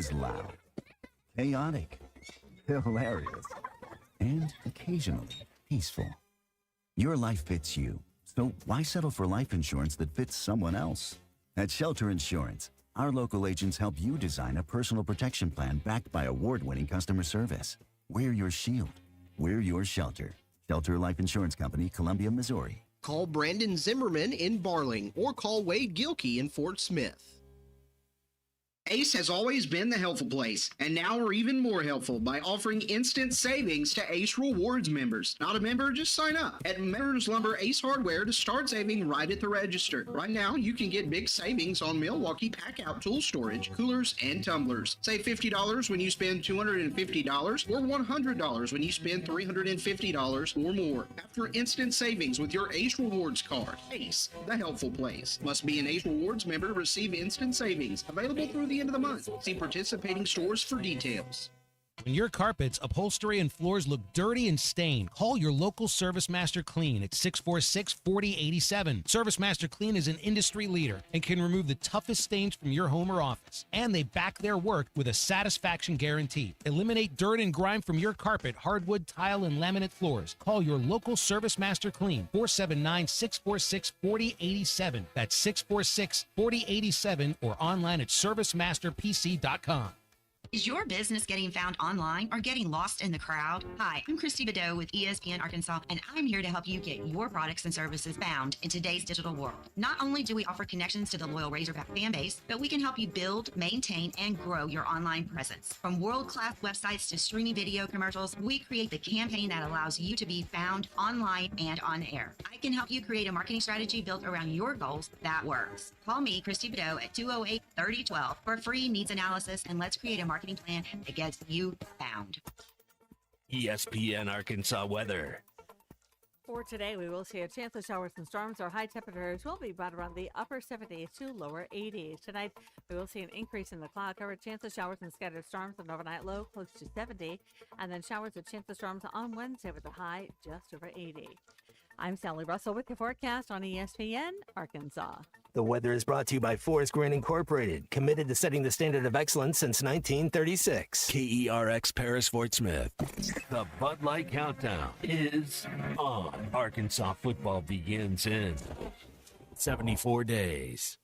is loud, chaotic, hilarious, and occasionally peaceful. Your life fits you, so why settle for life insurance that fits someone else? At Shelter Insurance, our local agents help you design a personal protection plan backed by award-winning customer service. We're your shield. We're your shelter. Shelter Life Insurance Company, Columbia, Missouri. Call Brandon Zimmerman in Barling or call Wade Gilkey in Fort Smith. Ace has always been the helpful place, and now we're even more helpful by offering instant savings to Ace Rewards members. Not a member? Just sign up at Members Lumber Ace Hardware to start saving right at the register. Right now, you can get big savings on Milwaukee pack-out tool storage, coolers, and tumblers. Save $50 when you spend $250 or $100 when you spend $350 or more. After instant savings with your Ace Rewards card. Ace, the helpful place. Must be an Ace Rewards member to receive instant savings. Available through the end of the month. See participating stores for details. When your carpets, upholstery, and floors look dirty and stained, call your local Service Master Clean at 646-4087. Service Master Clean is an industry leader and can remove the toughest stains from your home or office. And they back their work with a satisfaction guarantee. Eliminate dirt and grime from your carpet, hardwood, tile, and laminate floors. Call your local Service Master Clean, 479-646-4087. That's 646-4087 or online at servicemasterpc.com. Is your business getting found online or getting lost in the crowd? Hi, I'm Christy Bedeau with ESPN Arkansas, and I'm here to help you get your products and services found in today's digital world. Not only do we offer connections to the loyal Razorback fan base, but we can help you build, maintain, and grow your online presence. From world-class websites to streaming video commercials, we create the campaign that allows you to be found online and on air. I can help you create a marketing strategy built around your goals that works. Call me, Christy Bedeau, at 208-3012 for a free needs analysis, and let's create a marketing plan that gets you found. ESPN Arkansas weather. For today, we will see a chance of showers and storms. Our high temperatures will be about around the upper 70s to lower 80s. Tonight, we will see an increase in the cloud cover, chance of showers and scattered storms, an overnight low close to 70, and then showers with chance of storms on Wednesday with a high just over 80. I'm Sally Russell with your forecast on ESPN Arkansas. The weather is brought to you by Forest Green Incorporated, committed to setting the standard of excellence since 1936. KERX Paris Fort Smith. The Bud Light Countdown is on. Arkansas football begins in 74 days.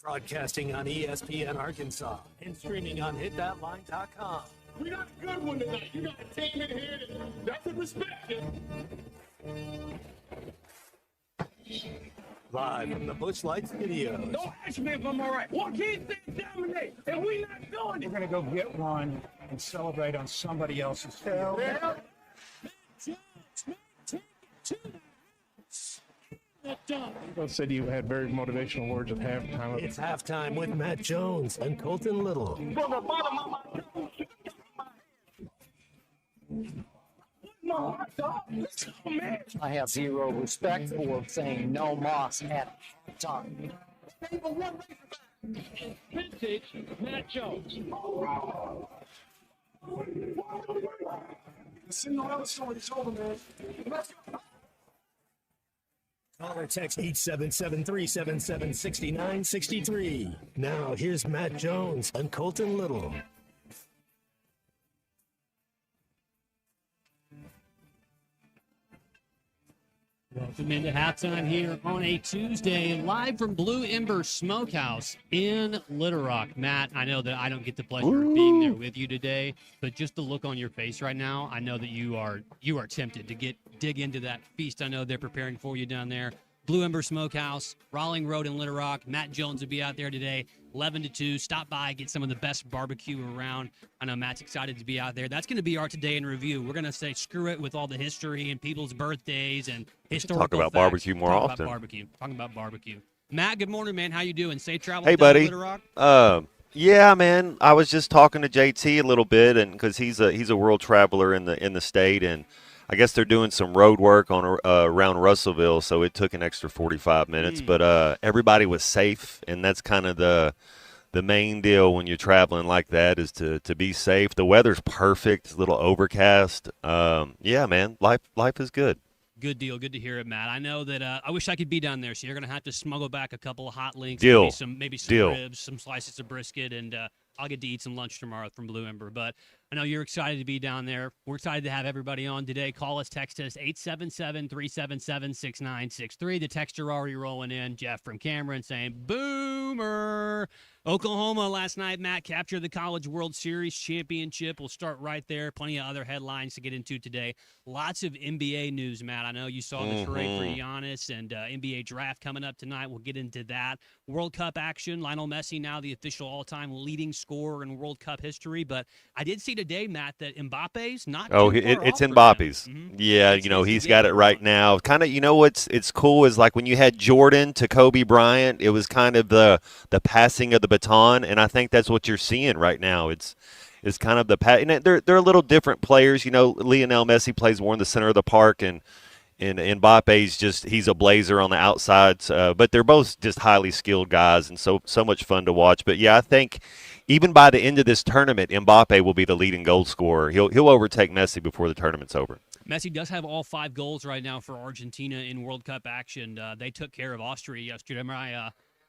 Broadcasting on ESPN Arkansas and streaming on hitthatline.com. We got a good one tonight. You got a team in here that doesn't respect it. Live from the Busch Light Studios. Don't ask me if I'm all right. What can't they dominate? And we not doing it. We're going to go get one and celebrate on somebody else's field. Well, Both said you had very motivational words at halftime. It's halftime with Matt Jones and Colton Little. from the bottom of my heart, dog. Oh, man. I have zero respect for saying no Moss at time. Vintage Matt Jones. It's over, man. Let's go. Call or text 877-377-6963. Now, here's Matt Jones and Colton Little. Welcome into halftime here on a Tuesday, live from Blue Ember Smokehouse in Little Rock. Matt, I know that I don't get the pleasure of being there with you today, but just the look on your face right now, I know that you are tempted to dig into that feast. I know they're preparing for you down there. Blue Ember Smokehouse, Rawling Road in Little Rock. Matt Jones will be out there today, 11 to 2. Stop by, get some of the best barbecue around. I know Matt's excited to be out there. That's going to be our Today in Review. We're going to say screw it with all the history and people's birthdays and historical Talk about facts. barbecue more often. Talking about barbecue. Matt, good morning, man. How you doing? Safe travels Hey, down to buddy. Little Rock? Yeah, man. I was just talking to JT a little bit, and because he's a world traveler in the state, and I guess they're doing some road work on around Russellville, so it took an extra 45 minutes. But everybody was safe, and that's kind of the main deal when you're traveling like that is to be safe. The weather's perfect, it's a little overcast. Yeah, man, life is good. Good deal. Good to hear it, Matt. I know that I wish I could be down there, so you're going to have to smuggle back a couple of hot links, Deal. maybe some Deal. ribs, some slices of brisket, and I'll get to eat some lunch tomorrow from Blue Ember. But I know you're excited to be down there. We're excited to have everybody on today. Call us, text us, 877-377-6963. The texts are already rolling in. Jeff from Cameron saying, Boomer. Oklahoma last night, Matt, captured the College World Series championship. We'll start right there. Plenty of other headlines to get into today. Lots of NBA news, Matt. I know you saw the trade for Giannis and NBA draft coming up tonight. We'll get into that. World Cup action. Lionel Messi now the official all-time leading scorer in World Cup history. But I did see today, Matt, that Mbappe's not too far it's off for him. Mbappe's. Yeah, he's got it right now. Kind of, what's cool is like when you had Jordan to Kobe Bryant, it was kind of the passing of the baton, and I think that's what you're seeing right now. It's kind of and they're a little different players. Lionel Messi plays more in the center of the park, and Mbappe's he's a blazer on the outsides. But they're both just highly skilled guys, and so much fun to watch. But yeah, I think even by the end of this tournament, Mbappe will be the leading goal scorer. He'll overtake Messi before the tournament's over. Messi does have all 5 goals right now for Argentina in World Cup action. They took care of Austria yesterday.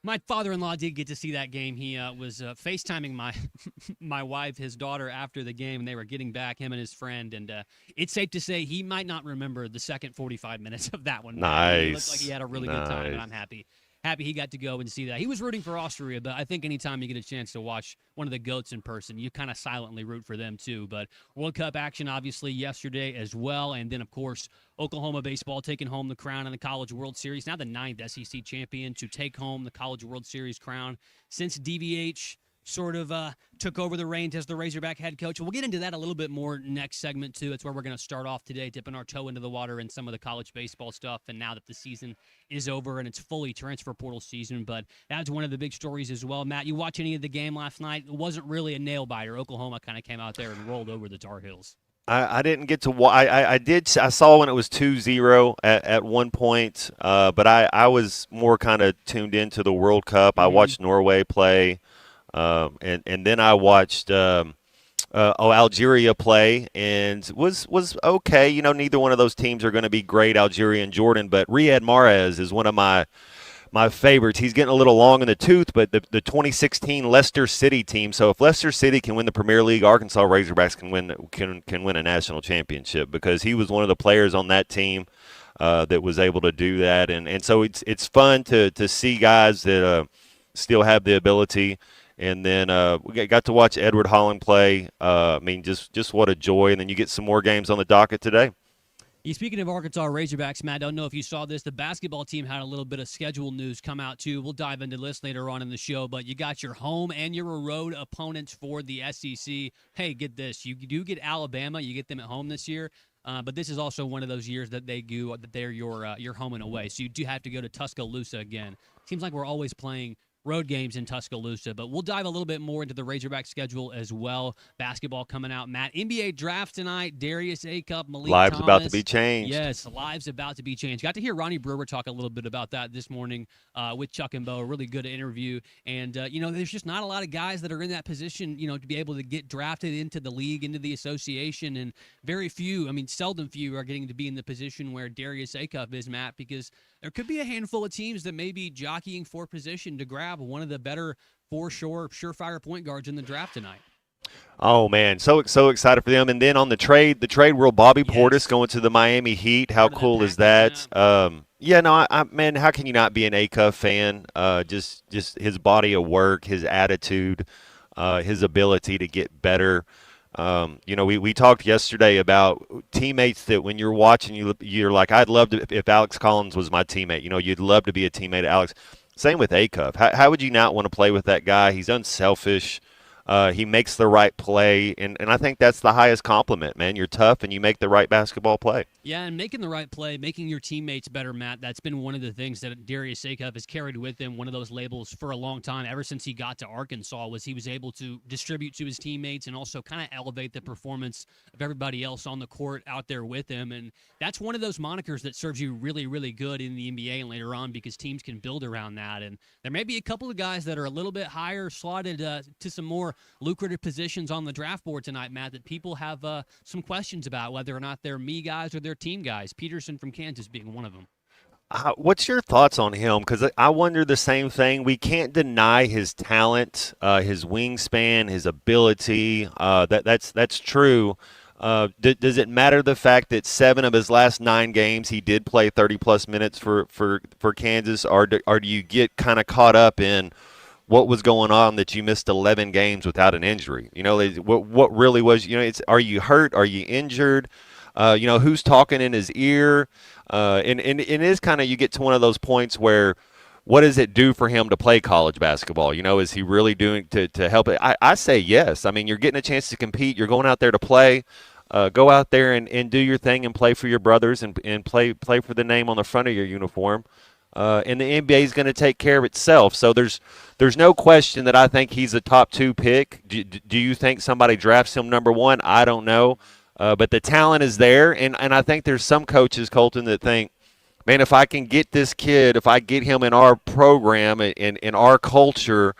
My father-in-law did get to see that game. He was FaceTiming my wife, his daughter, after the game, and they were getting back, him and his friend. And it's safe to say he might not remember the second 45 minutes of that one. Nice. It looked like he had a really good time, and I'm happy he got to go and see that. He was rooting for Austria, but I think anytime you get a chance to watch one of the GOATs in person, you kind of silently root for them too. But World Cup action obviously yesterday as well, and then, of course, Oklahoma baseball taking home the crown in the College World Series. Now the 9th SEC champion to take home the College World Series crown since DVH sort of took over the reins as the Razorback head coach. We'll get into that a little bit more next segment, too. It's where we're going to start off today, dipping our toe into the water in some of the college baseball stuff. And now that the season is over and it's fully transfer portal season, but that's one of the big stories as well. Matt, you watch any of the game last night? It wasn't really a nail-biter. Oklahoma kind of came out there and rolled over the Tar Heels. I didn't get to watch. I saw when it was 2-0 at one point, but I was more kind of tuned into the World Cup. I watched Norway play. And then I watched Algeria play, and was okay. Neither one of those teams are going to be great, Algeria and Jordan, but Riyad Mahrez is one of my favorites. He's getting a little long in the tooth, but the 2016 Leicester City team. So if Leicester City can win the Premier League, Arkansas Razorbacks can win a national championship, because he was one of the players on that team that was able to do that, and so it's fun to see guys that still have the ability. And then we got to watch Edward Holland play. Just what a joy. And then you get some more games on the docket today. Speaking of Arkansas Razorbacks, Matt, I don't know if you saw this. The basketball team had a little bit of schedule news come out, too. We'll dive into this later on in the show. But you got your home and your road opponents for the SEC. Hey, get this. You do get Alabama. You get them at home this year. But this is also one of those years that they're your home and away. So you do have to go to Tuscaloosa again. Seems like we're always playing road games in Tuscaloosa, but we'll dive a little bit more into the Razorback schedule as well. Basketball coming out, Matt. NBA draft tonight. Darius Acup, Malik Lives Thomas. about to be changed. Yes, lives about to be changed. Got to hear Ronnie Brewer talk a little bit about that this morning with Chuck and Bo. A really good interview. And, there's just not a lot of guys that are in that position, to be able to get drafted into the league, into the association, and very few, seldom few are getting to be in the position where Darius Acup is, Matt, because there could be a handful of teams that may be jockeying for position to grab one of the better surefire point guards in the draft tonight. Oh man, so excited for them! And then on the trade world, Bobby Portis going to the Miami Heat. How cool is that? Man, how can you not be an Acuff fan? Just his body of work, his attitude, his ability to get better. We talked yesterday about teammates that when you're watching, you're like, I'd love to if Alex Collins was my teammate. You'd love to be a teammate of Alex. Same with Acuff. How would you not want to play with that guy? He's unselfish. He makes the right play, and I think that's the highest compliment, man. You're tough, and you make the right basketball play. Yeah, and making the right play, making your teammates better, Matt, that's been one of the things that Darius Acuff has carried with him, one of those labels for a long time, ever since he got to Arkansas, was he was able to distribute to his teammates and also kind of elevate the performance of everybody else on the court out there with him. And that's one of those monikers that serves you really, really good in the NBA and later on, because teams can build around that. And there may be a couple of guys that are a little bit higher slotted to some more more lucrative positions on the draft board tonight, Matt, that people have some questions about whether or not they're me guys or they're team guys. Peterson from Kansas being one of them. What's your thoughts on him? Because I wonder the same thing. We can't deny his talent, his wingspan, his ability. That's true. Does it matter the fact that 7 of his last 9 games he did play 30-plus minutes for Kansas, or do you get kind of caught up in what was going on that you missed 11 games without an injury? What really was, are you hurt? Are you injured? Who's talking in his ear? And it is kind of, you get to one of those points where, what does it do for him to play college basketball? Is he really doing to help it? I say yes. I mean, you're getting a chance to compete. You're going out there to play. Go out there and do your thing and play for your brothers and play for the name on the front of your uniform. And the NBA is going to take care of itself. So there's no question that I think he's a top 2 pick. Do you think somebody drafts him number 1? I don't know. But the talent is there, and I think there's some coaches, Colton, that think, man, if I can get this kid, if I get him in our program and in our culture,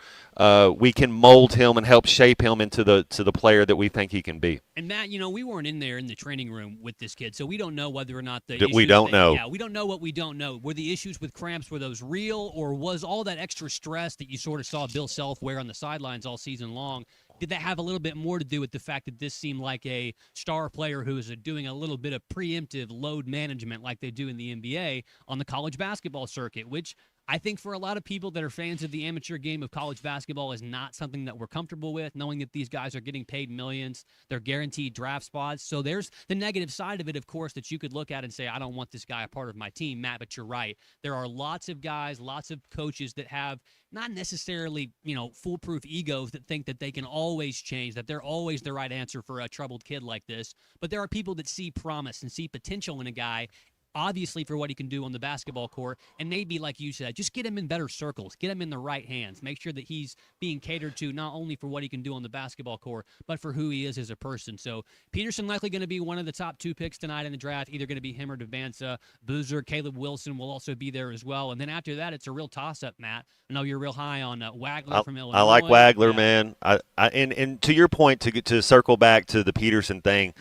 we can mold him and help shape him into the player that we think he can be. And Matt, we weren't in there in the training room with this kid, so we don't know whether or not the we don't know. Yeah, we don't know what we don't know. Were the issues with cramps, were those real, or was all that extra stress that you sort of saw Bill Self wear on the sidelines all season long, did that have a little bit more to do with the fact that this seemed like a star player who is doing a little bit of preemptive load management like they do in the NBA on the college basketball circuit, which I think for a lot of people that are fans of the amateur game of college basketball is not something that we're comfortable with, knowing that these guys are getting paid millions, they're guaranteed draft spots. So there's the negative side of it, of course, that you could look at and say, I don't want this guy a part of my team, Matt, but you're right. There are lots of guys, lots of coaches that have not necessarily, foolproof egos that think that they can always change, that they're always the right answer for a troubled kid like this. But there are people that see promise and see potential in a guy, obviously for what he can do on the basketball court, and maybe, like you said, just get him in better circles, get him in the right hands, make sure that he's being catered to not only for what he can do on the basketball court, but for who he is as a person. So Peterson likely going to be one of the top 2 picks tonight in the draft, either going to be him or Devanza. Boozer, Caleb Wilson will also be there as well. And then after that, it's a real toss-up, Matt. I know you're real high on Wagler from Illinois. I like Wagler, man. And to your point, to circle back to the Peterson thing,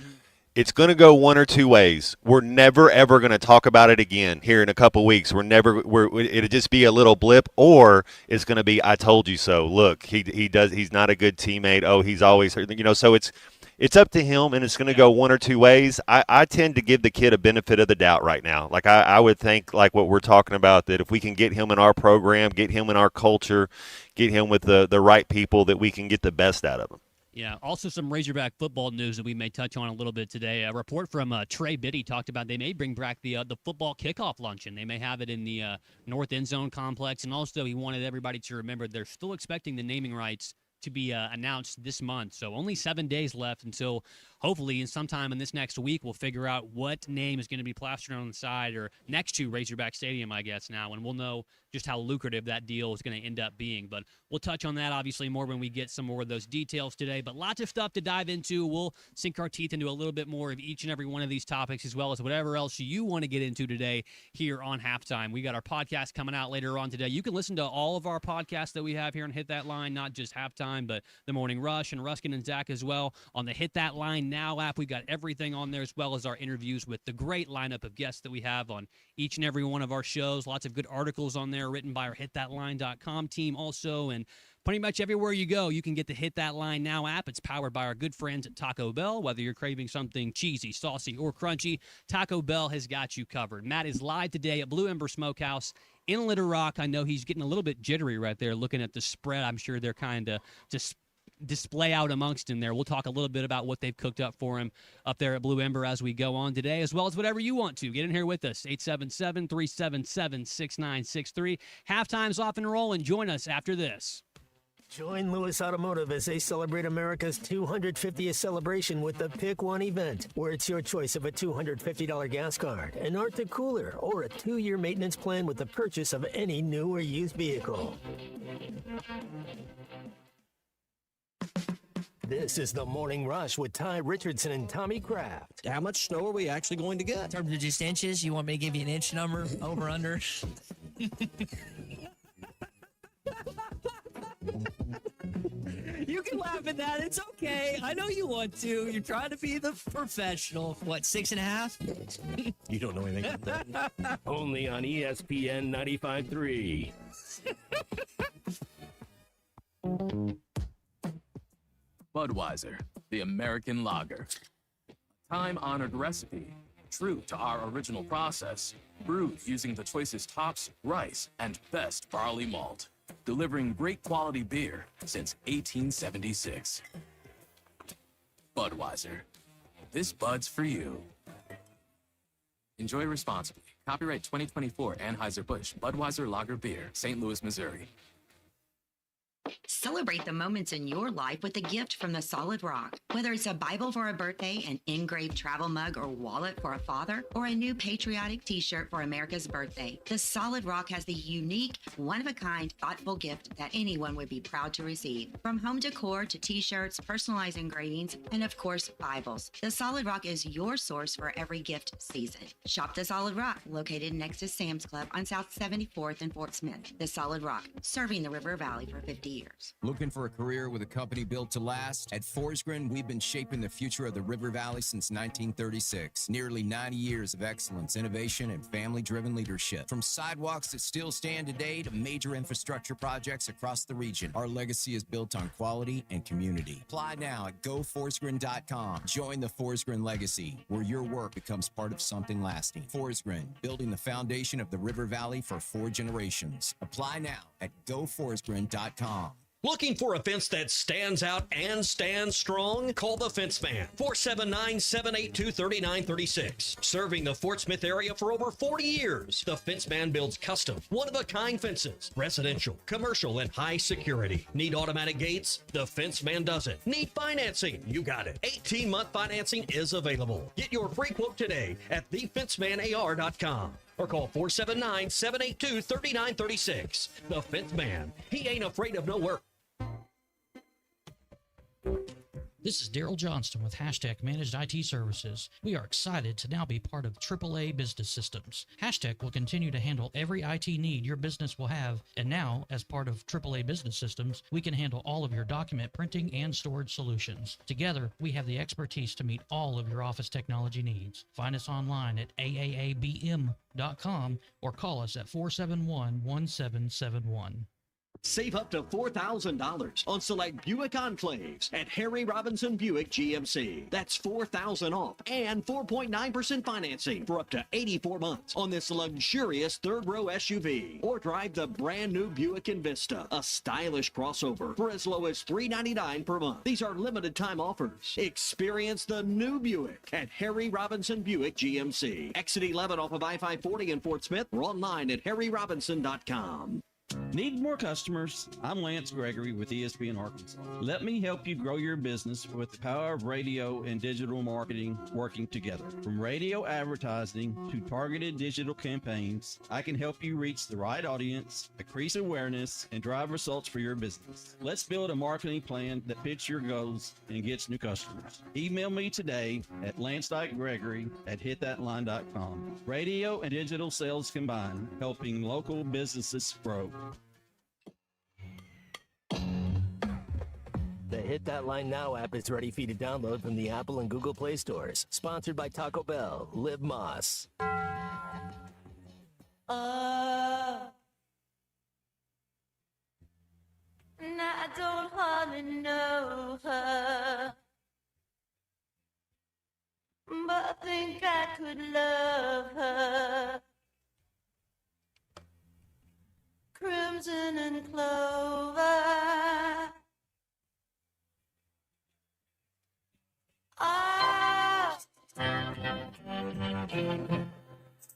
it's going to go one or two ways. We're never, ever going to talk about it again here in a couple weeks. It'll just be a little blip, or it's going to be, I told you so. Look, he's not a good teammate. Oh, he's always hurt. So it's up to him, and it's going to go one or two ways. I tend to give the kid a benefit of the doubt right now. Like I would think, like what we're talking about, that if we can get him in our program, get him in our culture, get him with the right people, that we can get the best out of him. Yeah, also some Razorback football news that we may touch on a little bit today. A report from Trey Biddy talked about they may bring back the football kickoff luncheon. They may have it in the North End Zone complex, and also he wanted everybody to remember they're still expecting the naming rights to be announced this month. So only 7 days left until hopefully in sometime in this next week we'll figure out what name is going to be plastered on the side or next to Razorback Stadium, I guess, now, and we'll know just how lucrative that deal is going to end up being. But we'll touch on that obviously more when we get some more of those details today. But lots of stuff to dive into. We'll sink our teeth into a little bit more of each and every one of these topics, as well as whatever else you want to get into today here on Halftime. We got our podcast coming out later on today. You can listen to all of our podcasts that we have here on Hit That Line, not just Halftime, but The Morning Rush and Ruskin and Zach as well on the Hit That Line Now app. We've got everything on there, as well as our interviews with the great lineup of guests that we have on each and every one of our shows. Lots of good articles on there written by our hitthatline.com team also, and pretty much everywhere you go, you can get the Hit That Line Now app. It's powered by our good friends at Taco Bell. Whether you're craving something cheesy, saucy, or crunchy, Taco Bell has got you covered. Matt is live today at Blue Ember Smokehouse in Little Rock. I know he's getting a little bit jittery right there looking at the spread. I'm sure they're kind of just display out amongst him there. We'll talk a little bit about what they've cooked up for him up there at Blue Ember as we go on today, as well as whatever you want to. Get in here with us, 877-377-6963. Halftime's off and rolling. Join us after this. Join Lewis Automotive as they celebrate America's 250th celebration with the Pick One event, where it's your choice of a $250 gas card, an Arctic cooler, or a 2-year maintenance plan with the purchase of any new or used vehicle. This is the Morning Rush with Ty Richardson and Tommy Kraft. How much snow are we actually going to get? In terms of just inches, you want me to give you an inch number, over, under? You can laugh at that. It's okay. I know you want to. You're trying to be the professional. What, 6.5? You don't know anything about that. Only on ESPN 95.3. Budweiser, the American lager. Time-honored recipe, true to our original process, brewed using the choicest hops, rice, and best barley malt, delivering great quality beer since 1876. Budweiser, this Bud's for you. Enjoy responsibly. Copyright 2024 Anheuser-Busch Budweiser Lager Beer, St. Louis, Missouri. Celebrate the moments in your life with a gift from the Solid Rock. Whether it's a Bible for a birthday, an engraved travel mug or wallet for a father, or a new patriotic t-shirt for America's birthday, the Solid Rock has the unique, one-of-a-kind, thoughtful gift that anyone would be proud to receive. From home decor to t-shirts, personalized engravings, and of course, Bibles, the Solid Rock is your source for every gift season. Shop the Solid Rock, located next to Sam's Club on South 74th and Fort Smith. The Solid Rock, serving the River Valley for 50 years. Looking for a career with a company built to last? At Forsgren, we've been shaping the future of the River Valley since 1936. Nearly 90 years of excellence, innovation, and family-driven leadership. From sidewalks that still stand today to major infrastructure projects across the region, our legacy is built on quality and community. Apply now at goforsgren.com. Join the Forsgren legacy, where your work becomes part of something lasting. Forsgren, building the foundation of the River Valley for 4 generations. Apply now at goforsgren.com. Looking for a fence that stands out and stands strong? Call the Fence Man, 479-782-3936. Serving the Fort Smith area for over 40 years, the Fence Man builds custom, one-of-a-kind fences, residential, commercial, and high security. Need automatic gates? The Fence Man does it. Need financing? You got it. 18-month financing is available. Get your free quote today at thefencemanar.com. Or call 479-782-3936. The Fence Man. He ain't afraid of no work. This is Daryl Johnston with Hashtag Managed IT Services. We are excited to now be part of AAA Business Systems. Hashtag will continue to handle every IT need your business will have, and now, as part of AAA Business Systems, we can handle all of your document printing and storage solutions. Together, we have the expertise to meet all of your office technology needs. Find us online at aaabm.com or call us at 471-1771. Save up to $4,000 on select Buick Enclaves at Harry Robinson Buick GMC. That's $4,000 off and 4.9% financing for up to 84 months on this luxurious third-row SUV. Or drive the brand-new Buick Envista, a stylish crossover, for as low as $399 per month. These are limited-time offers. Experience the new Buick at Harry Robinson Buick GMC. Exit 11 off of I-540 in Fort Smith or online at harryrobinson.com. Need more customers? I'm Lance Gregory with ESPN Arkansas. Let me help you grow your business with the power of radio and digital marketing working together. From radio advertising to targeted digital campaigns, I can help you reach the right audience, increase awareness, and drive results for your business. Let's build a marketing plan that fits your goals and gets new customers. Email me today at lance.gregory@hitthatline.com. Radio and digital sales combined, helping local businesses grow. The Hit That Line Now app is ready for you to download from the Apple and Google Play stores. Sponsored by Taco Bell. Live Moss. Now I don't hardly know her, but I think I could love her. Crimson and clover.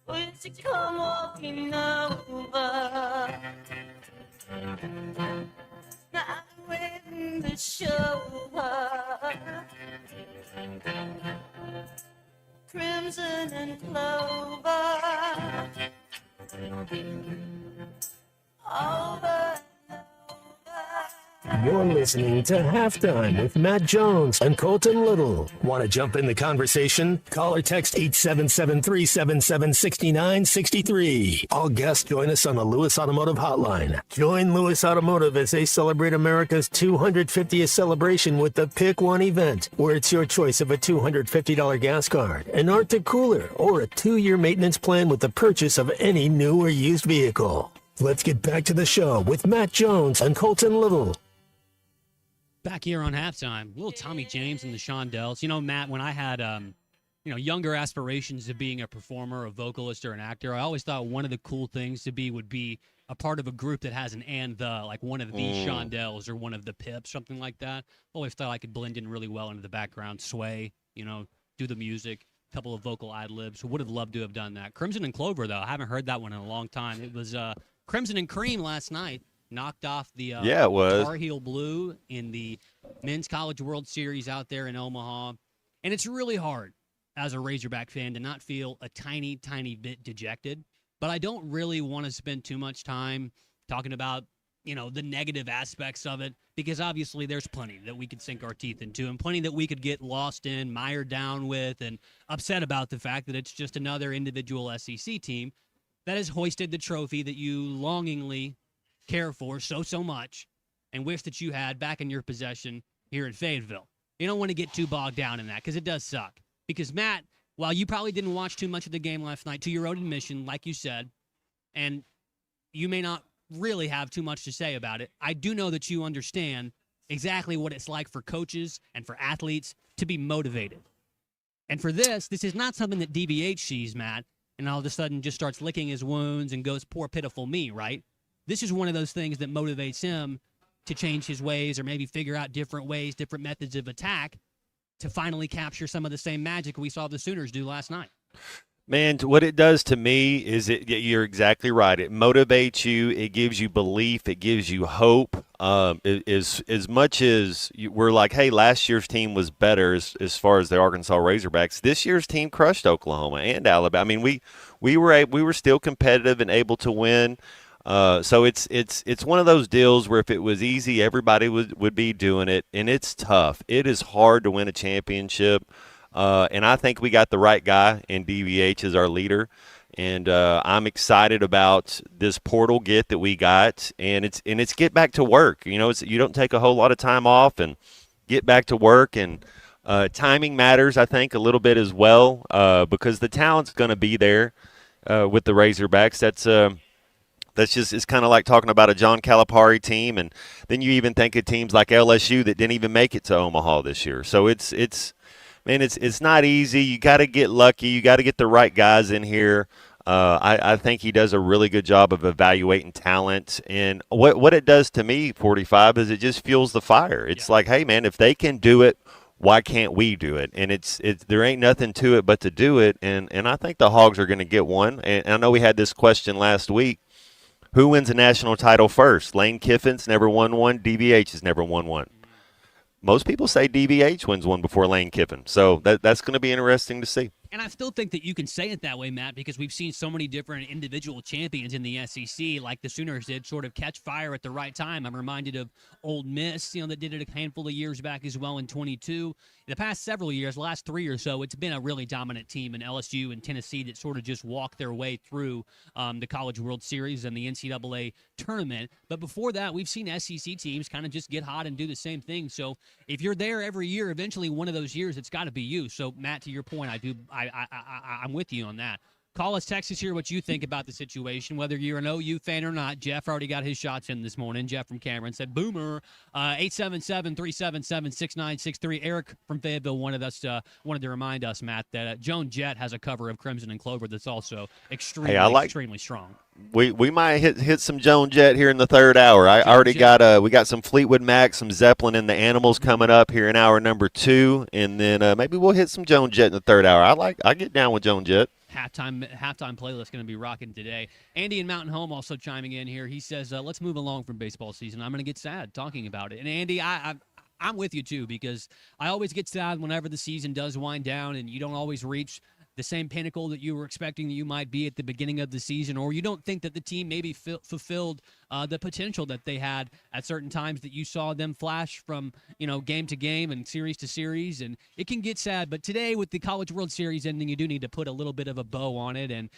When she come walking over, now I'm waiting to show her. Crimson and clover. Over and over. You're listening to Halftime with Matt Jones and Colton Little. Want to jump in the conversation? Call or text 877-377-6963. All guests join us on the Lewis Automotive Hotline. Join Lewis Automotive as they celebrate America's 250th celebration with the Pick One event, where it's your choice of a $250 gas card, an Arctic cooler, or a 2-year maintenance plan with the purchase of any new or used vehicle. Let's get back to the show with Matt Jones and Colton Little. Back here on Halftime, little Tommy James and the Shondells. You know, Matt, when I had, younger aspirations of being a performer, a vocalist, or an actor, I always thought one of the cool things to be would be a part of a group that has an and the, like one of the Shondells or one of the Pips, something like that. Always thought I could blend in really well into the background, sway, do the music, a couple of vocal ad-libs. Would have loved to have done that. Crimson and Clover, though, I haven't heard that one in a long time. It was Crimson and Cream last night. Knocked off the it was. Tar Heel Blue in the Men's College World Series out there in Omaha. And it's really hard as a Razorback fan to not feel a tiny, tiny bit dejected. But I don't really want to spend too much time talking about, the negative aspects of it, because obviously there's plenty that we could sink our teeth into and plenty that we could get lost in, mired down with, and upset about the fact that it's just another individual SEC team that has hoisted the trophy that you longingly care for so much and wish that you had back in your possession here in Fayetteville. You don't want to get too bogged down in that because it does suck. Because, Matt, while you probably didn't watch too much of the game last night, to your own admission, like you said, and you may not really have too much to say about it, I do know that you understand exactly what it's like for coaches and for athletes to be motivated. And for this is not something that DVH sees, Matt, and all of a sudden just starts licking his wounds and goes, poor, pitiful me, right? This is one of those things that motivates him to change his ways or maybe figure out different ways, different methods of attack to finally capture some of the same magic we saw the Sooners do last night. Man, what it does to me is you're exactly right. It motivates you. It gives you belief. It gives you hope. As much as we're like, hey, last year's team was better as far as the Arkansas Razorbacks. This year's team crushed Oklahoma and Alabama. I mean, we were still competitive and able to win. So it's one of those deals where if it was easy, everybody would be doing it, and it's tough. It is hard to win a championship, and I think we got the right guy in DVH as our leader, and I'm excited about this portal get that we got, and it's get back to work. You don't take a whole lot of time off and get back to work, and timing matters, I think, a little bit as well, because the talent's going to be there with the Razorbacks. That's just, it's kind of like talking about a John Calipari team, and then you even think of teams like LSU that didn't even make it to Omaha this year. So it's not easy. You got to get lucky. You got to get the right guys in here. I think he does a really good job of evaluating talent, and what it does to me, 45, is it just fuels the fire. It's like, hey man, if they can do it, why can't we do it? And it's there ain't nothing to it but to do it. And I think the Hogs are going to get one. And I know we had this question last week. Who wins a national title first? Lane Kiffin's never won one. DVH has never won one. Most people say DVH wins one before Lane Kiffin. So that's going to be interesting to see. And I still think that you can say it that way, Matt, because we've seen so many different individual champions in the SEC, like the Sooners did, sort of catch fire at the right time. I'm reminded of Ole Miss, that did it a handful of years back as well in 22. The past several years, the last 3 or so, it's been a really dominant team in LSU and Tennessee that sort of just walked their way through the College World Series and the NCAA tournament. But before that, we've seen SEC teams kind of just get hot and do the same thing. So if you're there every year, eventually one of those years, it's got to be you. So, Matt, to your point, I'm with you on that. Call us, text us here what you think about the situation, whether you're an OU fan or not. Jeff already got his shots in this morning. Jeff from Cameron said, Boomer, 877-377-6963. Eric from Fayetteville wanted to remind us, Matt, that Joan Jett has a cover of Crimson and Clover that's also extremely strong. We might hit some Joan Jett here in the third hour. We got some Fleetwood Mac, some Zeppelin and the Animals coming up here in hour number 2, and then maybe we'll hit some Joan Jett in the third hour. I get down with Joan Jett. Halftime playlist going to be rocking today. Andy in Mountain Home also chiming in here. He says, let's move along from baseball season. I'm going to get sad talking about it. And Andy, I'm with you too, because I always get sad whenever the season does wind down and you don't always reach the same pinnacle that you were expecting that you might be at the beginning of the season, or you don't think that the team maybe fulfilled the potential that they had at certain times that you saw them flash from, game to game and series to series. And it can get sad. But today with the College World Series ending, you do need to put a little bit of a bow on it and,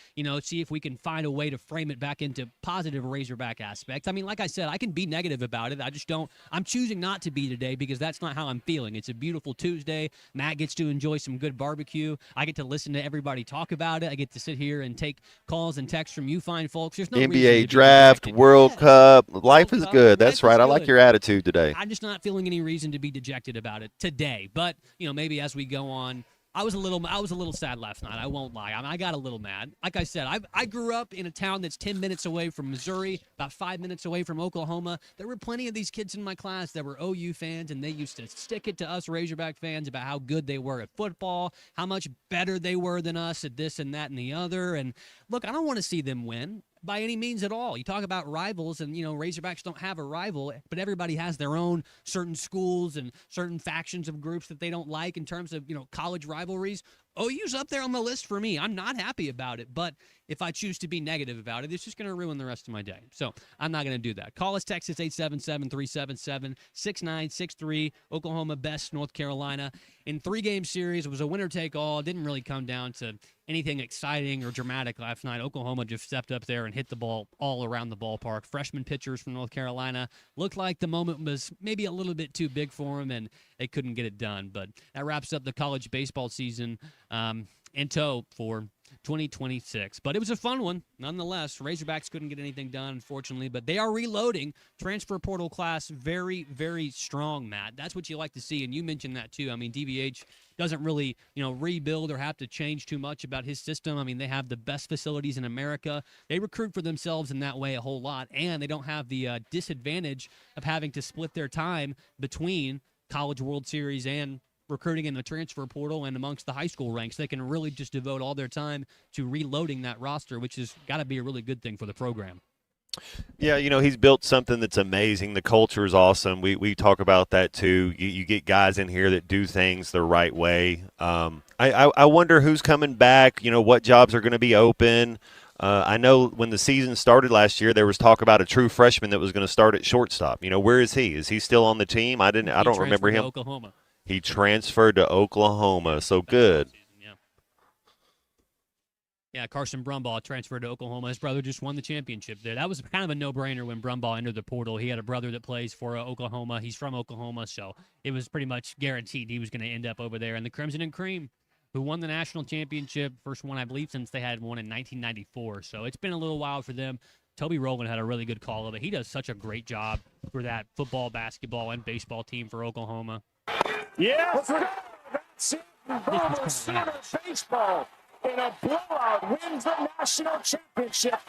see if we can find a way to frame it back into positive Razorback aspects. I mean, like I said, I can be negative about it. I just don't. I'm choosing not to be today because that's not how I'm feeling. It's a beautiful Tuesday. Matt gets to enjoy some good barbecue. I get to listen to everybody talk about it. I get to sit here and take calls and texts from you fine folks. There's no reason to NBA be draft, dejected. World Cup. Life is Cup, good. That's life right. is I like good. your attitude today. I'm just not feeling any reason to be dejected about it today. But, maybe as we go on, I was a little sad last night. I won't lie. I got a little mad. Like I said, I grew up in a town that's 10 minutes away from Missouri, about 5 minutes away from Oklahoma. There were plenty of these kids in my class that were OU fans, and they used to stick it to us Razorback fans about how good they were at football, how much better they were than us at this and that and the other. And look, I don't want to see them win by any means at all. You talk about rivals, and, Razorbacks don't have a rival, but everybody has their own certain schools and certain factions of groups that they don't like in terms of, college rivalries. OU's up there on the list for me. I'm not happy about it, but if I choose to be negative about it, it's just going to ruin the rest of my day. So I'm not going to do that. Call us, Texas 877-377-6963. Oklahoma best North Carolina. In 3-game series, it was a winner-take-all. It didn't really come down to anything exciting or dramatic last night. Oklahoma just stepped up there and hit the ball all around the ballpark. Freshman pitchers from North Carolina looked like the moment was maybe a little bit too big for them, and they couldn't get it done. But that wraps up the college baseball season in tow for 2026. But it was a fun one, nonetheless. Razorbacks couldn't get anything done, unfortunately, but they are reloading. Transfer portal class very, very strong, Matt. That's what you like to see, and you mentioned that too. I mean, DVH doesn't really, rebuild or have to change too much about his system. I mean, they have the best facilities in America. They recruit for themselves in that way a whole lot, and they don't have the disadvantage of having to split their time between College World Series and recruiting in the transfer portal and amongst the high school ranks. They can really just devote all their time to reloading that roster, which has got to be a really good thing for the program. Yeah, he's built something that's amazing. The culture is awesome. We talk about that too. You get guys in here that do things the right way. I wonder who's coming back, what jobs are going to be open. I know when the season started last year, there was talk about a true freshman that was going to start at shortstop. Where is he? Is he still on the team? I don't remember him. Oklahoma. He transferred to Oklahoma, so good. Yeah, Carson Brumbaugh transferred to Oklahoma. His brother just won the championship there. That was kind of a no-brainer when Brumbaugh entered the portal. He had a brother that plays for Oklahoma. He's from Oklahoma, so it was pretty much guaranteed he was going to end up over there. And the Crimson and Cream, who won the national championship, first one, I believe, since they had one in 1994. So it's been a little while for them. Toby Rowland had a really good call of it. He does such a great job for that football, basketball, and baseball team for Oklahoma. Yes, that's it. Boomer Sooner baseball in a blowout wins the national championship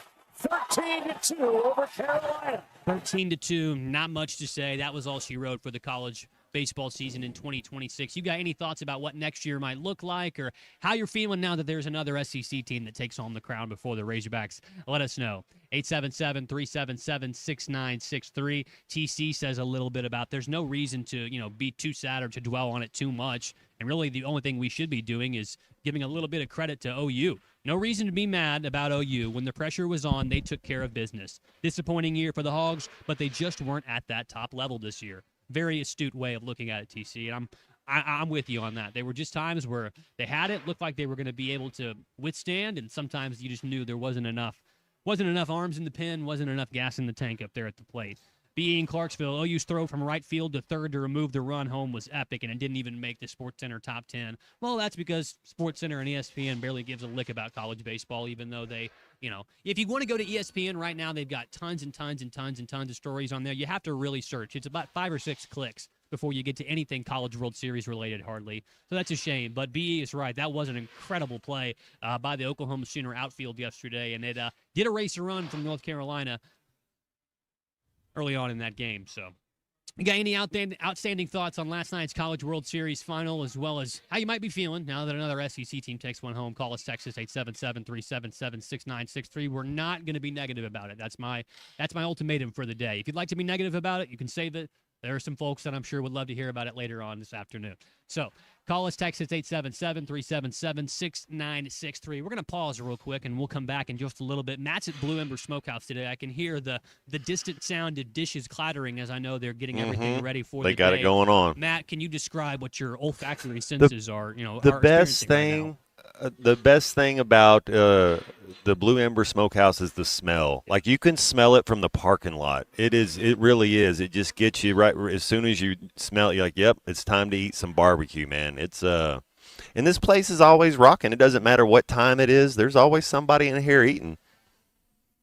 13-2 over Carolina. 13-2, not much to say. That was all she wrote for the college baseball season in 2026. You got any thoughts about what next year might look like or how you're feeling now that there's another SEC team that takes home the crown before the Razorbacks? Let us know. 877-377-6963. TC says a little bit about there's no reason to, be too sad or to dwell on it too much. And really the only thing we should be doing is giving a little bit of credit to OU. No reason to be mad about OU. When the pressure was on, they took care of business. Disappointing year for the Hogs, but they just weren't at that top level this year. Very astute way of looking at it, TC, and I'm with you on that. There were just times where they had it, looked like they were going to be able to withstand, and sometimes you just knew there wasn't enough arms in the pen, wasn't enough gas in the tank up there at the plate. B.E. in Clarksville, OU's throw from right field to third to remove the run home was epic, and it didn't even make the SportsCenter top 10. Well, that's because SportsCenter and ESPN barely gives a lick about college baseball, even though they, if you want to go to ESPN right now, they've got tons and tons and tons and tons of stories on there. You have to really search. It's about 5 or 6 clicks before you get to anything College World Series related, hardly. So that's a shame. But B.E. is right. That was an incredible play by the Oklahoma Sooner outfield yesterday, and it did erase a run from North Carolina early on in that game. So you got any outstanding thoughts on last night's College World Series final, as well as how you might be feeling now that another SEC team takes one home? Call us, Texas 877-377-6963. We're not going to be negative about it. That's my ultimatum for the day. If you'd like to be negative about it, you can save it There are some folks that I'm sure would love to hear about it later on this afternoon. So call us, text us 877-377-6963. We're going to pause real quick, and we'll come back in just a little bit. Matt's at Blue Ember Smokehouse today. I can hear the distant sound of dishes clattering as I know they're getting everything ready for the day. They got it going on. Matt, can you describe what your olfactory senses are? The best thing. The best thing about the Blue Ember Smokehouse is the smell. Like, you can smell it from the parking lot. It really is. It just gets you right as soon as you smell it. You're like, yep, it's time to eat some barbecue, man. It's and this place is always rocking. It doesn't matter what time it is. There's always somebody in here eating.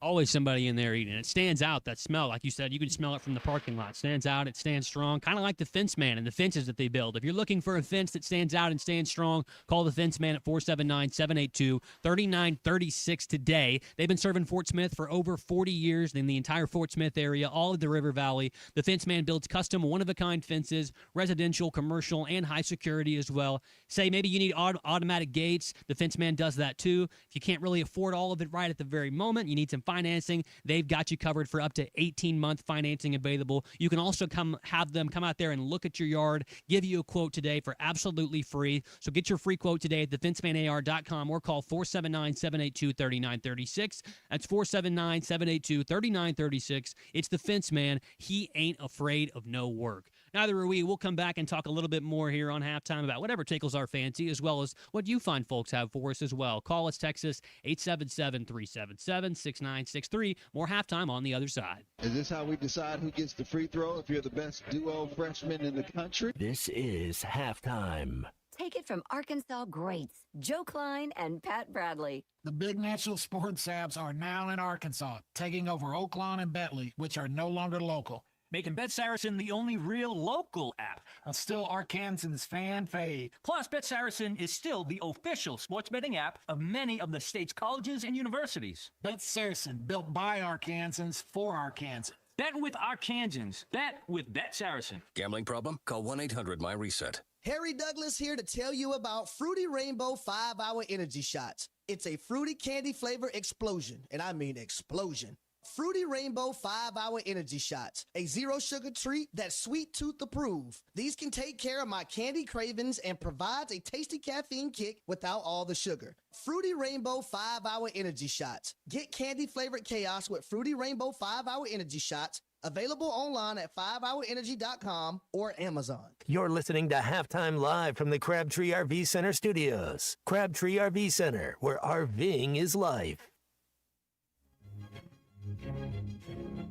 Always somebody in there eating. It stands out, that smell. Like you said, you can smell it from the parking lot. It stands out. It stands strong. Kind of like the fence man and the fences that they build. If you're looking for a fence that stands out and stands strong, call the fence man at 479-782-3936 today. They've been serving Fort Smith for over 40 years in the entire Fort Smith area, all of the River Valley. The fence man builds custom one-of-a-kind fences, residential, commercial, and high security as well. Say maybe you need automatic gates. The fence man does that too. If you can't really afford all of it right at the very moment, you need some financing, they've got you covered for up to 18-month financing available. You can also have them come out there and look at your yard, give you a quote today for absolutely free. So get your free quote today at thefencemanAR.com or call 479-782-3936. That's 479-782-3936. It's the Fence Man. He ain't afraid of no work. Neither are we. We'll come back and talk a little bit more here on halftime about whatever tickles our fancy, as well as what you find folks have for us as well. Call us, text us, 877-377-6963. More halftime on the other side. Is this how we decide who gets the free throw if you're the best duo freshman in the country? This is halftime. Take it from Arkansas greats, Joe Klein and Pat Bradley. The big national sports apps are now in Arkansas, taking over Oaklawn and Bentley, which are no longer local, making Bet Saracen the only real local app. Still Arkansans' fan fave. Plus, Bet Saracen is still the official sports betting app of many of the state's colleges and universities. Bet Saracen, built by Arkansans for Arkansans. Bet with Arkansans. Bet with Bet Saracen. Gambling problem? Call 1-800-MY-RESET. Harry Douglas here to tell you about Fruity Rainbow 5-Hour Energy Shots. It's a fruity candy flavor explosion, and I mean explosion. Fruity Rainbow 5-Hour Energy Shots, a zero-sugar treat that's sweet tooth approved. These can take care of my candy cravings and provides a tasty caffeine kick without all the sugar. Fruity Rainbow 5-Hour Energy Shots. Get candy-flavored chaos with Fruity Rainbow 5-Hour Energy Shots. Available online at 5hourenergy.com or Amazon. You're listening to Halftime Live from the Crabtree RV Center studios. Crabtree RV Center, where RVing is life.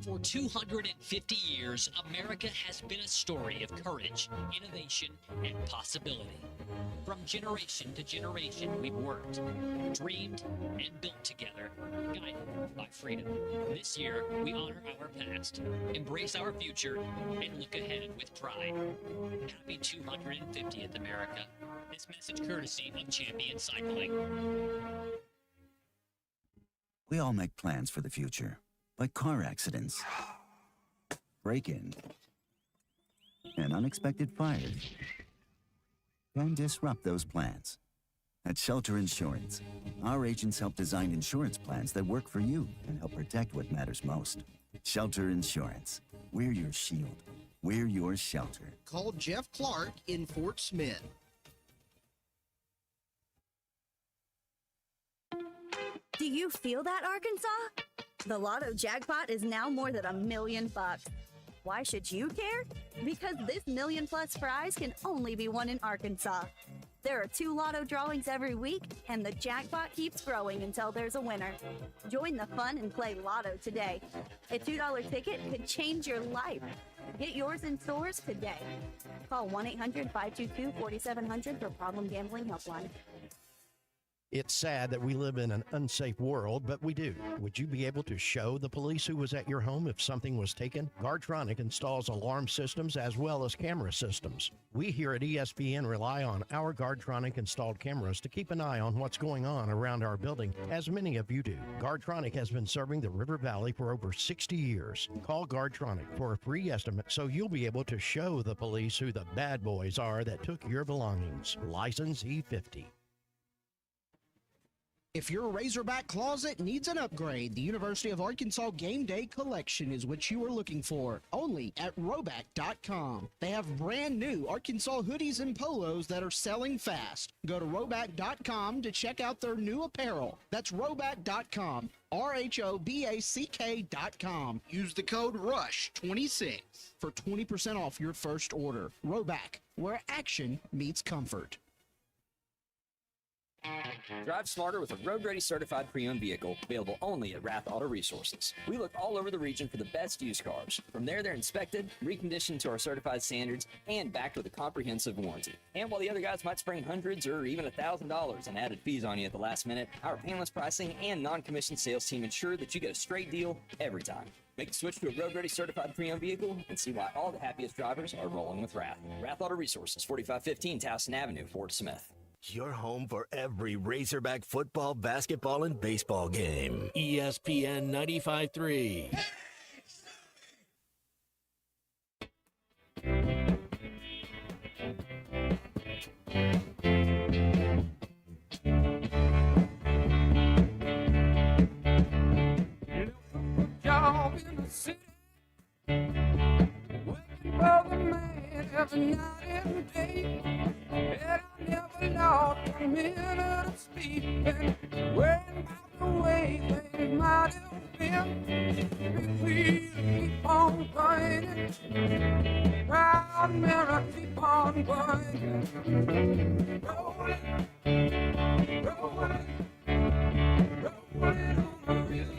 For 250 years, America has been a story of courage, innovation, and possibility. From generation to generation, we've worked, dreamed, and built together, guided by freedom. This year, we honor our past, embrace our future, and look ahead with pride. Happy 250th, America. This message courtesy of Champion Cycling. We all make plans for the future, like car accidents, break-ins, and unexpected fires can disrupt those plans. At Shelter Insurance, our agents help design insurance plans that work for you and help protect what matters most. Shelter Insurance. We're your shield. We're your shelter. Call Jeff Clark in Fort Smith. Do you feel that, Arkansas? The Lotto jackpot is now more than $1 million. Why should you care? Because this $1 million+ prize can only be won in Arkansas. There are 2 Lotto drawings every week, and the jackpot keeps growing until there's a winner. Join the fun and play Lotto today. A $2 ticket could change your life. Get yours in stores today. Call 1-800-522-4700 for Problem Gambling Helpline. It's sad that we live in an unsafe world, but we do. Would you be able to show the police who was at your home if something was taken? Guardtronic installs alarm systems as well as camera systems. We here at ESPN rely on our Guardtronic installed cameras to keep an eye on what's going on around our building, as many of you do. Guardtronic has been serving the River Valley for over 60 years. Call Guardtronic for a free estimate so you'll be able to show the police who the bad boys are that took your belongings. License E50. If your Razorback closet needs an upgrade, the University of Arkansas Game Day Collection is what you are looking for, only at Roback.com. They have brand new Arkansas hoodies and polos that are selling fast. Go to Roback.com to check out their new apparel. That's Roback.com, RHOBACK.com. Use the code RUSH26 for 20% off your first order. Roback, where action meets comfort. Drive smarter with a road-ready certified pre-owned vehicle available only at Rath Auto Resources. We look all over the region for the best used cars. From there, they're inspected, reconditioned to our certified standards, and backed with a comprehensive warranty. And while the other guys might spring hundreds or even $1,000 in added fees on you at the last minute, our painless pricing and non-commissioned sales team ensure that you get a straight deal every time. Make the switch to a road-ready certified pre-owned vehicle and see why all the happiest drivers are rolling with Rath. Rath Auto Resources, 4515 Towson Avenue, Fort Smith. Your home for every Razorback football, basketball, and baseball game. ESPN 95.3. Job in the city, working for the man every night and day. And I never lost a minute of sleep, and worrying about the way things might have been. Please keep on burning, proud mirror, keep on burning. Rolling, rolling, rolling on the river.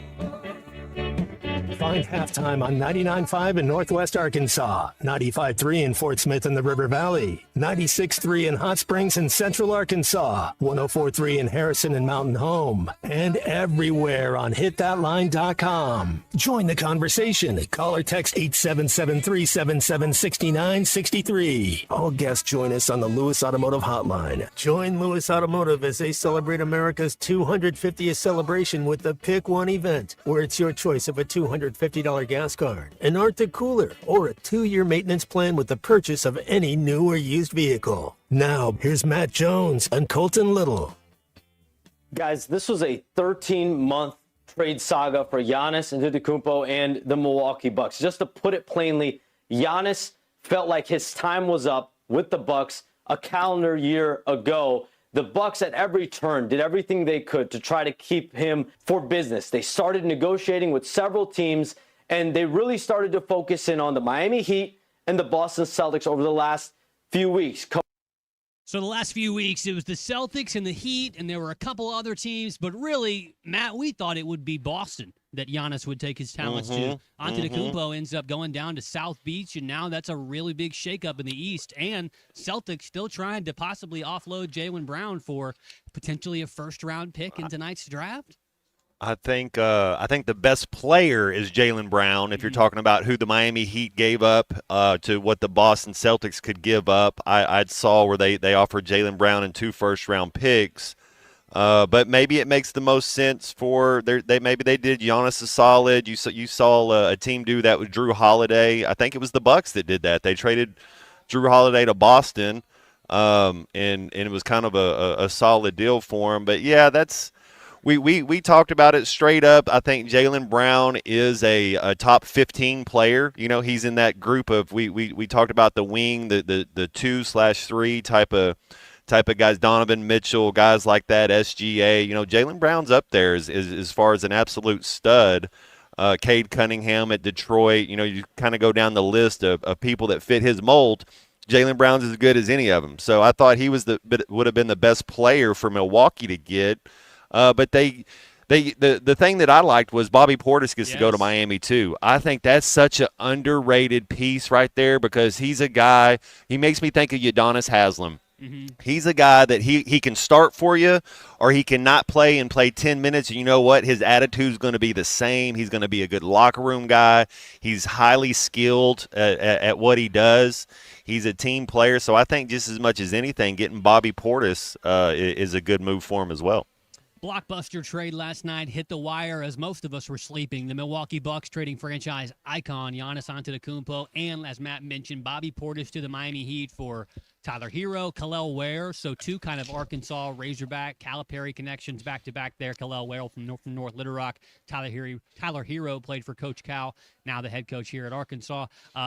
Find halftime on 99.5 in Northwest Arkansas, 95.3 in Fort Smith and the River Valley, 96.3 in Hot Springs and Central Arkansas, 104.3 in Harrison and Mountain Home, and everywhere on hitthatline.com. Join the conversation. Call or text 877-377-6963. All guests join us on the Lewis Automotive Hotline. Join Lewis Automotive as they celebrate America's 250th celebration with the Pick One event, where it's your choice of a $250 gas card, an Arctic cooler, or a 2-year maintenance plan with the purchase of any new or used vehicle. Now, here's Matt Jones and Colton Little. Guys, this was a 13-month trade saga for Giannis Antetokounmpo and the Milwaukee Bucks. Just to put it plainly, Giannis felt like his time was up with the Bucks a calendar year ago. The Bucks at every turn did everything they could to try to keep him for business. They started negotiating with several teams, and they really started to focus in on the Miami Heat and the Boston Celtics over the last few weeks. So the last few weeks, it was the Celtics and the Heat, and there were a couple other teams. But really, Matt, we thought it would be Boston that Giannis would take his talents to. Antetokounmpo ends up going down to South Beach, and now that's a really big shakeup in the East. And Celtics still trying to possibly offload Jaylen Brown for potentially a first-round pick in tonight's draft. I think the best player is Jaylen Brown. If you're talking about who the Miami Heat gave up to what the Boston Celtics could give up, I saw where they offered Jaylen Brown and 2 first-round picks. But maybe it makes the most sense for maybe they did Giannis a solid. You saw a team do that with Drew Holiday. I think it was the Bucks that did that. They traded Drew Holiday to Boston, and it was kind of a solid deal for him. But yeah, that's. We talked about it straight up. I think Jaylen Brown is a top 15 player. You know, he's in that group of we talked about the wing, the 2/3 type of guys, Donovan Mitchell, guys like that, SGA. You know, Jaylen Brown's up there as far as an absolute stud. Cade Cunningham at Detroit. You know, you kind of go down the list of people that fit his mold. Jaylen Brown's as good as any of them. So I thought he would have been the best player for Milwaukee to get. But the thing that I liked was Bobby Portis gets to go to Miami too. I think that's such an underrated piece right there because he's a guy. He makes me think of Udonis Haslem. He's a guy that he can start for you, or he can not play and play 10 minutes. And you know what? His attitude's going to be the same. He's going to be a good locker room guy. He's highly skilled at what he does. He's a team player. So I think just as much as anything, getting Bobby Portis is a good move for him as well. Blockbuster trade last night hit the wire as most of us were sleeping. The Milwaukee Bucks trading franchise icon Giannis Antetokounmpo and, as Matt mentioned, Bobby Portis to the Miami Heat for Tyler Hero, Khalil Ware. So two kind of Arkansas Razorback Calipari connections back-to-back there. Khalil Ware from North Little Rock. Tyler Hero played for Coach Cal, now the head coach here at Arkansas.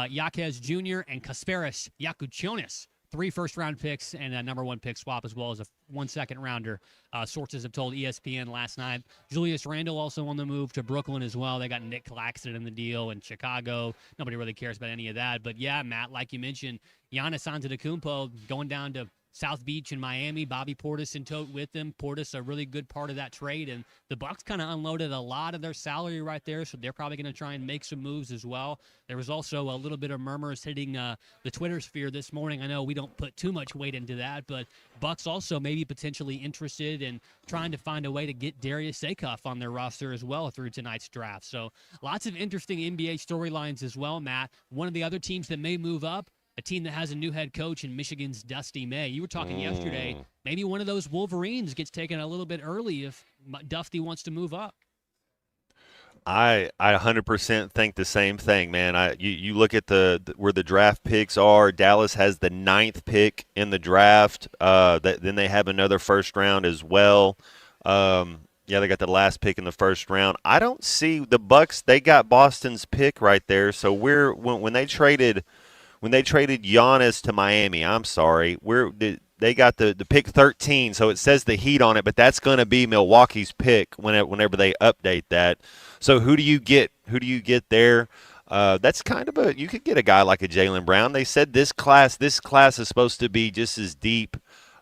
Jaquez Jr. and Kasparis Yakuchonis. 3 first-round picks and a number 1 pick swap, as well as a 1 second-rounder. Sources have told ESPN last night. Julius Randle also on the move to Brooklyn as well. They got Nick Claxton in the deal in Chicago. Nobody really cares about any of that. But, yeah, Matt, like you mentioned, Giannis Antetokounmpo going down to South Beach in Miami. Bobby Portis in tote with him. Portis, a really good part of that trade. And the Bucks kind of unloaded a lot of their salary right there, so they're probably going to try and make some moves as well. There was also a little bit of murmurs hitting the Twitter sphere this morning. I know we don't put too much weight into that, but Bucks also maybe potentially interested in trying to find a way to get Darius Sakoff on their roster as well through tonight's draft. So lots of interesting NBA storylines as well, Matt. One of the other teams that may move up, a team that has a new head coach in Michigan's Dusty May. You were talking yesterday, maybe one of those Wolverines gets taken a little bit early if Dusty wants to move up. I 100% think the same thing, man. You look at where the draft picks are. Dallas has the 9th pick in the draft. Then they have another first round as well. Yeah, they got the last pick in the first round. I don't see the Bucks. They got Boston's pick right there. So when they traded Giannis to Miami, I'm sorry, they got the pick 13, so it says the Heat on it, but that's going to be Milwaukee's pick whenever they update that. So who do you get? Who do you get there? That's kind of you could get a guy like a Jaylen Brown. They said this class is supposed to be just as deep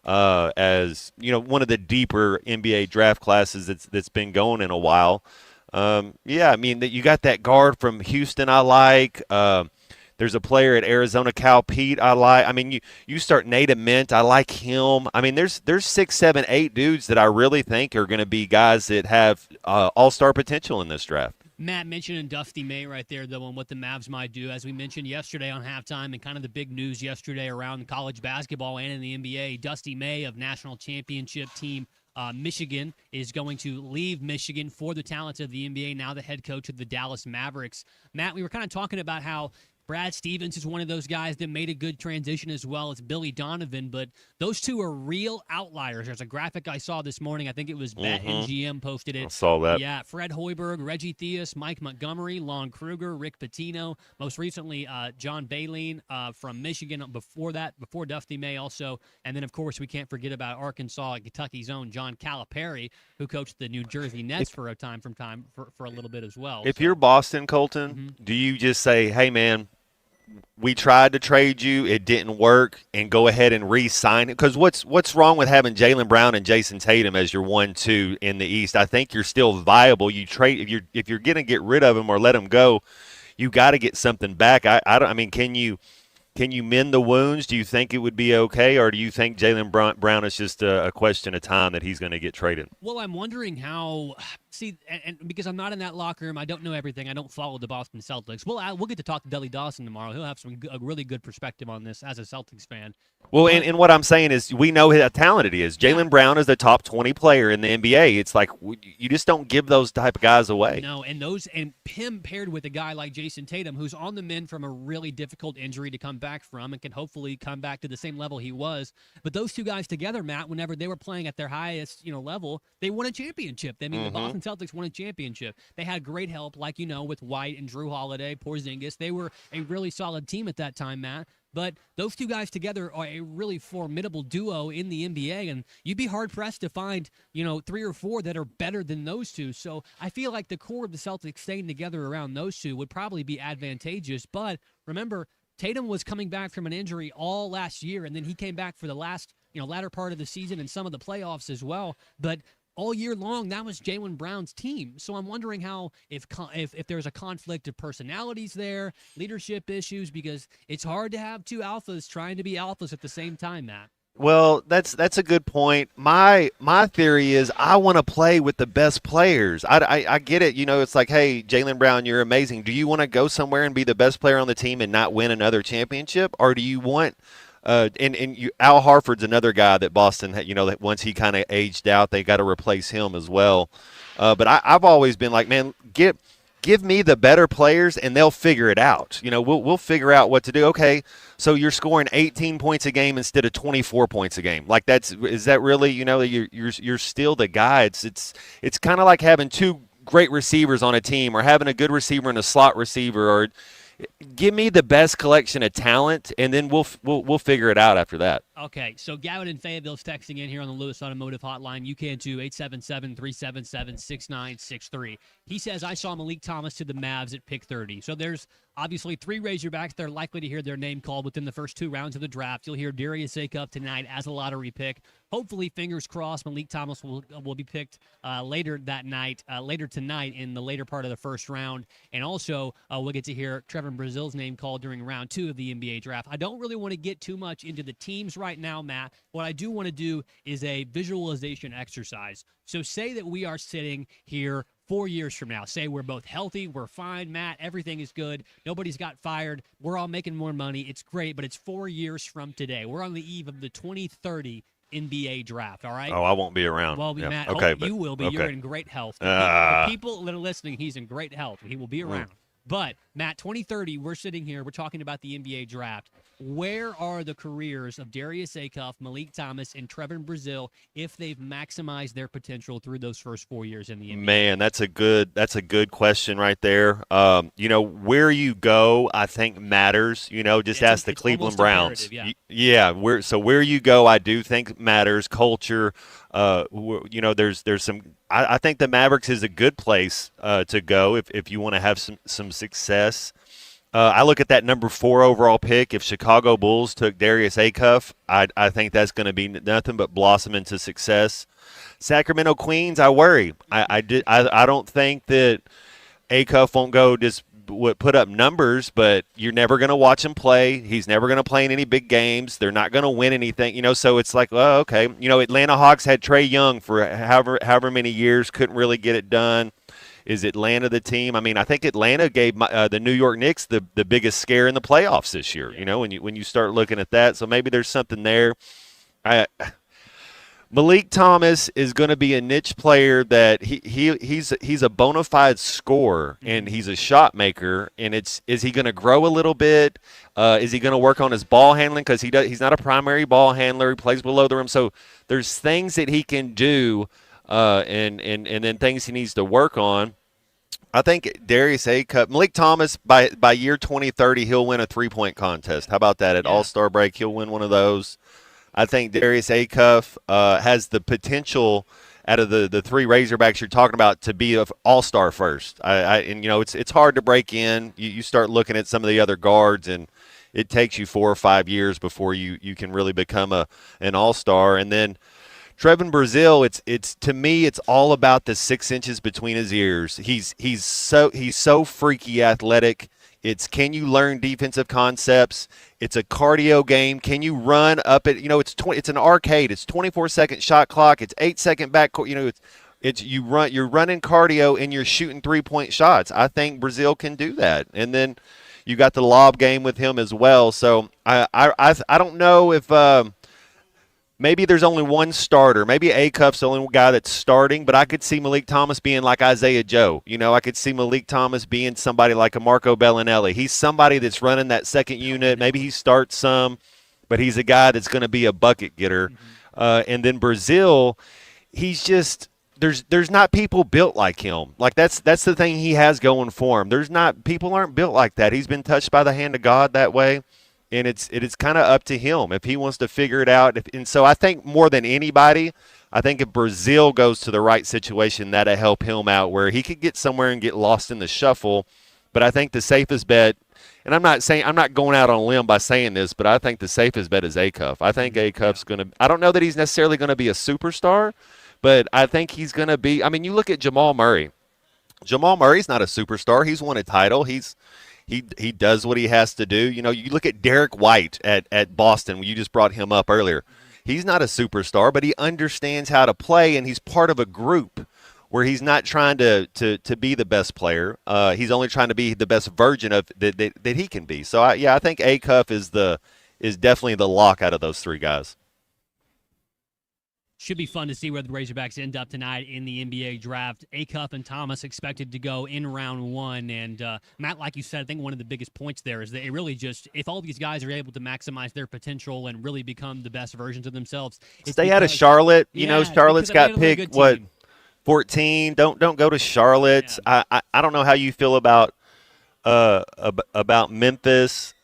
as one of the deeper NBA draft classes that's been going in a while. Yeah, I mean you got that guard from Houston I like. There's a player at Arizona, Cal Pete, I like. I mean, you start Nate Mint, I like him. I mean, there's 6, 7, 8 dudes that I really think are going to be guys that have all-star potential in this draft. Matt mentioned Dusty May right there, though, on what the Mavs might do. As we mentioned yesterday on halftime and kind of the big news yesterday around college basketball and in the NBA, Dusty May of national championship team Michigan is going to leave Michigan for the talents of the NBA, now the head coach of the Dallas Mavericks. Matt, we were kind of talking about how Brad Stevens is one of those guys that made a good transition as well as Billy Donovan, but those two are real outliers. There's a graphic I saw this morning. I think it was BetMGM posted it. I saw that. Yeah, Fred Hoiberg, Reggie Theus, Mike Montgomery, Lon Kruger, Rick Pitino, most recently John Baleen from Michigan before Dusty May also. And then, of course, we can't forget about Arkansas and Kentucky's own John Calipari, who coached the New Jersey Nets for a little bit as well. If you're Boston, Colton, do you just say, hey, man, we tried to trade you, it didn't work, and go ahead and re-sign it? Because what's wrong with having Jaylen Brown and Jason Tatum as your 1-2 in the East? I think you're still viable. You trade if you're going to get rid of him or let him go, you got to get something back. I mean, can you mend the wounds? Do you think it would be okay, or do you think Jaylen Brown is just a question of time that he's going to get traded? Well, I'm wondering how. See, and because I'm not in that locker room, I don't know everything. I don't follow the Boston Celtics. We'll get to talk to Dudley Dawson tomorrow. He'll have a really good perspective on this as a Celtics fan. Well, and what I'm saying is we know how talented he is. Jaylen Brown is the top 20 player in the NBA. It's like you just don't give those type of guys away. No, and him paired with a guy like Jason Tatum, who's on the mend from a really difficult injury to come back from and can hopefully come back to the same level he was. But those two guys together, Matt, whenever they were playing at their highest level, they won a championship. I mean, the Boston Celtics won a championship. They had great help, like with White and Drew Holiday, Porzingis. They were a really solid team at that time, Matt. But those two guys together are a really formidable duo in the NBA, and you'd be hard-pressed to find, 3 or 4 that are better than those two. So I feel like the core of the Celtics staying together around those two would probably be advantageous. But remember, Tatum was coming back from an injury all last year, and then he came back for the last, latter part of the season and some of the playoffs as well. But all year long, that was Jaylen Brown's team. So I'm wondering how if there's a conflict of personalities there, leadership issues, because it's hard to have two alphas trying to be alphas at the same time, Matt. Well, that's a good point. My theory is I want to play with the best players. I get it. It's like, hey, Jaylen Brown, you're amazing. Do you want to go somewhere and be the best player on the team and not win another championship, or do you want Al Harford's another guy that Boston, that once he kind of aged out, they got to replace him as well. But I've always been like, man, give me the better players and they'll figure it out. We'll figure out what to do. Okay, so you're scoring 18 points a game instead of 24 points a game. Like is that really, you're still the guy. It's kind of like having two great receivers on a team or having a good receiver and a slot receiver, or give me the best collection of talent, and then we'll figure it out after that. Okay, so Gavin in Fayetteville's texting in here on the Lewis Automotive Hotline. You can too, 877-377-6963. He says, I saw Malik Thomas to the Mavs at pick 30. So there's obviously 3 Razorbacks that are likely to hear their name called within the first 2 rounds of the draft. You'll hear Darius Acuff tonight as a lottery pick. Hopefully, fingers crossed, Malik Thomas will be picked later tonight in the later part of the first round. And also, we'll get to hear Trevor Brazil's name called during round 2 of the NBA draft. I don't really want to get too much into the teams right now, Matt. What I do want to do is a visualization exercise. So say that we are sitting here 4 years from now. Say we're both healthy, we're fine, Matt, everything is good, nobody's got fired, we're all making more money, it's great, but it's 4 years from today. We're on the eve of the 2030 NBA draft, all right? Oh, I won't be around. Well, yeah. Matt, okay, you will be. Okay. You're in great health. The people that are listening, he's in great health. He will be around. But, Matt, 2030, we're sitting here, we're talking about the NBA draft. Where are the careers of Darius Acuff, Malik Thomas, and Trevor Brazil if they've maximized their potential through those first 4 years in the NBA? Man, that's a good question right there. Where you go, I think matters. Just ask the Cleveland Browns. Where you go, I do think matters. Culture. There's some. I think the Mavericks is a good place to go if you want to have some success. I look at that number 4 overall pick. If Chicago Bulls took Darius Acuff, I think that's going to be nothing but blossom into success. Sacramento Queens, I worry. I don't think that Acuff won't go just put up numbers, but you're never going to watch him play. He's never going to play in any big games. They're not going to win anything, so it's like, well, okay. Atlanta Hawks had Trae Young for however many years, couldn't really get it done. Is Atlanta the team? I mean, I think Atlanta gave the New York Knicks the biggest scare in the playoffs this year, when you start looking at that. So maybe there's something there. Malik Thomas is going to be a niche player that he's a bona fide scorer and he's a shot maker. And is he going to grow a little bit? Is he going to work on his ball handling? Because he's not a primary ball handler. He plays below the rim. So there's things that he can do and then things he needs to work on. I think Darius Acuff, Malik Thomas, by year 2030, he'll win a 3-point contest. How about that? At All-Star break, he'll win one of those. I think Darius Acuff has the potential out of the 3 Razorbacks you're talking about to be an all-star first. It's hard to break in. You start looking at some of the other guards, and it takes you 4 or 5 years before you can really become an all-star. And then Trevor Brazil, it's to me, it's all about the 6 inches between his ears. He's so freaky athletic. It's can you learn defensive concepts? It's a cardio game. Can you run up at it's an arcade. It's 24-second shot clock. It's 8-second backcourt. You're running cardio and you're shooting 3-point shots. I think Brazil can do that. And then you got the lob game with him as well. So I don't know if maybe there's only one starter. Maybe Acuff's the only guy that's starting, but I could see Malik Thomas being like Isaiah Joe. I could see Malik Thomas being somebody like a Marco Bellinelli. He's somebody that's running that second unit. Maybe he starts some, but he's a guy that's going to be a bucket getter. And then Brazil, he's just there's not people built like him. Like that's the thing he has going for him. People aren't built like that. He's been touched by the hand of God that way. And it's kind of up to him if he wants to figure it out. And so I think more than anybody, I think if Brazil goes to the right situation, that'll help him out where he could get somewhere and get lost in the shuffle. But I think the safest bet, and I'm not going out on a limb by saying this, but I think the safest bet is Acuff. I think Acuff's going to – I don't know that he's necessarily going to be a superstar, but I think he's going to be – I mean, you look at Jamal Murray. Jamal Murray's not a superstar. He's won a title. He does what he has to do. You look at Derek White at Boston. You just brought him up earlier. He's not a superstar, but he understands how to play, and he's part of a group where he's not trying to be the best player. He's only trying to be the best version of that he can be. So I think Acuff is the is definitely the lock out of those three guys. Should be fun to see where the Razorbacks end up tonight in the NBA draft. Acuff and Thomas expected to go in round 1. And, Matt, like you said, I think one of the biggest points there is that it really just, if all these guys are able to maximize their potential and really become the best versions of themselves. Stay out of Charlotte. You know, Charlotte's got picked, 14? Don't go to Charlotte. Yeah. I don't know how you feel about Memphis.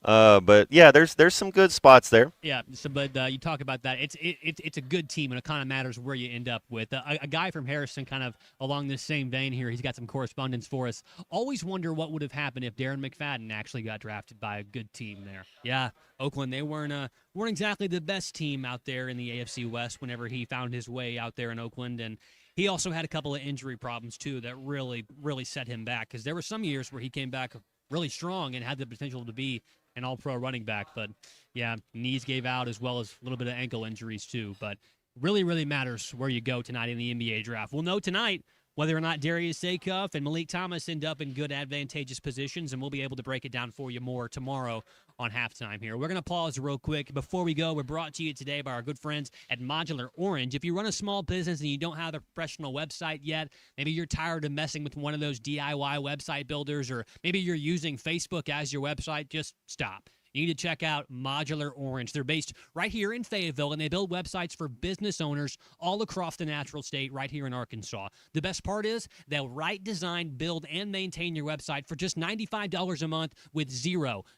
But yeah, there's some good spots there. Yeah, but you talk about that. It's a good team, and it kind of matters where you end up with. A guy from Harrison, kind of along this same vein here, he's got some correspondence for us. Always wonder what would have happened if Darren McFadden actually got drafted by a good team there. Yeah, Oakland, they weren't exactly the best team out there in the AFC West whenever he found his way out there in Oakland, and he also had a couple of injury problems too that really set him back, because there were some years where he came back really strong and had the potential to be an all-pro running back. But, yeah, knees gave out as well as a little bit of ankle injuries too. But really matters where you go tonight in the NBA draft. We'll know tonight whether or not Darius Acuff and Malik Thomas end up in good, advantageous positions, and we'll be able to break it down for you more tomorrow on halftime here. We're going to pause real quick. Before we go, we're brought to you today by our good friends at Modular Orange. If you run a small business and you don't have a professional website yet, maybe you're tired of messing with one of those DIY website builders, or maybe you're using Facebook as your website, just stop. You need to check out Modular Orange. They're based right here in Fayetteville, and they build websites for business owners all across the natural state right here in Arkansas. The best part is they'll write, design, build, and maintain your website for just $95 a month with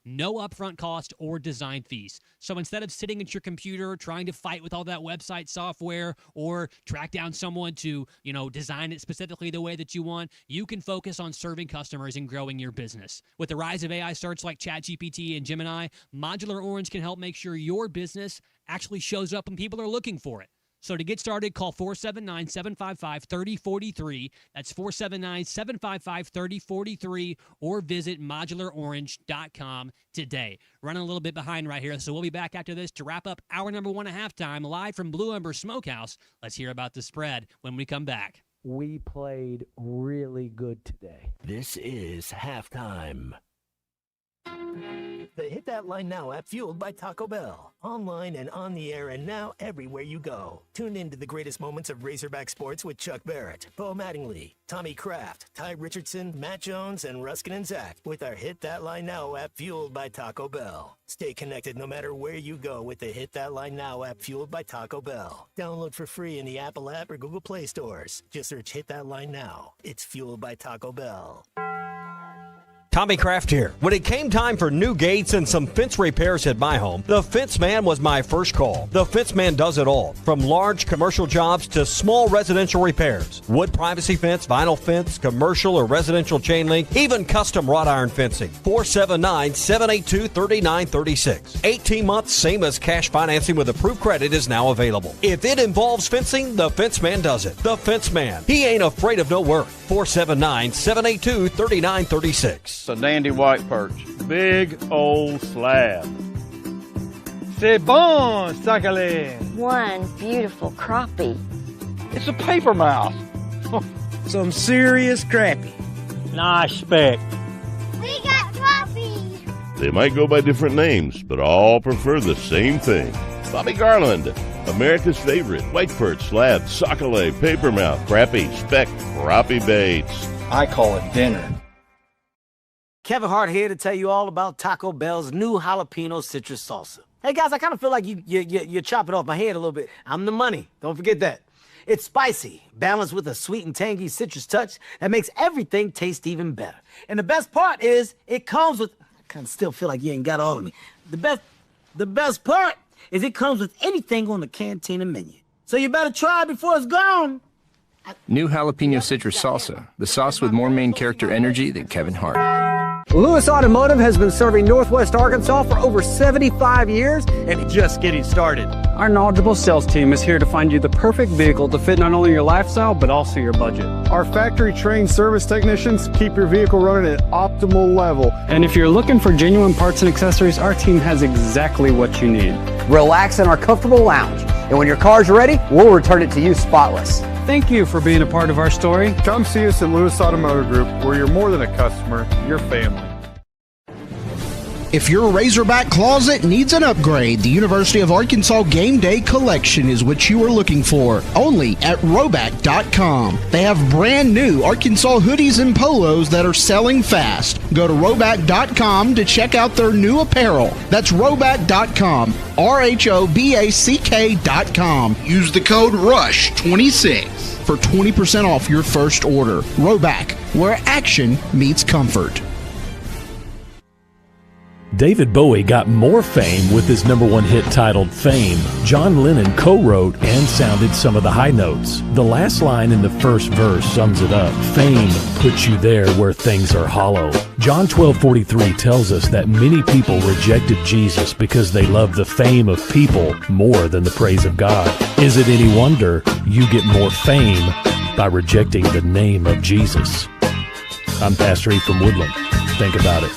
no upfront cost or design fees. So instead of sitting at your computer trying to fight with all that website software or track down someone to, design it specifically the way that you want, you can focus on serving customers and growing your business. With the rise of AI search like ChatGPT and Gemini, Modular Orange can help make sure your business actually shows up when people are looking for it. So to get started, call 479-755-3043. That's 479-755-3043, or visit modularorange.com today. Running a little bit behind right here, so we'll be back after this to wrap up hour number 1 at halftime, live from Blue Ember Smokehouse. Let's hear about the spread when we come back. We played really good today. This is halftime. The Hit That Line Now app, fueled by Taco Bell. Online and on the air, and now everywhere you go. Tune in to the greatest moments of Razorback sports with Chuck Barrett, Bo Mattingly, Tommy Kraft, Ty Richardson, Matt Jones, and Ruskin and Zach with our Hit That Line Now app, fueled by Taco Bell. Stay connected no matter where you go with the Hit That Line Now app, fueled by Taco Bell. Download for free in the Apple app or Google Play stores. Just search Hit That Line Now. It's fueled by Taco Bell. Tommy Kraft here. When it came time for new gates and some fence repairs at my home, the Fence Man was my first call. The Fence Man does it all, from large commercial jobs to small residential repairs. Wood privacy fence, vinyl fence, commercial or residential chain link, even custom wrought iron fencing. 479-782-3936. 18 months, same as cash financing with approved credit, is now available. If it involves fencing, the Fence Man does it. The Fence Man. He ain't afraid of no work. 479-782-3936. A dandy white perch. Big old slab. C'est bon, sacale. One beautiful crappie. It's a paper mouse. Some serious crappie. Nice speck. We got crappies. They might go by different names, but all prefer the same thing. Bobby Garland, America's favorite white perch, slab, sacale, paper mouth, crappie, speck, crappie baits. I call it dinner. Kevin Hart here to tell you all about Taco Bell's new jalapeno citrus salsa. Hey guys, I kind of feel like you're chopping off my head a little bit. I'm the money. Don't forget that. It's spicy, balanced with a sweet and tangy citrus touch that makes everything taste even better. And the best part is it comes with, I kind of still feel like you ain't got all of me. The best part is it comes with anything on the Cantina menu. So you better try it before it's gone. New jalapeno citrus salsa, the sauce with more main character energy than Kevin Hart. Lewis Automotive has been serving Northwest Arkansas for over 75 years and just getting started. Our knowledgeable sales team is here to find you the perfect vehicle to fit not only your lifestyle, but also your budget. Our factory-trained service technicians keep your vehicle running at optimal level. And if you're looking for genuine parts and accessories, our team has exactly what you need. Relax in our comfortable lounge, and when your car's ready, we'll return it to you spotless. Thank you for being a part of our story. Come see us at Lewis Automotive Group, where you're more than a customer, you're family. If your Razorback closet needs an upgrade, the University of Arkansas Game Day Collection is what you are looking for, only at Roback.com. They have brand new Arkansas hoodies and polos that are selling fast. Go to Roback.com to check out their new apparel. That's Roback.com, RHOBACK.com. Use the code RUSH26 for 20% off your first order. Roback, where action meets comfort. David Bowie got more fame with his #1 hit titled Fame. John Lennon co-wrote and sounded some of the high notes. The last line in the first verse sums it up. Fame puts you there where things are hollow. John 12:43 tells us that many people rejected Jesus because they loved the fame of people more than the praise of God. Is it any wonder you get more fame by rejecting the name of Jesus? I'm Pastor E from Woodland. Think about it.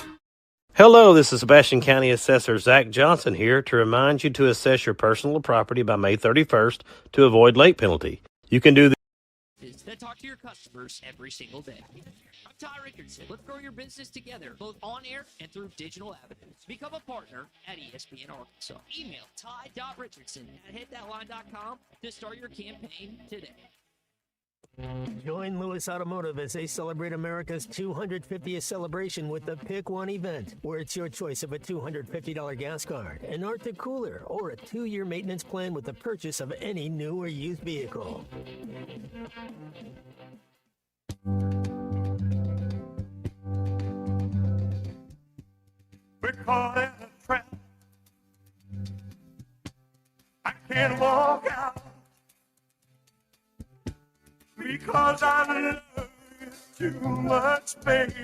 Hello, this is Sebastian County Assessor Zach Johnson here to remind you to assess your personal property by May 31st to avoid late penalty. You can do this. That talk to your customers every single day. I'm Ty Rickerson. Let's grow your business together, both on air and through digital avenues. Become a partner at ESPN Arkansas. Email ty.richardson@hitthatline.com to start your campaign today. Join Lewis Automotive as they celebrate America's 250th celebration with the Pick One event, where it's your choice of a $250 gas card, an Arctic cooler, or a 2-year maintenance plan with the purchase of any new or used vehicle. We're caught in a trap. I can't walk out because I love you too much, baby.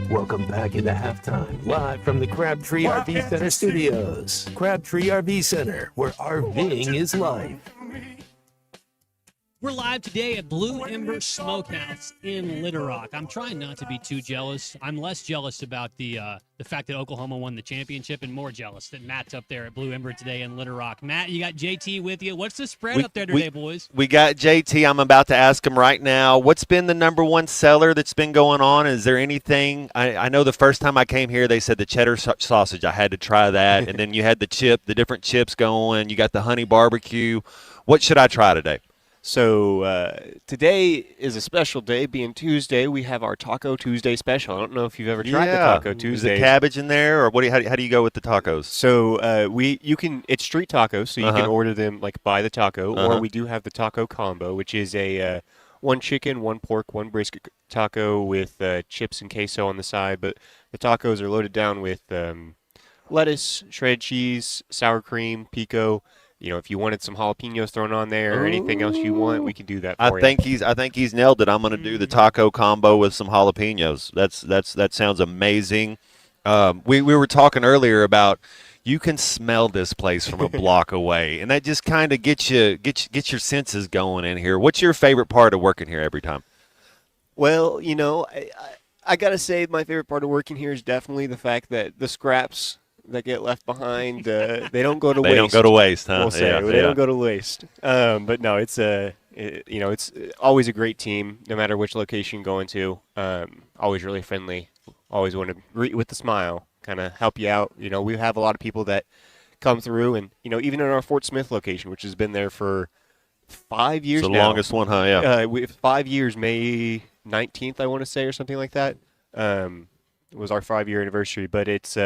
Welcome back into halftime, live from the Crabtree RV Center studios. Crabtree RV Center, where RVing is life. We're live today at Blue Ember Smokehouse in Little Rock. I'm trying not to be too jealous. I'm less jealous about the fact that Oklahoma won the championship and more jealous that Matt's up there at Blue Ember today in Little Rock. Matt, you got JT with you. What's the spread up there today, boys? We got JT. I'm about to ask him right now. What's been the #1 seller that's been going on? Is there anything? I know the first time I came here, they said the cheddar sausage. I had to try that. And then you had the different chips going. You got the honey barbecue. What should I try today? So today is a special day, being Tuesday. We have our Taco Tuesday special. I don't know if you've ever tried the Taco Tuesday. Is it cabbage in there, or how do you go with the tacos? So it's street tacos, so you can order them like by the taco, or we do have the taco combo, which is a 1 chicken, 1 pork, 1 brisket taco with chips and queso on the side. But the tacos are loaded down with lettuce, shredded cheese, sour cream, pico. You know, if you wanted some jalapenos thrown on there or anything else you want, we can do that for you. I think he's nailed it. I'm going to do the taco combo with some jalapenos. That sounds amazing. We were talking earlier about you can smell this place from a block away, and that just kind of gets your senses going in here. What's your favorite part of working here every time? Well, you know, I got to say my favorite part of working here is definitely the fact that the scraps that get left behind, they don't go to waste. They don't go to waste, huh? We'll say. They don't go to waste. But no, it's it's always a great team, no matter which location you go into. Always really friendly. Always want to greet with a smile, kind of help you out. You know, we have a lot of people that come through, and even in our Fort Smith location, which has been there for 5 years now. It's the longest one, huh? Yeah. We 5 years, May 19th, I want to say, or something like that. It was our 5-year anniversary, but it's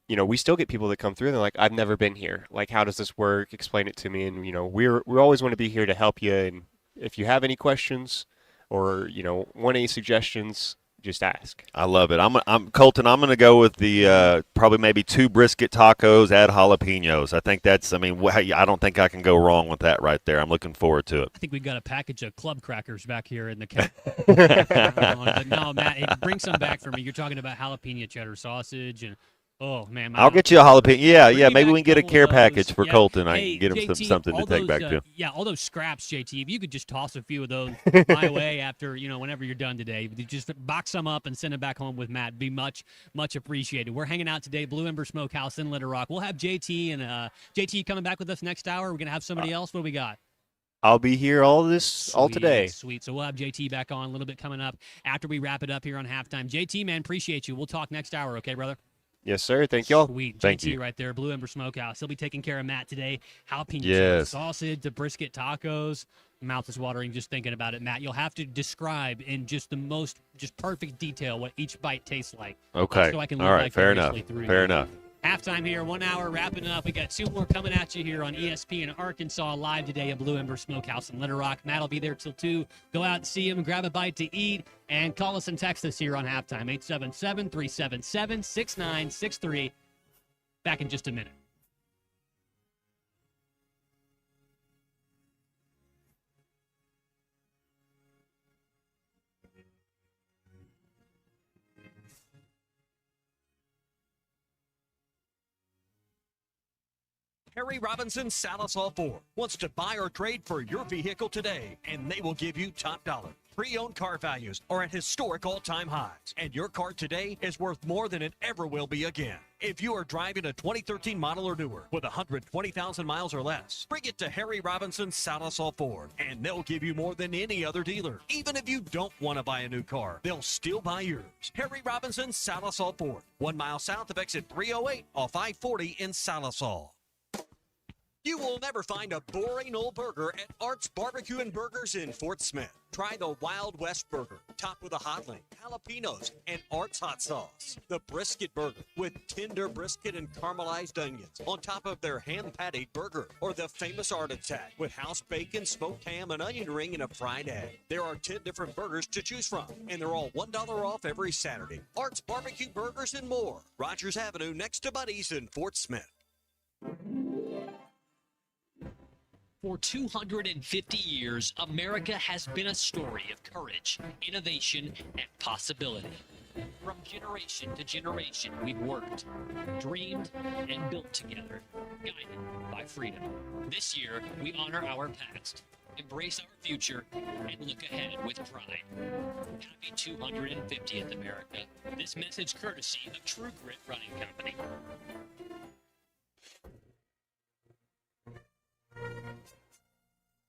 we still get people that come through and they're like, I've never been here. Like, how does this work? Explain it to me. And, we always want to be here to help you. And if you have any questions or, want any suggestions, just ask. I love it. I'm Colton. I'm going to go with the probably maybe 2 brisket tacos, add jalapenos. I think I don't think I can go wrong with that right there. I'm looking forward to it. I think we got a package of club crackers back here in the but no, Matt, hey, bring some back for me. You're talking about jalapeno cheddar sausage and. Oh, man. I'll get you a jalapeno. Yeah. Maybe we can get a care package for Colton. I can get him JT, something to take back to. Yeah, all those scraps, JT, if you could just toss a few of those my way after, whenever you're done today. Just box them up and send them back home with Matt. It'd be much, much appreciated. We're hanging out today, Blue Ember Smokehouse in Little Rock. We'll have JT and JT coming back with us next hour. We're going to have somebody else. What do we got? I'll be here all today. Sweet. So we'll have JT back on a little bit coming up after we wrap it up here on halftime. JT, man, appreciate you. We'll talk next hour, okay, brother? Yes, sir. Thank y'all. Sweet. Thank JT you. right there, Blue Ember Smokehouse. He'll be taking care of Matt today. Jalapeno Yes. sausage, the brisket tacos. Mouth is watering just thinking about it, Matt. You'll have to describe in just the most perfect detail what each bite tastes like. Okay. So I can All right. Fair enough. through Fair you. enough. Halftime here, 1 hour wrapping up. We got 2 more coming at you here on ESPN Arkansas live today at Blue Ember Smokehouse in Little Rock. Matt will be there till 2. Go out and see him, grab a bite to eat, and call us and text us here on halftime. 877-377-6963. Back in just a minute. Harry Robinson Salisol Ford wants to buy or trade for your vehicle today, and they will give you top dollar. Pre-owned car values are at historic all-time highs, and your car today is worth more than it ever will be again. If you are driving a 2013 model or newer with 120,000 miles or less, bring it to Harry Robinson Salisol Ford, and they'll give you more than any other dealer. Even if you don't want to buy a new car, they'll still buy yours. Harry Robinson Salisol Ford, 1 mile south of exit 308 off I-40 in Salisol. You will never find a boring old burger at Art's Barbecue and Burgers in Fort Smith. Try the Wild West Burger, topped with a hot link, jalapenos, and Art's hot sauce. The Brisket Burger, with tender brisket and caramelized onions on top of their hand-patted burger. Or the famous Art Attack, with house bacon, smoked ham, an onion ring, and a fried egg. There are 10 different burgers to choose from, and they're all $1 off every Saturday. Art's Barbecue Burgers and more. Rogers Avenue, next to Buddy's in Fort Smith. For 250 years, America has been a story of courage, innovation, and possibility. From generation to generation, we've worked, dreamed, and built together, guided by freedom. This year, we honor our past, embrace our future, and look ahead with pride. Happy 250th, America. This message courtesy of True Grit Running Company.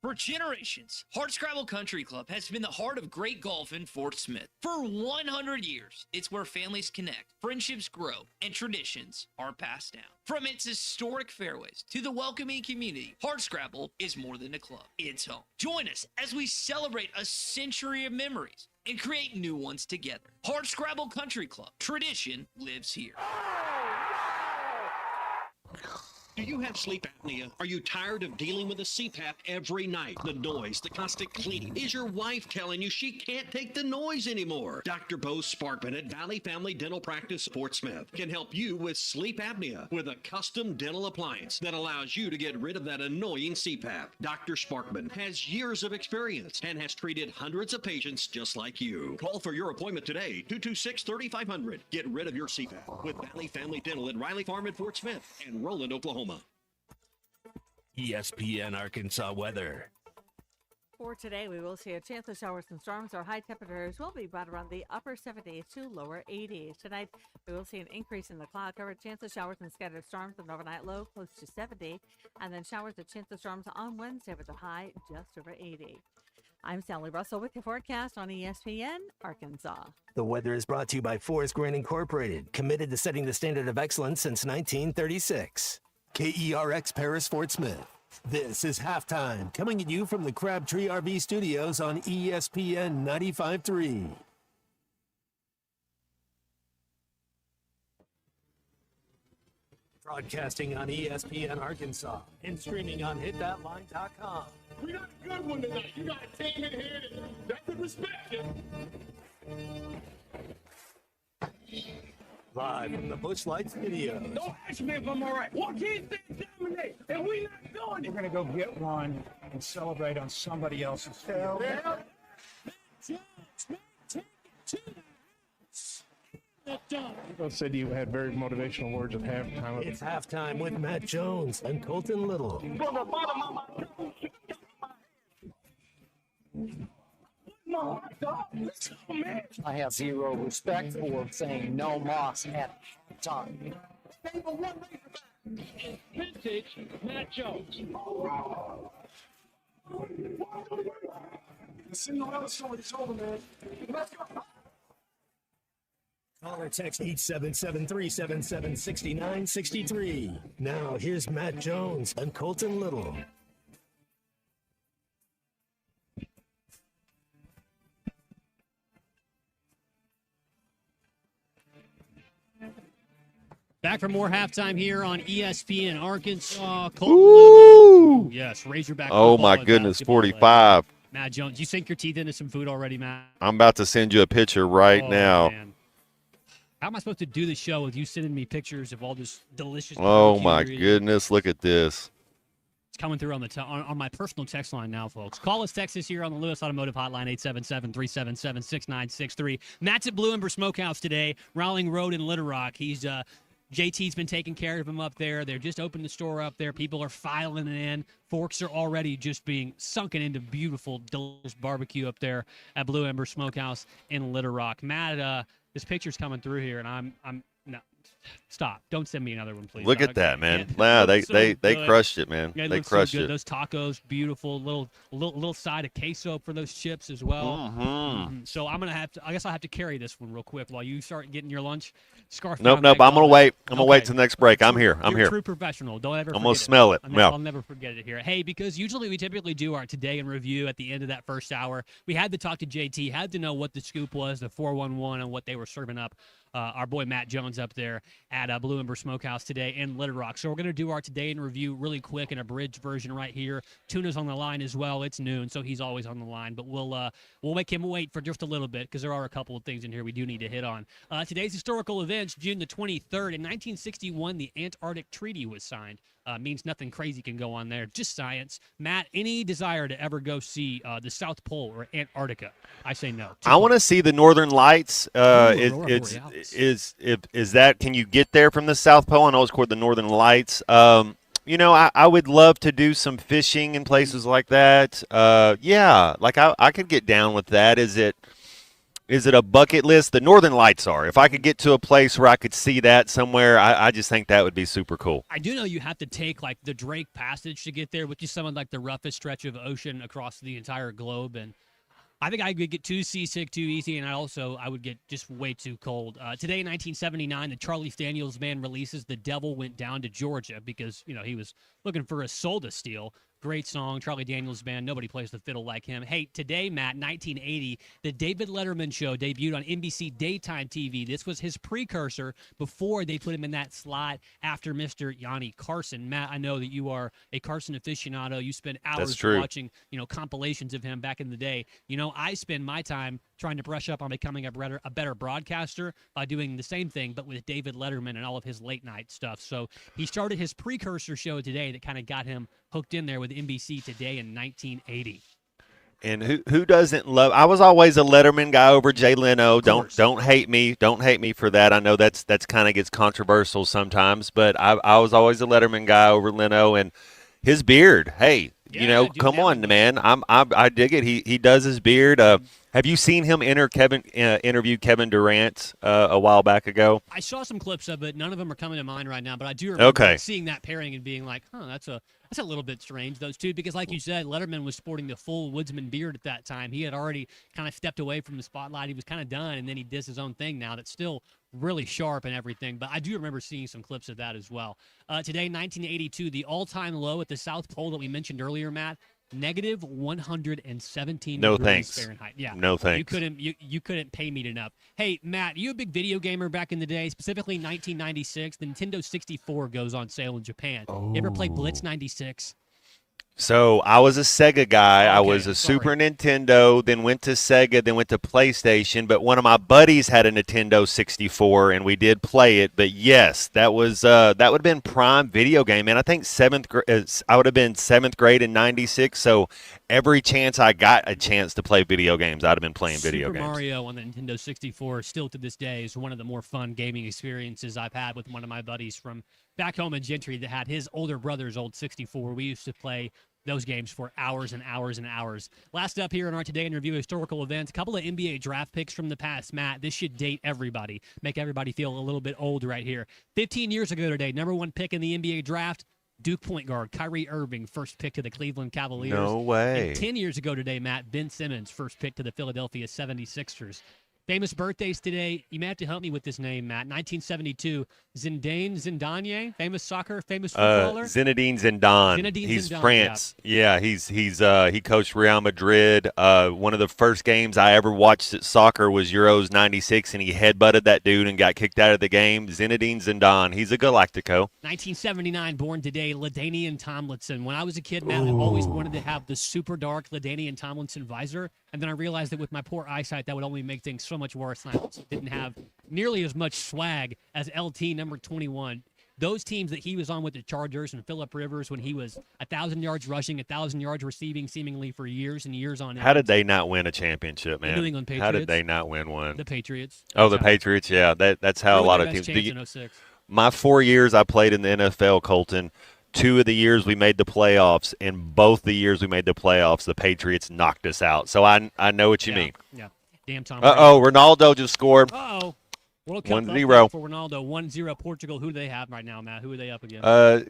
For generations, Hardscrabble Country Club has been the heart of great golf in Fort Smith. For 100 years, it's where families connect, friendships grow, and traditions are passed down. From its historic fairways to the welcoming community, Hardscrabble is more than a club. It's home. Join us as we celebrate a century of memories and create new ones together. Hardscrabble Country Club. Tradition lives here. Do you have sleep apnea? Are you tired of dealing with a CPAP every night? The noise, the constant cleaning. Is your wife telling you she can't take the noise anymore? Dr. Bo Sparkman at Valley Family Dental Practice, Fort Smith, can help you with sleep apnea with a custom dental appliance that allows you to get rid of that annoying CPAP. Dr. Sparkman has years of experience and has treated hundreds of patients just like you. Call for your appointment today, 226-3500. Get rid of your CPAP with Valley Family Dental at Riley Farm in Fort Smith and Roland, Oklahoma. ESPN Arkansas weather. For today, we will see a chance of showers and storms. Our high temperatures will be about around the upper 70s to lower 80s. Tonight, we will see an increase in the cloud cover, chance of showers and scattered storms, an overnight low close to 70, and then showers and chance of storms on Wednesday with a high just over 80. I'm Sally Russell with your forecast on ESPN Arkansas. The weather is brought to you by Forest Grain Incorporated, committed to setting the standard of excellence since 1936. KERX Paris Fort Smith. This is Halftime, coming at you from the Crabtree RV Studios on ESPN 95.3. Broadcasting on ESPN Arkansas and streaming on hitthatline.com. We got a good one tonight. You got a team in here that could respect it. Live from the Busch Light Studios. Don't ask me if I'm all right. Joaquin said dominate, and we not doing it. We're going to go get one and celebrate on somebody else's field. People said you had very motivational words at halftime. It's Halftime with Matt Jones and Colton Little. From the bottom of my I have zero respect for saying no Moss at time. Vintage Matt Jones. The Cinderella story's over, man. Let's go. Call or text 877-377-6963. Now, here's Matt Jones and Colton Little. Back for more halftime here on ESPN Arkansas. Colton Little. Yes, Razorback. Oh, my goodness, 45. Matt Jones, you sink your teeth into some food already, Matt? I'm about to send you a picture right now. Man. How am I supposed to do the show with you sending me pictures of all this delicious? Oh, my ingredients? goodness, look at this. It's coming through on the on my personal text line now, folks. Call us, text us here on the Lewis Automotive Hotline, 877-377-6963. Matt's at Blue Ember Smokehouse today, Rowling Road in Little Rock. He's JT's been taking care of him up there. They're just opening the store up there. People are filing in. Forks are already just being sunken into beautiful, delicious barbecue up there at Blue Ember Smokehouse in Little Rock. Matt, this picture's coming through here, and I'm no. Stop. Don't send me another one, please. Look at that, man. Wow, they crushed it, man. Yeah, they crushed so good. it. Those tacos, beautiful. Little side of queso for those chips as well. Mm-hmm. So I guess I'll have to carry this one real quick while you start getting your lunch. Scarf. Nope. I'm gonna wait. I'm gonna wait till the next break. I'm here. You're a true professional. Don't ever. I'm gonna forget smell it. I'll never forget it here. Hey, because usually we typically do our today in review at the end of that first hour. We had to talk to JT. Had to know what the scoop was, the 411, and what they were serving up. Our boy Matt Jones up there at Blue Ember Smokehouse today in Little Rock. So we're going to do our today in review really quick in a bridge version right here. Tuna's on the line as well. It's noon, so he's always on the line. But we'll make him wait for just a little bit because there are a couple of things in here we do need to hit on. Today's historical events, June the 23rd. In 1961, the Antarctic Treaty was signed. Means nothing crazy can go on there, just science. Matt, any desire to ever go see the South Pole or Antarctica? I say no. I want to see the Northern Lights. Is that? Can you get there from the South Pole? I know it's called the Northern Lights. I would love to do some fishing in places like that. I could get down with that. Is it a bucket list? The Northern Lights are. If I could get to a place where I could see that somewhere, I just think that would be super cool. I do know you have to take like the Drake Passage to get there, which is some of like the roughest stretch of ocean across the entire globe. And I think I would get too seasick too easy, and I would get just way too cold. Today in 1979, the Charlie Daniels Band releases "The Devil Went Down to Georgia" because he was looking for a soul to steal. Great song, Charlie Daniels Band. Nobody plays the fiddle like him. Hey, today, Matt, 1980, the David Letterman Show debuted on NBC Daytime TV. This was his precursor before they put him in that slot after Mr. Yanni Carson. Matt, I know that you are a Carson aficionado. You spend hours watching, compilations of him back in the day. I spend my time trying to brush up on becoming a better broadcaster by doing the same thing, but with David Letterman and all of his late night stuff. So he started his precursor show today that kind of got him hooked in there with NBC Today in 1980. And who doesn't love? I was always a Letterman guy over Jay Leno. Don't hate me. Don't hate me for that. I know that's kind of gets controversial sometimes, but I was always a Letterman guy over Leno and his beard. Hey, come on, man. I dig it. He does his beard. Have you seen him interview Kevin Durant a while back ago? I saw some clips of it. None of them are coming to mind right now, but I do remember seeing that pairing and being like, that's a little bit strange, those two, because like you said, Letterman was sporting the full woodsman beard at that time. He had already kind of stepped away from the spotlight. He was kind of done, and then he does his own thing now that's still really sharp and everything, but I do remember seeing some clips of that as well. Today, 1982, the all-time low at the South Pole that we mentioned earlier, Matt, negative 117 degrees Fahrenheit. Yeah, no thanks. You couldn't pay me enough. Hey, Matt, you a big video gamer back in the day, specifically 1996. The Nintendo 64 goes on sale in Japan. You ever play Blitz 96? So I was a Sega guy. I was a Super Nintendo, then went to Sega, then went to PlayStation. But one of my buddies had a Nintendo 64, and we did play it. But yes, that would have been prime video game, man. I think I would have been 7th grade in '96. So every chance I got a chance to play video games, I'd have been playing video games. Super Mario on the Nintendo 64 still to this day is one of the more fun gaming experiences I've had with one of my buddies from back home in Gentry that had his older brother's old 64. We used to play those games for hours and hours and hours. Last up here in our Today in Review historical events, a couple of NBA draft picks from the past. Matt, this should date everybody, make everybody feel a little bit old right here. 15 years ago today, number 1 pick in the NBA draft, Duke point guard Kyrie Irving, first pick to the Cleveland Cavaliers. No way. And 10 years ago today, Matt, Ben Simmons, first pick to the Philadelphia 76ers. Famous birthdays today. You may have to help me with this name, Matt. 1972, Zinedine Zidane, famous footballer. Zinedine Zidane. He's Zidane, France. Yeah, he coached Real Madrid. One of the first games I ever watched at soccer was Euros '96, and he headbutted that dude and got kicked out of the game. Zinedine Zidane. He's a Galactico. 1979, born today, LaDainian Tomlinson. When I was a kid, Matt, I always wanted to have the super dark LaDainian Tomlinson visor, and then I realized that with my poor eyesight, that would only make things so much worse, and I also didn't have nearly as much swag as LT number 21. Those teams that he was on with the Chargers and Phillip Rivers when he was 1,000 yards rushing, 1,000 yards receiving seemingly for years and years on end. How did they not win a championship, man? The New England Patriots. How did they not win one? The Patriots. Oh, the Patriots, yeah. That's how a lot of teams. In 06. My 4 years I played in the NFL, Colton, 2 of the years we made the playoffs, and both the years we made the playoffs, the Patriots knocked us out. So I know what you mean. Yeah. Damn Tom. Ronaldo just scored. Uh-oh. World Cup 1-0 for Ronaldo. 1-0 Portugal. Who do they have right now, Matt? Who are they up against?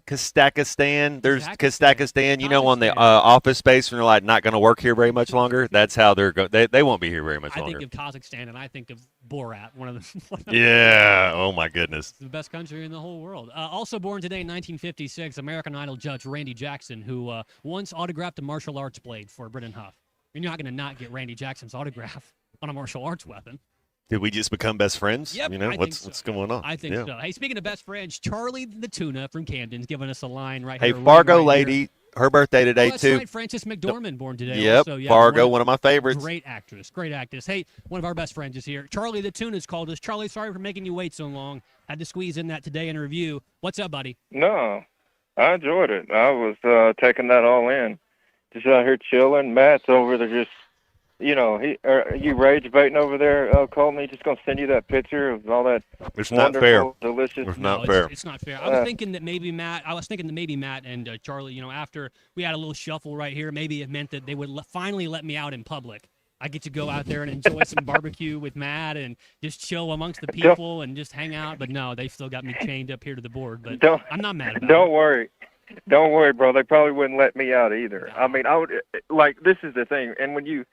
Kazakhstan. There's Kazakhstan. You know, on the office space, when they're like not going to work here very much longer. That's how they're going. They won't be here very much longer. I think of Kazakhstan, and I think of Borat. One of the. Yeah. Oh my goodness. The best country in the whole world. Also born today in 1956, American Idol judge Randy Jackson, who once autographed a martial arts blade for Britton Huff. You're not going to not get Randy Jackson's autograph on a martial arts weapon. Did we just become best friends? Yep, You know, I what's think so. going on? I think so. Hey, speaking of best friends, Charlie the Tuna from Camden's giving us a line right Hey, here. Fargo right lady, here. her birthday today, that's too. Right. Frances McDormand born today. Yep, also, yeah, Fargo, one of my favorites. Great actress. Hey, one of our best friends is here. Charlie the Tuna's called us. Charlie, sorry for making you wait so long. Had to squeeze in that today in review. What's up, buddy? No, I enjoyed it. I was taking that all in. Just out here chilling. Matt's over there just, you rage baiting over there, Colton. He's just going to send you that picture of all that It's not fair. delicious. It's not fair. It's not fair. I was thinking that maybe Matt and Charlie, after we had a little shuffle right here, maybe it meant that they would finally let me out in public. I get to go out there and enjoy some barbecue with Matt and just chill amongst the people and just hang out. But no, they still got me chained up here to the board. But I'm not mad about it. Don't worry. Don't worry, bro. They probably wouldn't let me out either. I mean, I would this is the thing. And when you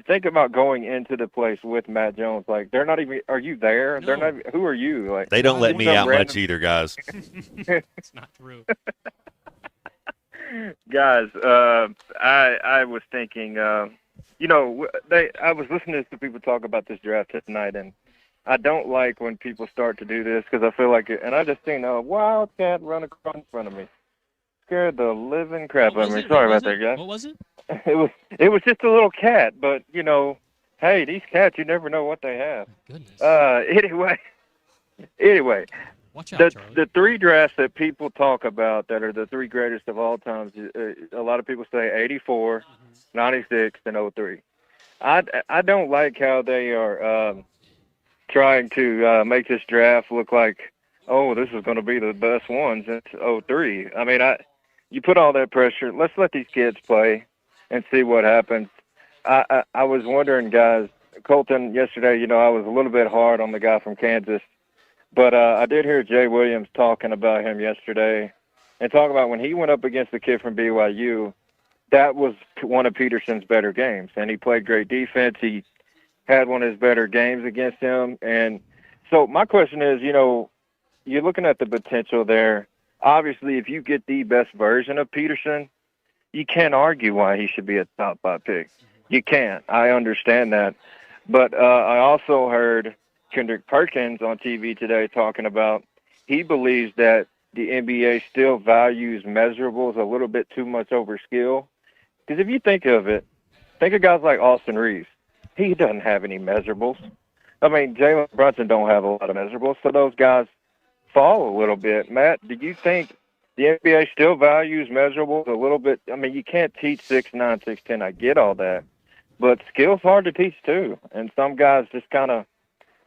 think about going into the place with Matt Jones, they're not even. Are you there? No. They're not. Who are you? They don't let me out random... much either, guys. It's not true. Guys, I was thinking. I was listening to people talk about this draft tonight, and I don't like when people start to do this because I feel like it. And I just seen a wildcat run across in front of me. Scared the living crap out of me. Sorry about that, guys. What was it? It was just a little cat, but hey, these cats, you never know what they have. Goodness. Anyway, watch out, Charlie. The 3 drafts that people talk about that are the 3 greatest of all times. A lot of people say 84, 96, and 03. I don't like how they are trying to make this draft look like, oh, this is going to be the best ones. It's 03. I mean, you put all that pressure. Let's let these kids play and see what happens. I was wondering, guys, Colton, yesterday, I was a little bit hard on the guy from Kansas, but I did hear Jay Williams talking about him yesterday and talking about when he went up against the kid from BYU, that was one of Peterson's better games, and he played great defense. He had one of his better games against him. And so my question is, you're looking at the potential there. Obviously, if you get the best version of Peterson, you can't argue why he should be a top 5 pick. You can't. I understand that. But I also heard Kendrick Perkins on TV today talking about he believes that the NBA still values measurables a little bit too much over skill. Because if you think of it, think of guys like Austin Reeves. He doesn't have any measurables. I mean, Jalen Brunson don't have a lot of measurables, so those guys fall a little bit. Matt, do you think the NBA still values measurables a little bit? I mean, you can't teach 6'9", 6'10". I get all that. But skill's hard to teach, too. And some guys just kind of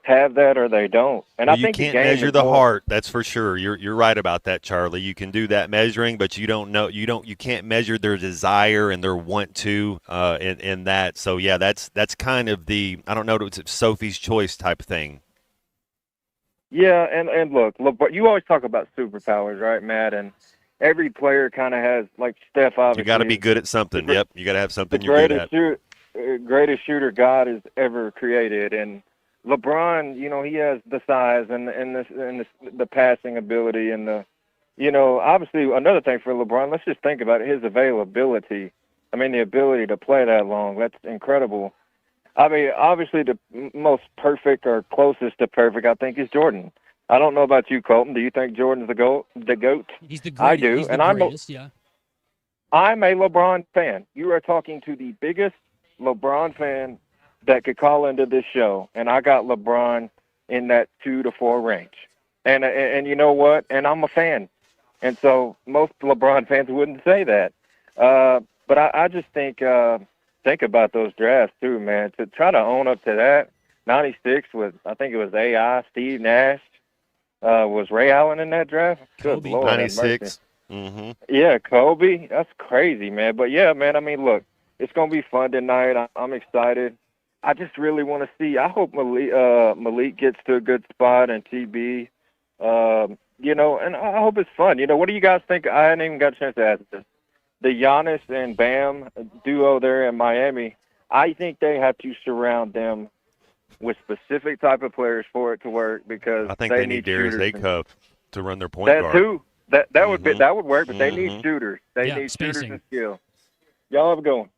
have that or they don't. And I think you can't measure the heart. That's for sure. You're right about that, Charlie. You can do that measuring, but you can't measure their desire and their want to in that. So yeah, that's kind of the, I don't know, it's Sophie's Choice type thing. Yeah, and look, but you always talk about superpowers, right, Matt? And every player kind of has, like Steph, obviously. You got to be good at something. Yep, you got to have something the you're good at. greatest shooter God has ever created, and LeBron, he has the size and the passing ability and obviously another thing for LeBron. Let's just think about it, his availability. I mean, the ability to play that long. That's incredible. I mean, obviously the most perfect or closest to perfect, I think, is Jordan. I don't know about you, Colton. Do you think Jordan's the GOAT? He's the greatest. I do, He's the and greatest, yeah. I'm a LeBron fan. You are talking to the biggest LeBron fan that could call into this show, and I got LeBron in that 2 to 4 range. And you know what? And I'm a fan, and so most LeBron fans wouldn't say that. But I just think about those drafts too, man. To try to own up to that. 96 was, I think it was AI, Steve Nash. Was Ray Allen in that draft? Good Kobe. Lord, 96. Mm-hmm. Yeah, Kobe. That's crazy, man. But yeah, man. I mean, look, it's gonna be fun tonight. I'm excited. I just really want to see. I hope Malik gets to a good spot and TB. And I hope it's fun. What do you guys think? I hadn't even got a chance to ask this. The Giannis and Bam duo there in Miami, I think they have to surround them with specific type of players for it to work, because I think they need Darius Acuff to run their point guard. That too. That would work, but they need shooters. They need shooters and skill. Y'all have a good one.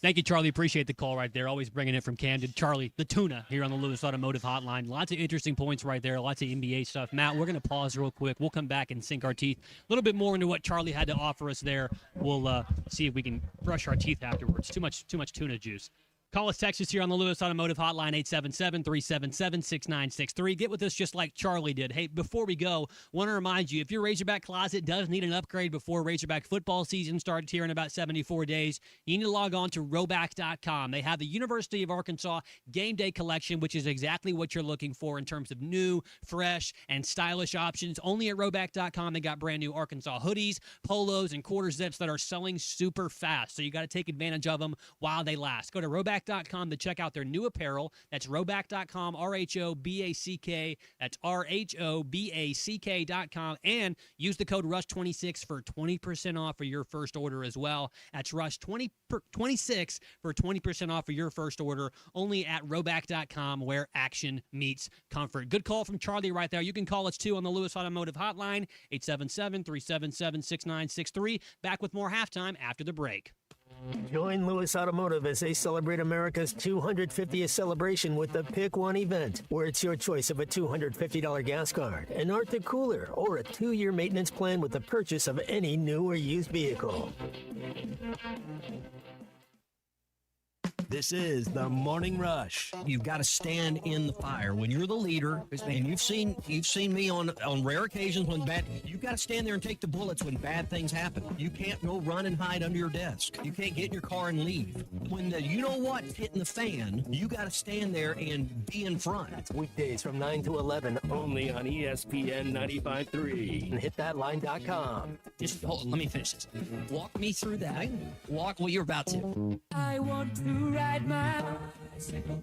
Thank you, Charlie. Appreciate the call right there. Always bringing it from Camden. Charlie, the tuna here on the Lewis Automotive Hotline. Lots of interesting points right there. Lots of NBA stuff. Matt, we're going to pause real quick. We'll come back and sink our teeth a little bit more into what Charlie had to offer us there. We'll see if we can brush our teeth afterwards. Too much tuna juice. Call us, text us here on the Lewis Automotive Hotline, 877-377-6963. Get with us just like Charlie did. Hey, before we go, want to remind you, if your Razorback closet does need an upgrade before Razorback football season starts here in about 74 days, you need to log on to roback.com. They have the University of Arkansas Game Day Collection, which is exactly what you're looking for in terms of new, fresh, and stylish options. Only at roback.com, they got brand new Arkansas hoodies, polos, and quarter zips that are selling super fast. So you got to take advantage of them while they last. Go to roback.com to check out their new apparel. That's roback.com, RHOBACK. That's RHOBACK.com. And use the code RUSH26 for 20% off of your first order as well. That's RUSH26 for 20% off of your first order, only at roback.com, where action meets comfort. Good call from Charlie right there. You can call us too on the Lewis Automotive Hotline, 877-377-6963. Back with more halftime after the break. Join Lewis Automotive as they celebrate America's 250th celebration with the Pick One event, where it's your choice of a $250 gas card, an Arctic cooler, or a 2-year maintenance plan with the purchase of any new or used vehicle. This is the Morning Rush. You've got to stand in the fire when you're the leader, and you've seen me on rare occasions when you've got to stand there and take the bullets when bad things happen. You can't go run and hide under your desk. You can't get in your car and leave. When the you-know-what's hitting the fan, you got to stand there and be in front. That's weekdays from 9 to 11, only on ESPN 95.3 and hitThatLine.com. Just hold on, let me finish this. Walk me through that. Walk what you're about to. I want to ride my bicycle.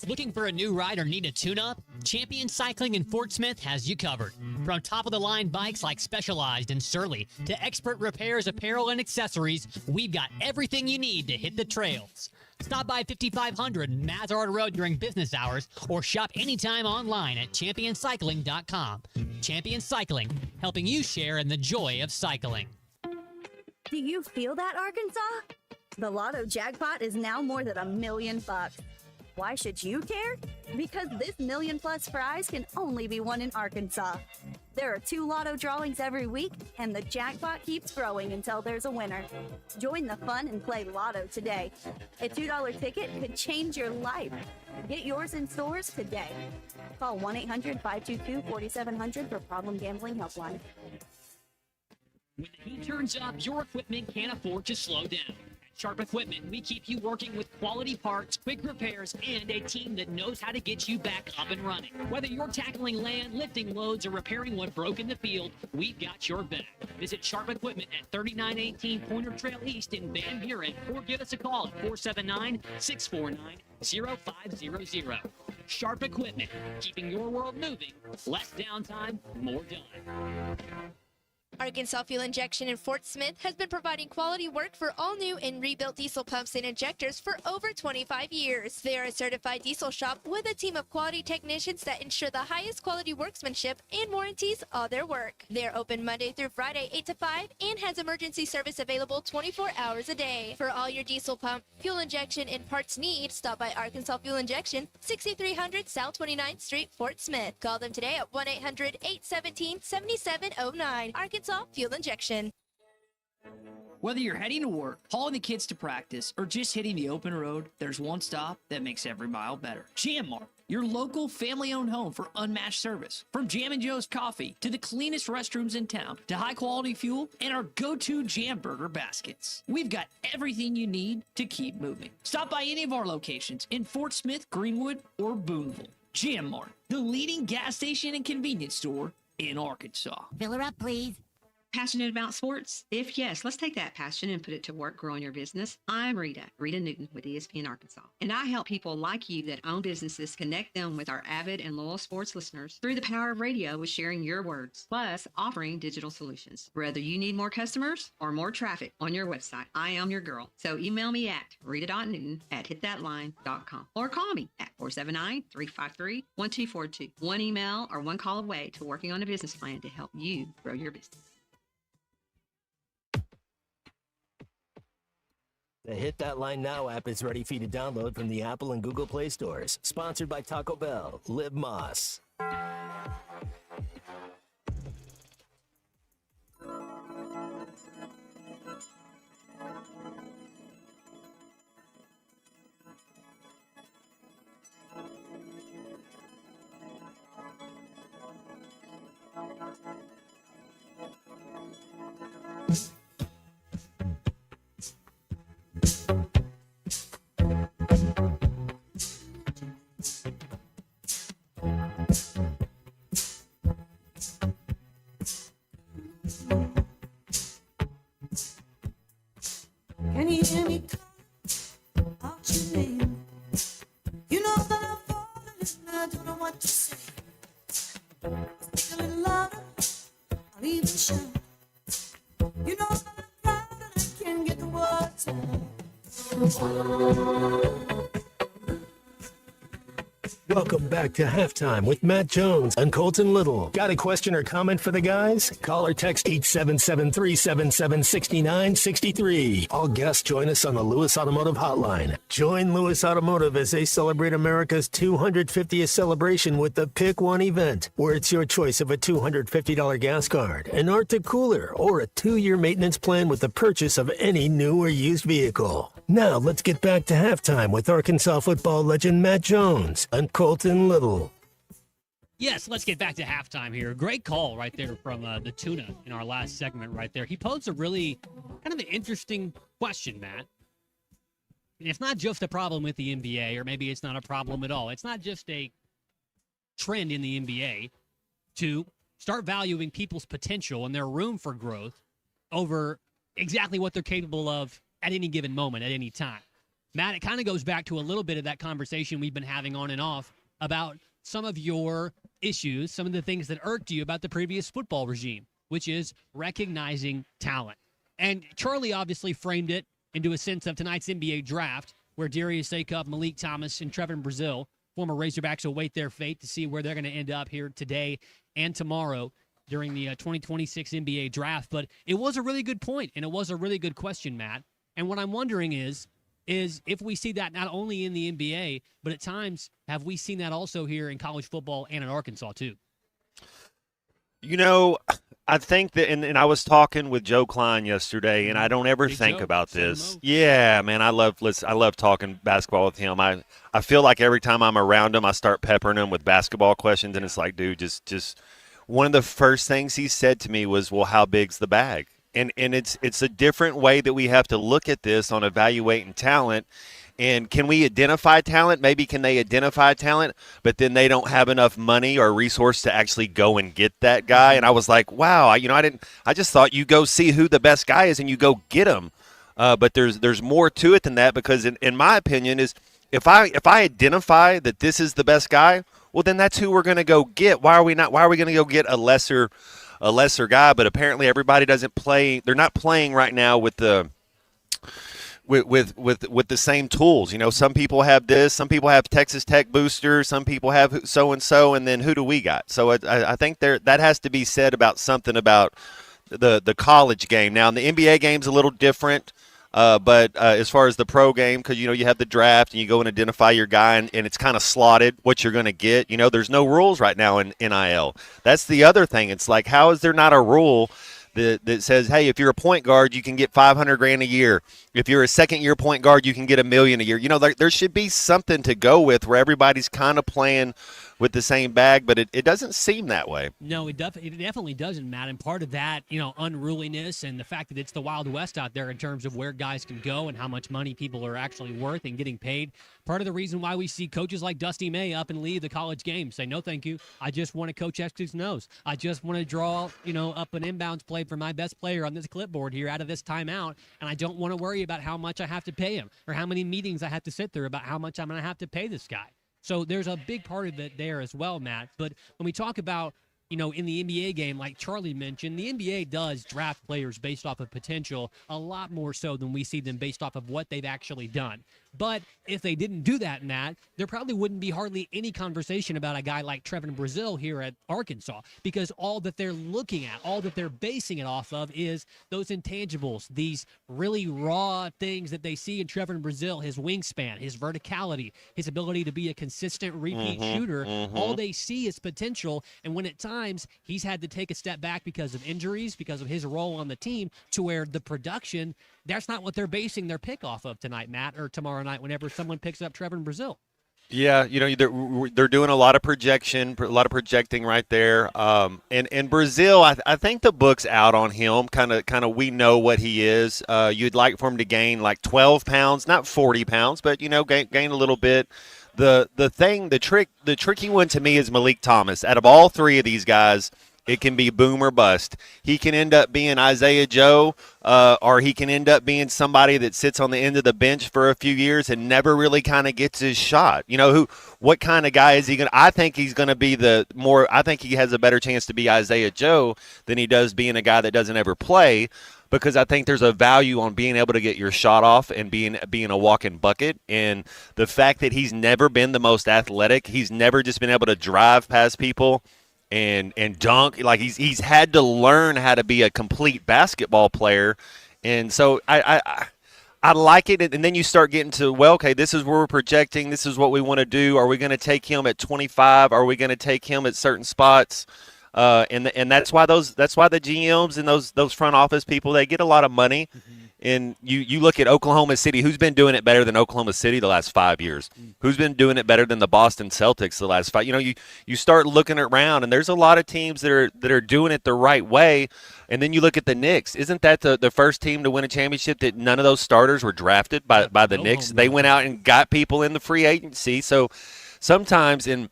Looking for a new ride or need a tune-up? Champion Cycling in Fort Smith has you covered. From top-of-the-line bikes like Specialized and Surly to expert repairs, apparel, and accessories, we've got everything you need to hit the trails. Stop by 5500 Mazard Road during business hours or shop anytime online at championcycling.com. Champion Cycling, helping you share in the joy of cycling. Do you feel that, Arkansas? The Lotto jackpot is now more than $1 million. Why should you care? Because this $1 million+ prize can only be won in Arkansas. There are 2 Lotto drawings every week, and the jackpot keeps growing until there's a winner. Join the fun and play Lotto today. A $2 ticket could change your life. Get yours in stores today. Call 1-800-522-4700 for Problem Gambling Helpline. When the heat turns up, your equipment can't afford to slow down. At Sharp Equipment, we keep you working with quality parts, quick repairs, and a team that knows how to get you back up and running. Whether you're tackling land, lifting loads, or repairing what broke in the field, we've got your back. Visit Sharp Equipment at 3918 Pointer Trail East in Van Buren, or give us a call at 479-649-0500. Sharp equipment, keeping your world moving. Less downtime, more done. Arkansas Fuel Injection in Fort Smith has been providing quality work for all new and rebuilt diesel pumps and injectors for over 25 years. They are a certified diesel shop with a team of quality technicians that ensure the highest quality workmanship and warranties all their work. They're open Monday through Friday 8 to 5 and has emergency service available 24 hours a day. For all your diesel pump, fuel injection, and parts needs, stop by Arkansas Fuel Injection, 6300 South 29th Street, Fort Smith. Call them today at 1-800-817-7709. Arkansas Fuel Injection. Whether you're heading to work, hauling the kids to practice, or just hitting the open road, there's one stop that makes every mile better. Jam Mart, your local family-owned home for unmatched service. From Jam and Joe's Coffee to the cleanest restrooms in town to high-quality fuel and our go-to Jam Burger baskets. We've got everything you need to keep moving. Stop by any of our locations in Fort Smith, Greenwood, or Booneville. Jam Mart, the leading gas station and convenience store in Arkansas. Fill her up, please. Passionate about sports? If yes, let's take that passion and put it to work growing your business. I'm Rita Newton with ESPN Arkansas, and I help people like you that own businesses connect them with our avid and loyal sports listeners through the power of radio with sharing your words, plus offering digital solutions. Whether you need more customers or more traffic on your website, I am your girl. So email me at rita.newton@hitthatline.com or call me at 479-353-1242. One email or one call away to working on a business plan to help you grow your business. The Hit That Line Now app is ready for you to download from the Apple and Google Play stores. Sponsored by Taco Bell. Live Moss. Can you hear me call out your name? You know that I'm falling and I don't know what to say. Speak a little louder, I'll even shout. You know that I'm proud and I can't get the words out. Welcome back to Halftime with Matt Jones and Colton Little. Got a question or comment for the guys? Call or text 877-377-6963. All guests join us on the Lewis Automotive Hotline. Join Lewis Automotive as they celebrate America's 250th celebration with the Pick One event, where it's your choice of a $250 gas card, an Arctic cooler, or a 2-year maintenance plan with the purchase of any new or used vehicle. Now let's get back to Halftime with Arkansas football legend Matt Jones and Colton Little. Yes, let's get back to halftime here. Great call right there from the Tuna in our last segment right there. He posed a really kind of an interesting question, Matt. And it's not just a problem with the NBA, or maybe it's not a problem at all. It's not just a trend in the NBA to start valuing people's potential and their room for growth over exactly what they're capable of at any given moment, at any time. Matt, it kind of goes back to a little bit of that conversation we've been having on and off about some of your issues, some of the things that irked you about the previous football regime, which is recognizing talent. And Charlie obviously framed it into a sense of tonight's NBA draft, where Darius Acuff, Malik Thomas, and Trevor Brazile, former Razorbacks, will wait their fate to see where they're going to end up here today and tomorrow during the 2026 NBA draft. But it was a really good point, and it was a really good question, Matt. And what I'm wondering is if we see that not only in the NBA, but at times, have we seen that also here in college football and in Arkansas too? You know, I think that, and I was talking with Joe Klein yesterday, and I don't ever think about this. Yeah, man, I love talking basketball with him. I feel like every time I'm around him, I start peppering him with basketball questions, and it's like, dude, just one of the first things he said to me was, well, how big's the bag? And it's a different way that we have to look at this on evaluating talent. And can we identify talent? Maybe can they identify talent, but then they don't have enough money or resource to actually go and get that guy? And I was like, wow, I just thought you go see who the best guy is and you go get him. But there's more to it than that, because in my opinion is if I identify that this is the best guy, well, then that's who we're going to go get. Why are we going to go get a lesser guy? But apparently everybody doesn't play. They're not playing right now with the with the same tools. You know, some people have this, some people have Texas Tech boosters, some people have so and so, and then who do we got? So I think that has to be said about something about the college game. Now, in the NBA game's a little different. But as far as the pro game, because, you know, you have the draft and you go and identify your guy, and it's kind of slotted what you're going to get. You know, there's no rules right now in NIL. That's the other thing. It's like, how is there not a rule that says, hey, if you're a point guard, you can get $500,000 a year. If you're a second-year point guard, you can get $1 million a year. You know, there should be something to go with where everybody's kind of playing with the same bag, but it doesn't seem that way. No, it definitely doesn't, Matt. And part of that, you know, unruliness and the fact that it's the Wild West out there in terms of where guys can go and how much money people are actually worth and getting paid. Part of the reason why we see coaches like Dusty May up and leave the college game, say, no, thank you. I just want to coach X's nose. I just want to draw, you know, up an inbounds play for my best player on this clipboard here out of this timeout, and I don't want to worry about how much I have to pay him or how many meetings I have to sit through about how much I'm going to have to pay this guy. So there's a big part of it there as well, Matt. But when we talk about, you know, in the NBA game, like Charlie mentioned, the NBA does draft players based off of potential a lot more so than we see them based off of what they've actually done. But if they didn't do that, Matt, there probably wouldn't be hardly any conversation about a guy like Trevin Brazile here at Arkansas, because all that they're looking at, all that they're basing it off of is those intangibles, these really raw things that they see in Trevin Brazile, his wingspan, his verticality, his ability to be a consistent repeat shooter. All they see is potential, and when at times he's had to take a step back because of injuries, because of his role on the team, to where the production, that's not what they're basing their pick off of tonight, Matt, or tomorrow night whenever someone picks up Trevin Brazile. Yeah, you know, they're doing a lot of projection, a lot of projecting right there. And Brazile, I think the book's out on him. Kind of, we know what he is. You'd like for him to gain like 12 pounds, not 40 pounds, but, you know, gain a little bit. The tricky one to me is Malik Thomas. Out of all three of these guys, it can be boom or bust. He can end up being Isaiah Joe, or he can end up being somebody that sits on the end of the bench for a few years and never really kind of gets his shot. You know, what kind of guy is he going to – I think he's going to be I think he has a better chance to be Isaiah Joe than he does being a guy that doesn't ever play, because I think there's a value on being able to get your shot off and being a walking bucket. And the fact that he's never been the most athletic, he's never just been able to drive past people and dunk. Like, he's had to learn how to be a complete basketball player. And so I like it. And then you start getting to, well, okay, this is where we're projecting. This is what we want to do. Are we going to take him at 25? Are we going to take him at certain spots? And that's why the GMs and those front office people, they get a lot of money. And you look at Oklahoma City, who's been doing it better than Oklahoma City the last 5 years? Who's been doing it better than the Boston Celtics the last 5? You know, you start looking around, and there's a lot of teams that are doing it the right way. And then you look at the Knicks. Isn't that the first team to win a championship that none of those starters were drafted by the Knicks? They went out and got people in the free agency. So sometimes it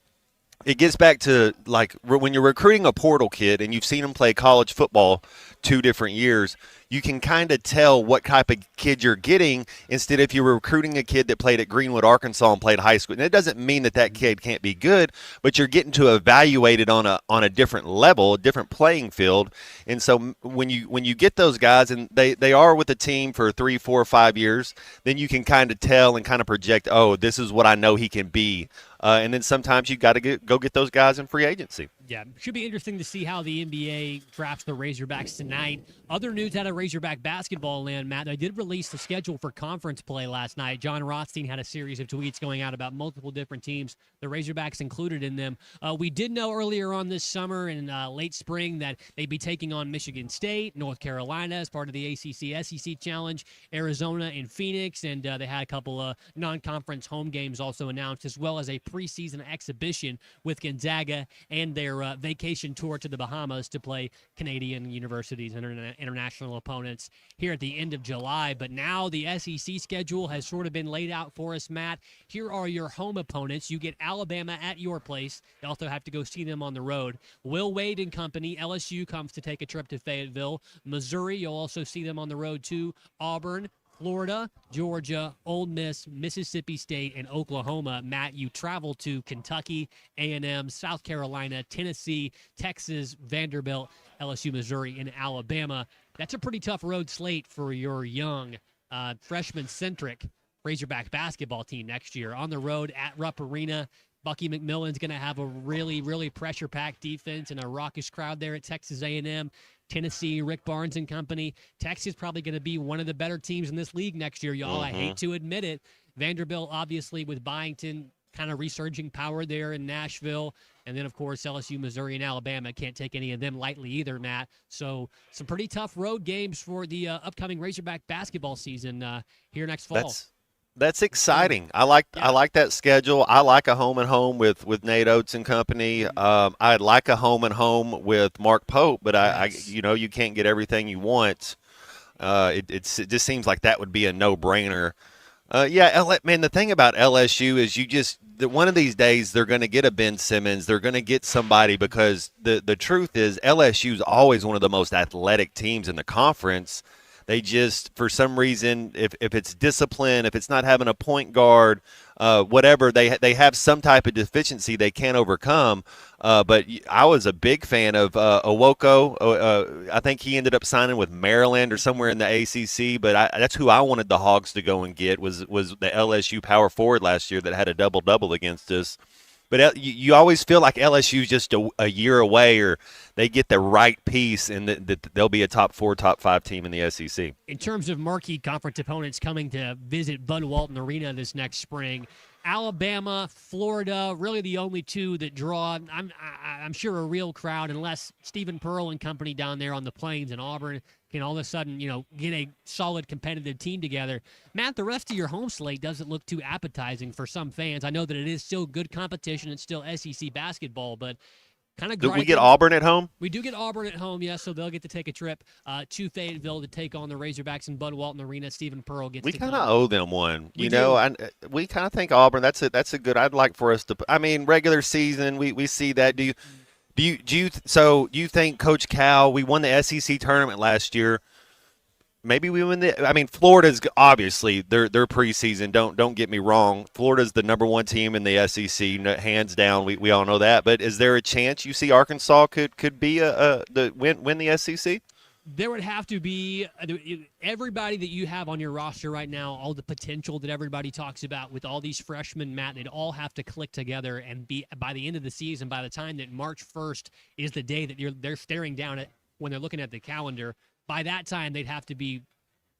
gets back to, like, when you're recruiting a portal kid and you've seen him play college football 2 different years, you can kind of tell what type of kid you're getting, instead if you were recruiting a kid that played at Greenwood, Arkansas and played high school. And it doesn't mean that kid can't be good, but you're getting to evaluate it on a different level, a different playing field. And so when you get those guys and they are with the team for 3, 4, 5 years, then you can kind of tell and kind of project, oh, this is what I know he can be. And then sometimes you got to go get those guys in free agency. Yeah, should be interesting to see how the NBA drafts the Razorbacks tonight. Other news out of Razorback basketball land, Matt, they did release the schedule for conference play last night. John Rothstein had a series of tweets going out about multiple different teams, the Razorbacks included in them. We did know earlier on this summer and late spring that they'd be taking on Michigan State, North Carolina as part of the ACC-SEC Challenge, Arizona and Phoenix, and they had a couple of non-conference home games also announced, as well as a preseason exhibition with Gonzaga and their vacation tour to the Bahamas to play Canadian universities and international opponents here at the end of July. But now the SEC schedule has sort of been laid out for us, Matt. Here are your home opponents. You get Alabama at your place. You also have to go see them on the road. Will Wade and company, LSU, comes to take a trip to Fayetteville. Missouri, you'll also see them on the road too. Auburn, Florida, Georgia, Ole Miss, Mississippi State, and Oklahoma. Matt, you travel to Kentucky, A&M, South Carolina, Tennessee, Texas, Vanderbilt, LSU, Missouri, and Alabama. That's a pretty tough road slate for your young, freshman-centric Razorback basketball team next year. On the road at Rupp Arena, Bucky McMillan's going to have a really, really pressure-packed defense and a raucous crowd there at Texas A&M. Tennessee, Rick Barnes and company. Texas probably going to be one of the better teams in this league next year, y'all. I hate to admit it. Vanderbilt, obviously, with Byington kind of resurging power there in Nashville. And then, of course, LSU, Missouri, and Alabama. Can't take any of them lightly either, Matt. So some pretty tough road games for the upcoming Razorback basketball season here next fall. That's exciting. I like that schedule. I like a home and home with Nate Oates and company. I'd like a home and home with Mark Pope, but I you can't get everything you want. It just seems like that would be a no-brainer. Man, the thing about LSU is one of these days they're going to get a Ben Simmons. They're going to get somebody because the truth is LSU is always one of the most athletic teams in the conference. They just, for some reason, if it's discipline, if it's not having a point guard, whatever, they have some type of deficiency they can't overcome. But I was a big fan of Owoko. I think he ended up signing with Maryland or somewhere in the ACC. But that's who I wanted the Hogs to go and get was the LSU power forward last year that had a double-double against us. But you always feel like LSU's just a year away, or they get the right piece, and they'll be a top 4, top 5 team in the SEC. In terms of marquee conference opponents coming to visit Bud Walton Arena this next spring, Alabama, Florida, really the only two that draw, I'm sure, a real crowd, unless Stephen Pearl and company down there on the Plains in Auburn can all of a sudden, get a solid competitive team together. Matt, the rest of your home slate doesn't look too appetizing for some fans. I know that it is still good competition. It's still SEC basketball, but kind of Do we get Auburn at home? We do get Auburn at home, yes, so they'll get to take a trip to Fayetteville to take on the Razorbacks in Bud Walton Arena. Stephen Pearl gets We to kind of come. owe them one. We We kind of think Auburn, that's a good, I'd like for us to, regular season, we see that. Do you think Coach Cal, we won the SEC tournament last year, maybe we win Florida's obviously their preseason. Don't get me wrong. Florida's the number 1 team in the SEC, hands down. We all know that. But is there a chance you see Arkansas could be win the SEC? There would have to be everybody that you have on your roster right now, all the potential that everybody talks about with all these freshmen, Matt, they'd all have to click together and be by the end of the season, by the time that March 1st is the day that they're staring down at when they're looking at the calendar. By that time, they'd have to be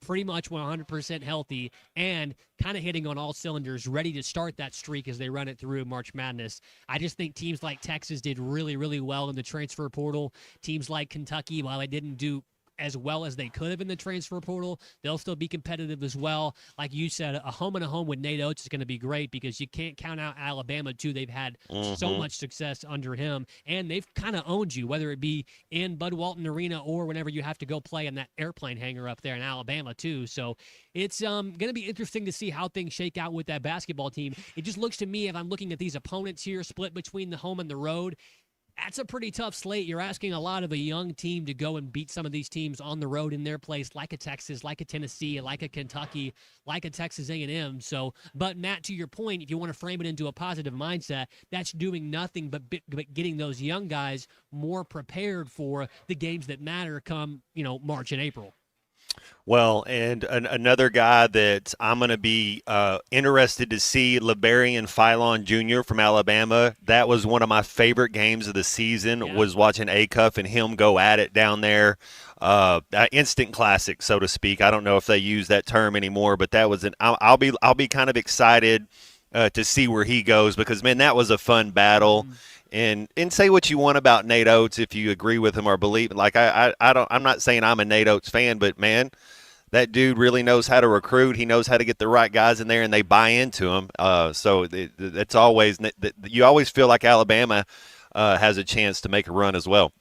pretty much 100% healthy and kind of hitting on all cylinders, ready to start that streak as they run it through March Madness. I just think teams like Texas did really, really well in the transfer portal. Teams like Kentucky, while they didn't do as well as they could have in the transfer portal, they'll still be competitive as well. Like you said, a home and a home with Nate Oates is going to be great because you can't count out Alabama, too. They've had so much success under him, and they've kind of owned you, whether it be in Bud Walton Arena or whenever you have to go play in that airplane hangar up there in Alabama, too. So it's going to be interesting to see how things shake out with that basketball team. It just looks to me, if I'm looking at these opponents here split between the home and the road, that's a pretty tough slate. You're asking a lot of a young team to go and beat some of these teams on the road in their place, like a Texas, like a Tennessee, like a Kentucky, like a Texas A&M. So, but Matt, to your point, if you want to frame it into a positive mindset, that's doing nothing but getting those young guys more prepared for the games that matter come, March and April. Well, and another guy that I'm going to be interested to see, Liberian Philon Jr. from Alabama. That was one of my favorite games of the season, was watching Acuff and him go at it down there. Instant classic, so to speak. I don't know if they use that term anymore, but that was I'll be kind of excited to see where he goes because, man, that was a fun battle. And say what you want about Nate Oates if you agree with him or believe. Like I'm not saying I'm a Nate Oates fan, but man, that dude really knows how to recruit. He knows how to get the right guys in there, and they buy into him. So it's always you always feel like Alabama has a chance to make a run as well.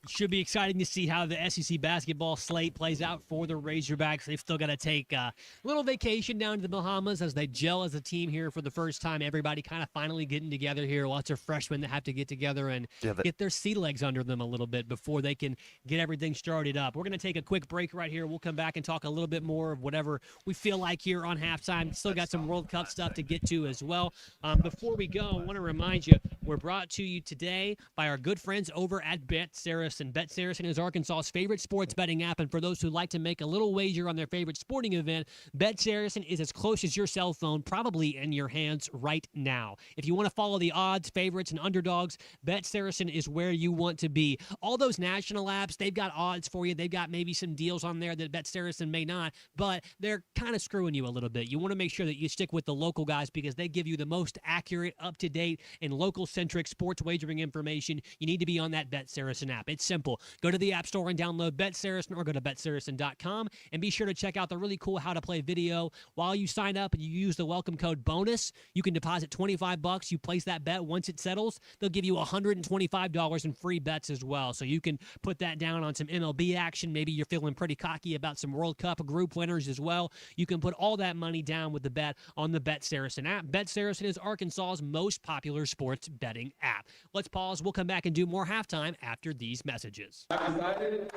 Should be exciting to see how the SEC basketball slate plays out for the Razorbacks. They've still got to take a little vacation down to the Bahamas as they gel as a team here for the first time. Everybody kind of finally getting together here. Lots of freshmen that have to get together and get their sea legs under them a little bit before they can get everything started up. We're going to take a quick break right here. We'll come back and talk a little bit more of whatever we feel like here on halftime. Still got some World Cup stuff to get to as well. Before we go, I want to remind you, we're brought to you today by our good friends over at Bet Saracen. Bet Saracen is Arkansas's favorite sports betting app, and for those who like to make a little wager on their favorite sporting event, Bet Saracen is as close as your cell phone, probably in your hands right now. If you want to follow the odds, favorites, and underdogs, Bet Saracen is where you want to be. All those national apps, they've got odds for you. They've got maybe some deals on there that Bet Saracen may not, but they're kind of screwing you a little bit. You want to make sure that you stick with the local guys because they give you the most accurate, up-to-date, and local-centric sports wagering information. You need to be on that Bet Saracen app. It's simple. Go to the App Store and download Bet Saracen or go to betsaracen.com and be sure to check out the really cool How to Play video. While you sign up and you use the welcome code BONUS, you can deposit $25. You place that bet. Once it settles, they'll give you $125 in free bets as well. So you can put that down on some MLB action. Maybe you're feeling pretty cocky about some World Cup group winners as well. You can put all that money down with the bet on the Bet Saracen app. Bet Saracen is Arkansas's most popular sports betting app. Let's pause. We'll come back and do more halftime after these messages. I decided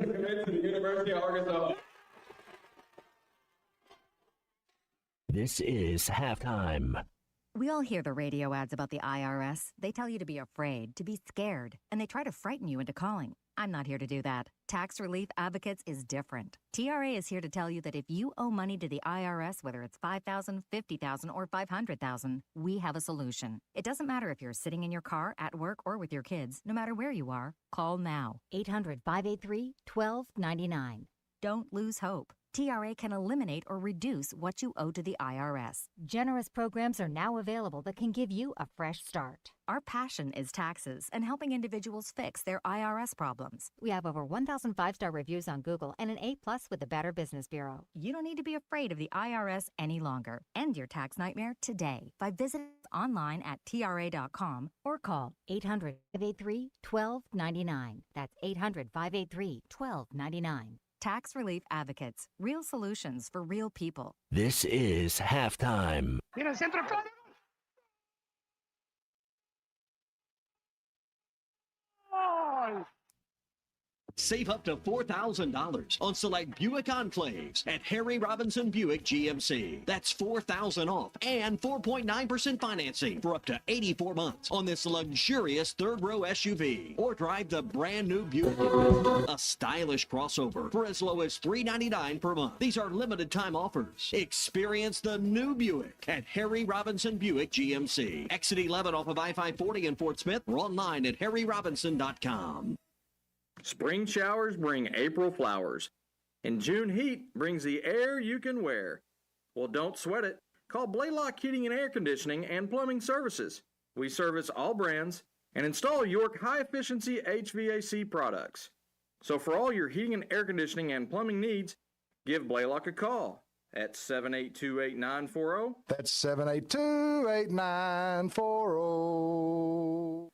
to commit to the University of Arkansas. This is halftime. We all hear the radio ads about the IRS. They tell you to be afraid, to be scared, and they try to frighten you into calling. I'm not here to do that. Tax Relief Advocates is different. TRA is here to tell you that if you owe money to the IRS, whether it's $5,000, $50,000, or $500,000, we have a solution. It doesn't matter if you're sitting in your car, at work, or with your kids. No matter where you are, call now. 800-583-1299. Don't lose hope. TRA can eliminate or reduce what you owe to the IRS. Generous programs are now available that can give you a fresh start. Our passion is taxes and helping individuals fix their IRS problems. We have over 1,000 5-star reviews on Google and an A+ with the Better Business Bureau. You don't need to be afraid of the IRS any longer. End your tax nightmare today by visiting us online at TRA.com or call 800-583-1299. That's 800-583-1299. Tax Relief Advocates. Real solutions for real people. This is halftime. Save up to $4,000 on select Buick Enclaves at Harry Robinson Buick GMC. That's $4,000 off and 4.9% financing for up to 84 months on this luxurious third-row SUV. Or drive the brand new Buick, a stylish crossover for as low as $399 per month. These are limited time offers. Experience the new Buick at Harry Robinson Buick GMC. Exit 11 off of I-540 in Fort Smith or online at harryrobinson.com. Spring showers bring April flowers, and June heat brings the air you can wear. Well, don't sweat it. Call Blaylock Heating and Air Conditioning and Plumbing Services. We service all brands and install York high-efficiency HVAC products. So for all your heating and air conditioning and plumbing needs, give Blaylock a call at 782-8940. That's 782-8940.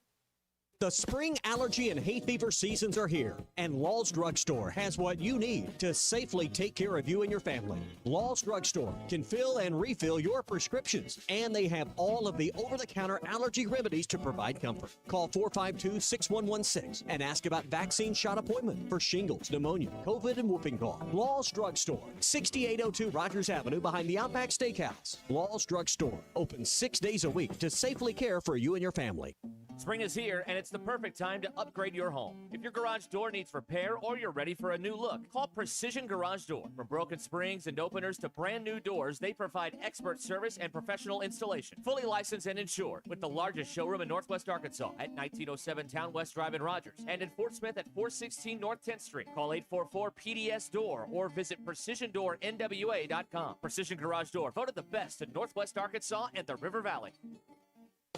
The spring allergy and hay fever seasons are here, and Law's Drugstore has what you need to safely take care of you and your family. Law's Drugstore can fill and refill your prescriptions, and they have all of the over-the-counter allergy remedies to provide comfort. Call 452-6116 and ask about vaccine shot appointment for shingles, pneumonia, COVID, and whooping cough. Law's Drugstore, 6802 Rogers Avenue behind the Outback Steakhouse. Law's Drugstore, open 6 days a week to safely care for you and your family. Spring is here, and it's the perfect time to upgrade your home. If your garage door needs repair or you're ready for a new look, call Precision Garage Door. From broken springs and openers to brand new doors, they provide expert service and professional installation. Fully licensed and insured, with the largest showroom in Northwest Arkansas at 1907 Town West Drive in Rogers, and in Fort Smith at 416 North 10th Street. Call 844-PDS-DOOR or visit PrecisionDoorNWA.com. Precision Garage Door, voted the best in Northwest Arkansas and the River Valley.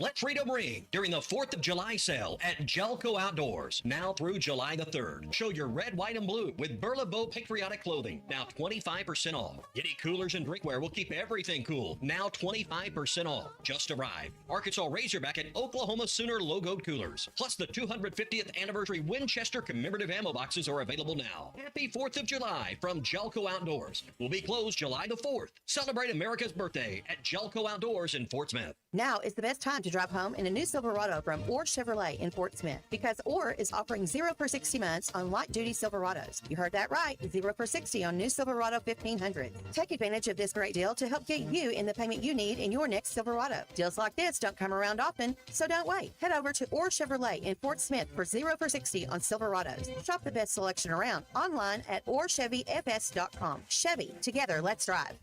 Let freedom ring during the 4th of July sale at Jelco Outdoors, now through July the 3rd. Show your red, white, and blue with Burlebeau patriotic clothing, now 25% off. Yeti coolers and drinkware will keep everything cool, now 25% off. Just arrived. Arkansas Razorback and Oklahoma Sooner logoed coolers. Plus the 250th anniversary Winchester commemorative ammo boxes are available now. Happy 4th of July from Jelco Outdoors. We'll be closed July the 4th. Celebrate America's birthday at Jelco Outdoors in Fort Smith. Now is the best time to drive home in a new Silverado from Orr Chevrolet in Fort Smith because Orr is offering 0 for 60 months on light-duty Silverados. You heard that right, 0 for 60 on new Silverado 1500. Take advantage of this great deal to help get you in the payment you need in your next Silverado. Deals like this don't come around often, so don't wait. Head over to Orr Chevrolet in Fort Smith for 0 for 60 on Silverados. Shop the best selection around online at orchevyfs.com. Chevy, together, let's drive.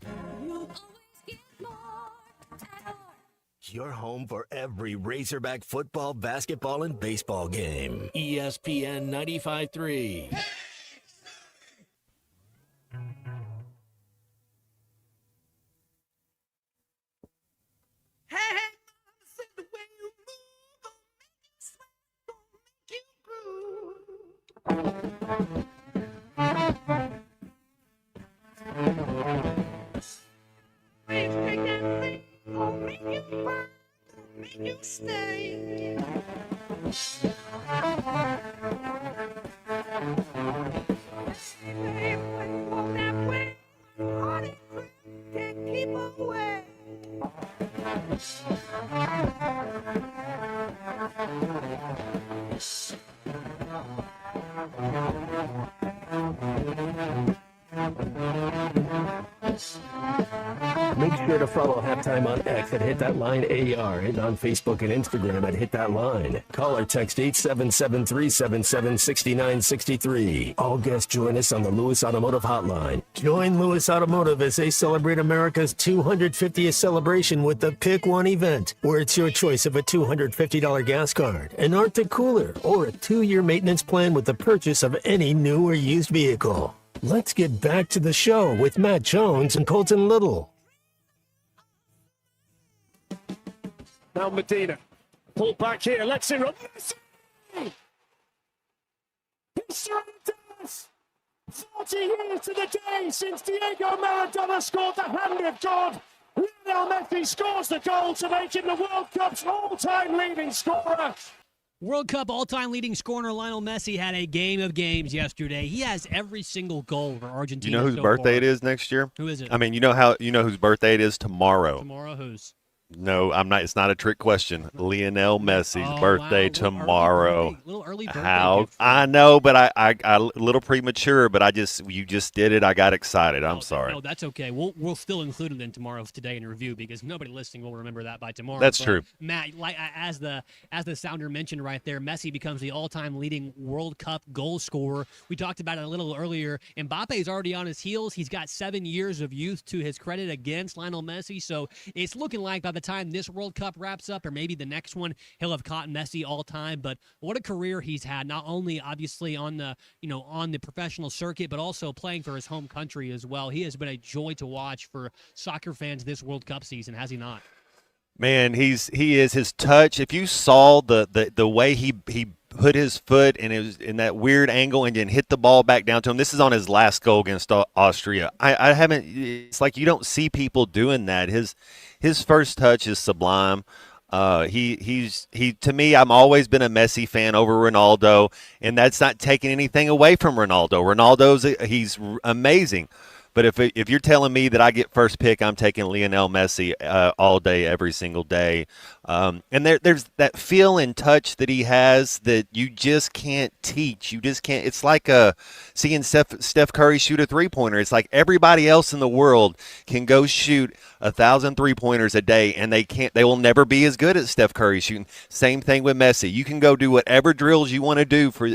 Your home for every Razorback football, basketball, and baseball game. ESPN 95.3. Make sure to follow Halftime on X at Hit That Line AR and on Facebook and Instagram at Hit That Line. Call or text 877-377-6963. All guests join us on the Lewis Automotive Hotline. Join Lewis Automotive as they celebrate America's 250th celebration with the Pick One event, where it's your choice of a $250 gas card, an Arctic cooler, or a 2-year maintenance plan with the purchase of any new or used vehicle. Let's get back to the show with Matt Jones and Colton Little. Now Medina. Pull back here. Let's see. History does. 40 years to the day since Diego Maradona scored the hand of God. Lionel Messi scores the goal to make him the World Cup's all-time leading scorer. World Cup all-time leading scorer Lionel Messi had a game of games yesterday. He has every single goal for Argentina. You know whose so birthday far. it is next year? Who is it? I mean, you know whose birthday it is tomorrow. Tomorrow, whose? No, I'm not. It's not a trick question. Lionel Messi's birthday tomorrow. Little early birthday. How? I know, but I a little premature. But you just did it. I got excited. I'm sorry. No, that's okay. We'll still include it in tomorrow's Today in Review because nobody listening will remember that by tomorrow. That's but true. Matt, like as the sounder mentioned right there, Messi becomes the all-time leading World Cup goal scorer. We talked about it a little earlier. Mbappe's already on his heels. He's got 7 years of youth to his credit against Lionel Messi. So it's looking like by the time this World Cup wraps up, or maybe the next one, he'll have caught Messi all time. But what a career he's had! Not only obviously on the professional circuit, but also playing for his home country as well. He has been a joy to watch for soccer fans this World Cup season, has he not? Man, he is his touch. If you saw the way he put his foot and it was in that weird angle and then hit the ball back down to him. This is on his last goal against Austria. I haven't. It's like you don't see people doing that. His first touch is sublime. He to me, I've always been a Messi fan over Ronaldo, and that's not taking anything away from Ronaldo. He's amazing. But if you're telling me that I get first pick, I'm taking Lionel Messi all day, every single day. And there's that feel and touch that he has that you just can't teach. You just can't. It's like seeing Steph Curry shoot a three-pointer. It's like everybody else in the world can go shoot 1,000 three-pointers a day, and they will never be as good as Steph Curry shooting. Same thing with Messi. You can go do whatever drills you want to do for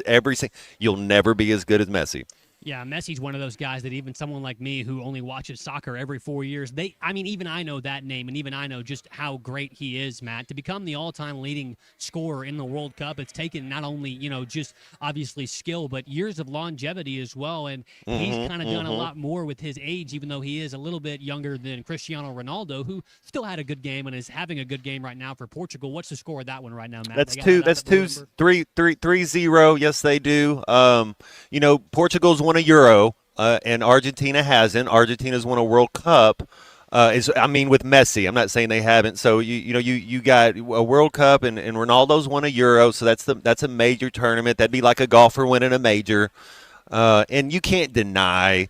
you'll never be as good as Messi. Yeah, Messi's one of those guys that even someone like me who only watches soccer every 4 years, even I know that name, and even I know just how great he is, Matt. To become the all-time leading scorer in the World Cup, it's taken not only, just obviously skill, but years of longevity as well, and he's kind of done a lot more with his age, even though he is a little bit younger than Cristiano Ronaldo, who still had a good game and is having a good game right now for Portugal. What's the score of that one right now, Matt? That's 3-0. Yes, they do. Portugal's won a Euro, and Argentina hasn't. Argentina's won a World Cup. With Messi, I'm not saying they haven't. So you got a World Cup, and Ronaldo's won a Euro. So that's a major tournament. That'd be like a golfer winning a major. And you can't deny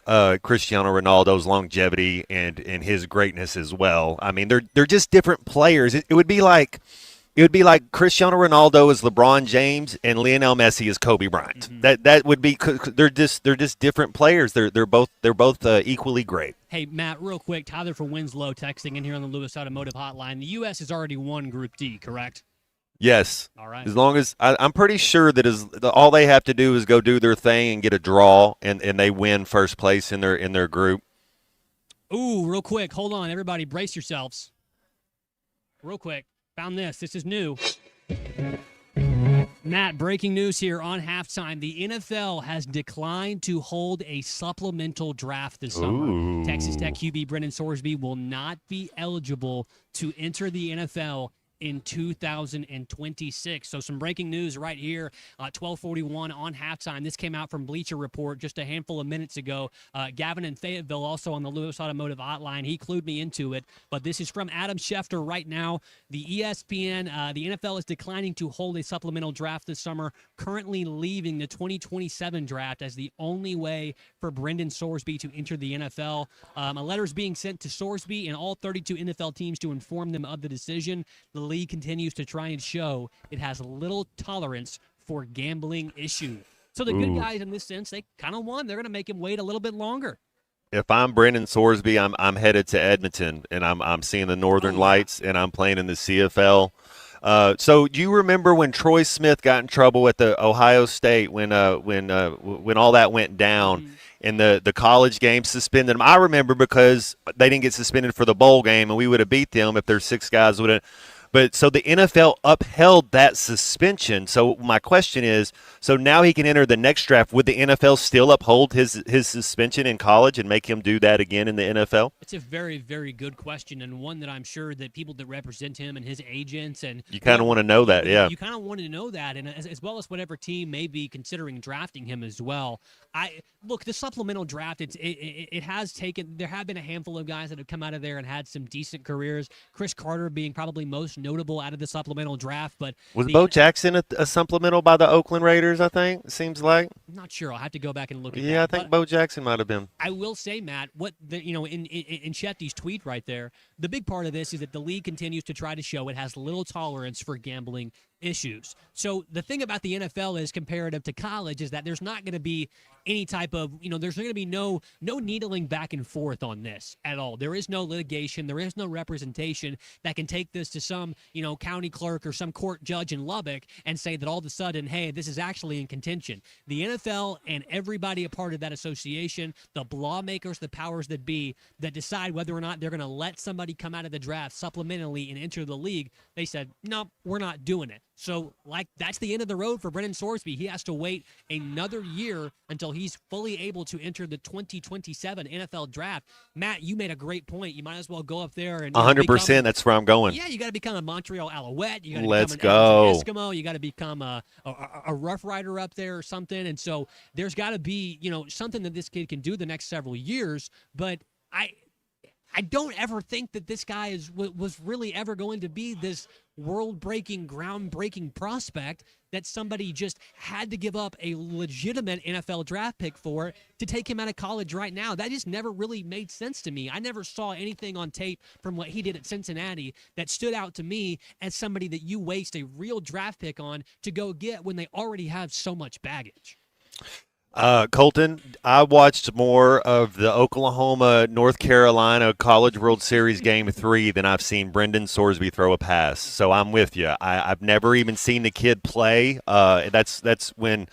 Cristiano Ronaldo's longevity and his greatness as well. I mean, they're just different players. It would be like Cristiano Ronaldo is LeBron James and Lionel Messi is Kobe Bryant. That would be they're just different players. They're both equally great. Hey, Matt, real quick, Tyler from Winslow texting in here on the Lewis Automotive Hotline. The U.S. has already won Group D, correct? Yes. All right. As long as I'm pretty sure that all they have to do is go do their thing and get a draw, and they win first place in their group. Ooh, real quick, hold on, everybody, brace yourselves. Real quick, found this. This is new. Matt, breaking news here on halftime. The NFL has declined to hold a supplemental draft this summer. Ooh. Texas Tech QB Brendan Sorsby will not be eligible to enter the NFL in 2026. So some breaking news right here, 12:41 on halftime. This came out from Bleacher Report just a handful of minutes ago. Gavin in Fayetteville, also on the Lewis Automotive Hotline, he clued me into it. But this is from Adam Schefter right now. The ESPN, the NFL is declining to hold a supplemental draft this summer, currently leaving the 2027 draft as the only way for Brendan Sorsby to enter the NFL. A letter is being sent to Sorsby and all 32 NFL teams to inform them of the decision. The league continues to try and show it has little tolerance for gambling issues. So the good guys in this sense, they kind of won. They're going to make him wait a little bit longer. If I'm Brendan Sorsby, I'm headed to Edmonton, and I'm seeing the Northern Lights, and I'm playing in the CFL. So do you remember when Troy Smith got in trouble at the Ohio State when all that went down and the college game suspended him? I remember because they didn't get suspended for the bowl game, and we would have beat them if their six guys would have. But so the NFL upheld that suspension. So my question is, so now he can enter the next draft. Would the NFL still uphold his suspension in college and make him do that again in the NFL? It's a very, very good question, and one that I'm sure that people that represent him and his agents and you kind of want to know that, yeah. You kind of want to know that, and as well as whatever team may be considering drafting him as well. Look, the supplemental draft, it has taken. There have been a handful of guys that have come out of there and had some decent careers. Chris Carter being probably most notable out of the supplemental draft, but was Bo Jackson a supplemental by the Oakland Raiders? I think it seems like. I'm not sure. I'll have to go back and look at that. Yeah, I think Bo Jackson might have been. I will say, Matt, in Shefty's tweet right there, the big part of this is that the league continues to try to show it has little tolerance for gambling issues. So the thing about the NFL is comparative to college is that there's not going to be any type of, there's going to be no needling back and forth on this at all. There is no litigation. There is no representation that can take this to some, county clerk or some court judge in Lubbock and say that all of a sudden, hey, this is actually in contention. The NFL and everybody a part of that association, the lawmakers, the powers that be, that decide whether or not they're going to let somebody come out of the draft supplementally and enter the league, they said, no, we're not doing it. So, that's the end of the road for Brendan Sorsby. He has to wait another year until he's fully able to enter the 2027 NFL draft. Matt, you made a great point. You might as well go up there and 100%. That's where I'm going. Yeah, you got to become a Montreal Alouette. You got to Let's become go. an Eskimo. You got to become a Rough Rider up there or something. And so there's got to be something that this kid can do the next several years. But I don't ever think that this guy was really ever going to be this world-breaking, groundbreaking prospect that somebody just had to give up a legitimate NFL draft pick for to take him out of college right now. That just never really made sense to me. I never saw anything on tape from what he did at Cincinnati that stood out to me as somebody that you waste a real draft pick on to go get when they already have so much baggage. Colton, I watched more of the Oklahoma-North Carolina College World Series Game 3 than I've seen Brendan Sorsby throw a pass. So I'm with you. I've never even seen the kid play. That's when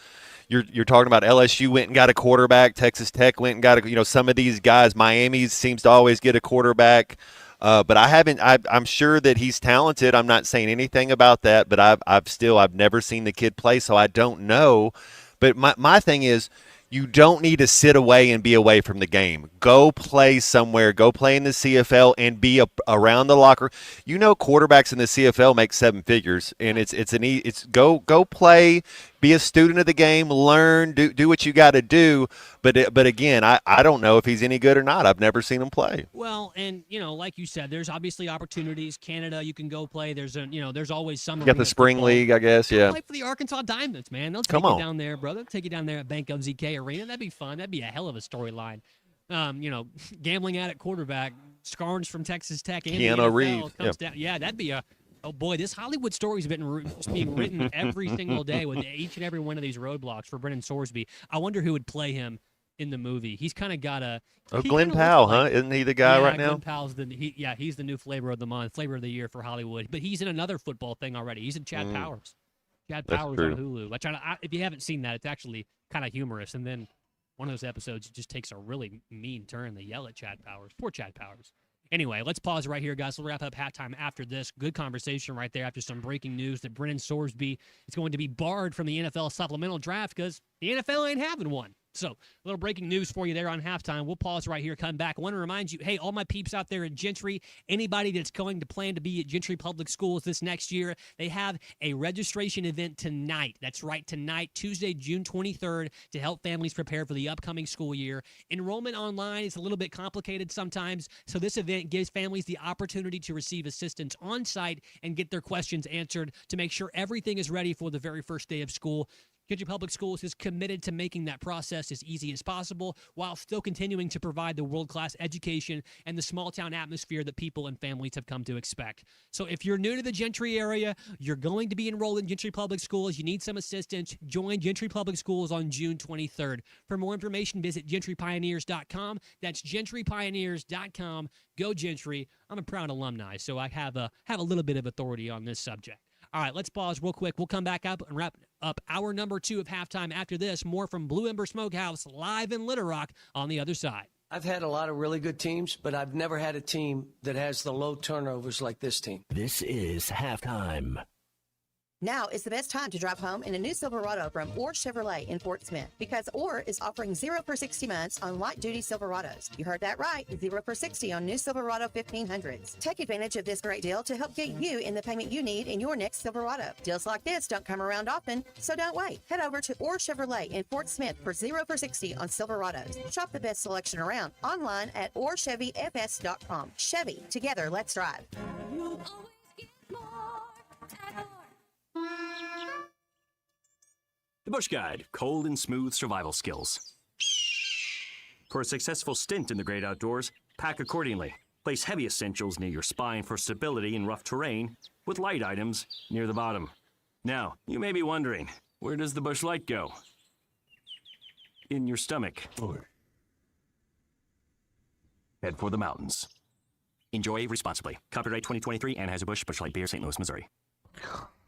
you're talking about LSU went and got a quarterback. Texas Tech went and got some of these guys. Miami seems to always get a quarterback. But I'm sure that he's talented. I'm not saying anything about that, but I've never seen the kid play, so I don't know. But my thing is, you don't need to sit away and be away from the game. Go play somewhere. Go play in the CFL and be around the locker. Quarterbacks in the CFL make 7 figures, and it's go play. Be a student of the game. Learn. Do what you got to do. But again, I don't know if he's any good or not. I've never seen him play. Well, and like you said, there's obviously opportunities. Canada, you can go play. There's there's always summer. You got the spring league, I guess. Yeah. Play for the Arkansas Diamonds, man. They'll take you down there, brother. Take you down there at Bank of ZK Arena. That'd be fun. That'd be a hell of a storyline. Gambling at quarterback, Scarnes from Texas Tech, and Keanu Reeves comes down. Yeah, that'd be a. Oh boy, this Hollywood story's been being written every single day with each and every one of these roadblocks for Brennan Sorsby. I wonder who would play him in the movie. He's kind of got a. Glenn Powell, huh? Isn't he the guy right now? Glenn Powell's he's the new flavor of the month, flavor of the year for Hollywood. But he's in another football thing already. He's in Chad Powers. Chad Powers on Hulu. If you haven't seen that, it's actually kind of humorous. And then one of those episodes just takes a really mean turn. They yell at Chad Powers. Poor Chad Powers. Anyway, let's pause right here, guys. We'll wrap up halftime after this. Good conversation right there after some breaking news that Brennan Sorsby is going to be barred from the NFL supplemental draft because the NFL ain't having one. So, a little breaking news for you there on halftime. We'll pause right here, come back. I want to remind you, hey, all my peeps out there at Gentry, anybody that's going to plan to be at Gentry Public Schools this next year, they have a registration event tonight. That's right, tonight, Tuesday, June 23rd, to help families prepare for the upcoming school year. Enrollment online is a little bit complicated sometimes, so this event gives families the opportunity to receive assistance on site and get their questions answered to make sure everything is ready for the very first day of school. Gentry Public Schools is committed to making that process as easy as possible while still continuing to provide the world-class education and the small-town atmosphere that people and families have come to expect. So if you're new to the Gentry area, you're going to be enrolled in Gentry Public Schools, you need some assistance, join Gentry Public Schools on June 23rd. For more information, visit gentrypioneers.com. That's gentrypioneers.com. Go Gentry. I'm a proud alumni, so I have a little bit of authority on this subject. All right, let's pause real quick. We'll come back up and wrap up hour number 2 of halftime after this. More from Blue Ember Smokehouse live in Little Rock on the other side. I've had a lot of really good teams, but I've never had a team that has the low turnovers like this team. This is halftime. Now is the best time to drive home in a new Silverado from Orr Chevrolet in Fort Smith because Orr is offering 0 for 60 months on light-duty Silverados. You heard that right, 0 for 60 on new Silverado 1500s. Take advantage of this great deal to help get you in the payment you need in your next Silverado. Deals like this don't come around often, so don't wait. Head over to Orr Chevrolet in Fort Smith for 0 for 60 on Silverados. Shop the best selection around online at orchevyfs.com. Chevy, together, let's drive. The Bush Guide, cold and smooth survival skills. For a successful stint in the great outdoors, pack accordingly. Place heavy essentials near your spine for stability in rough terrain, with light items near the bottom. Now, you may be wondering, where does the Bush Light go? In your stomach. Head for the mountains. Enjoy responsibly. Copyright 2023, Anheuser-Busch, Bush Light Beer, St. Louis, Missouri.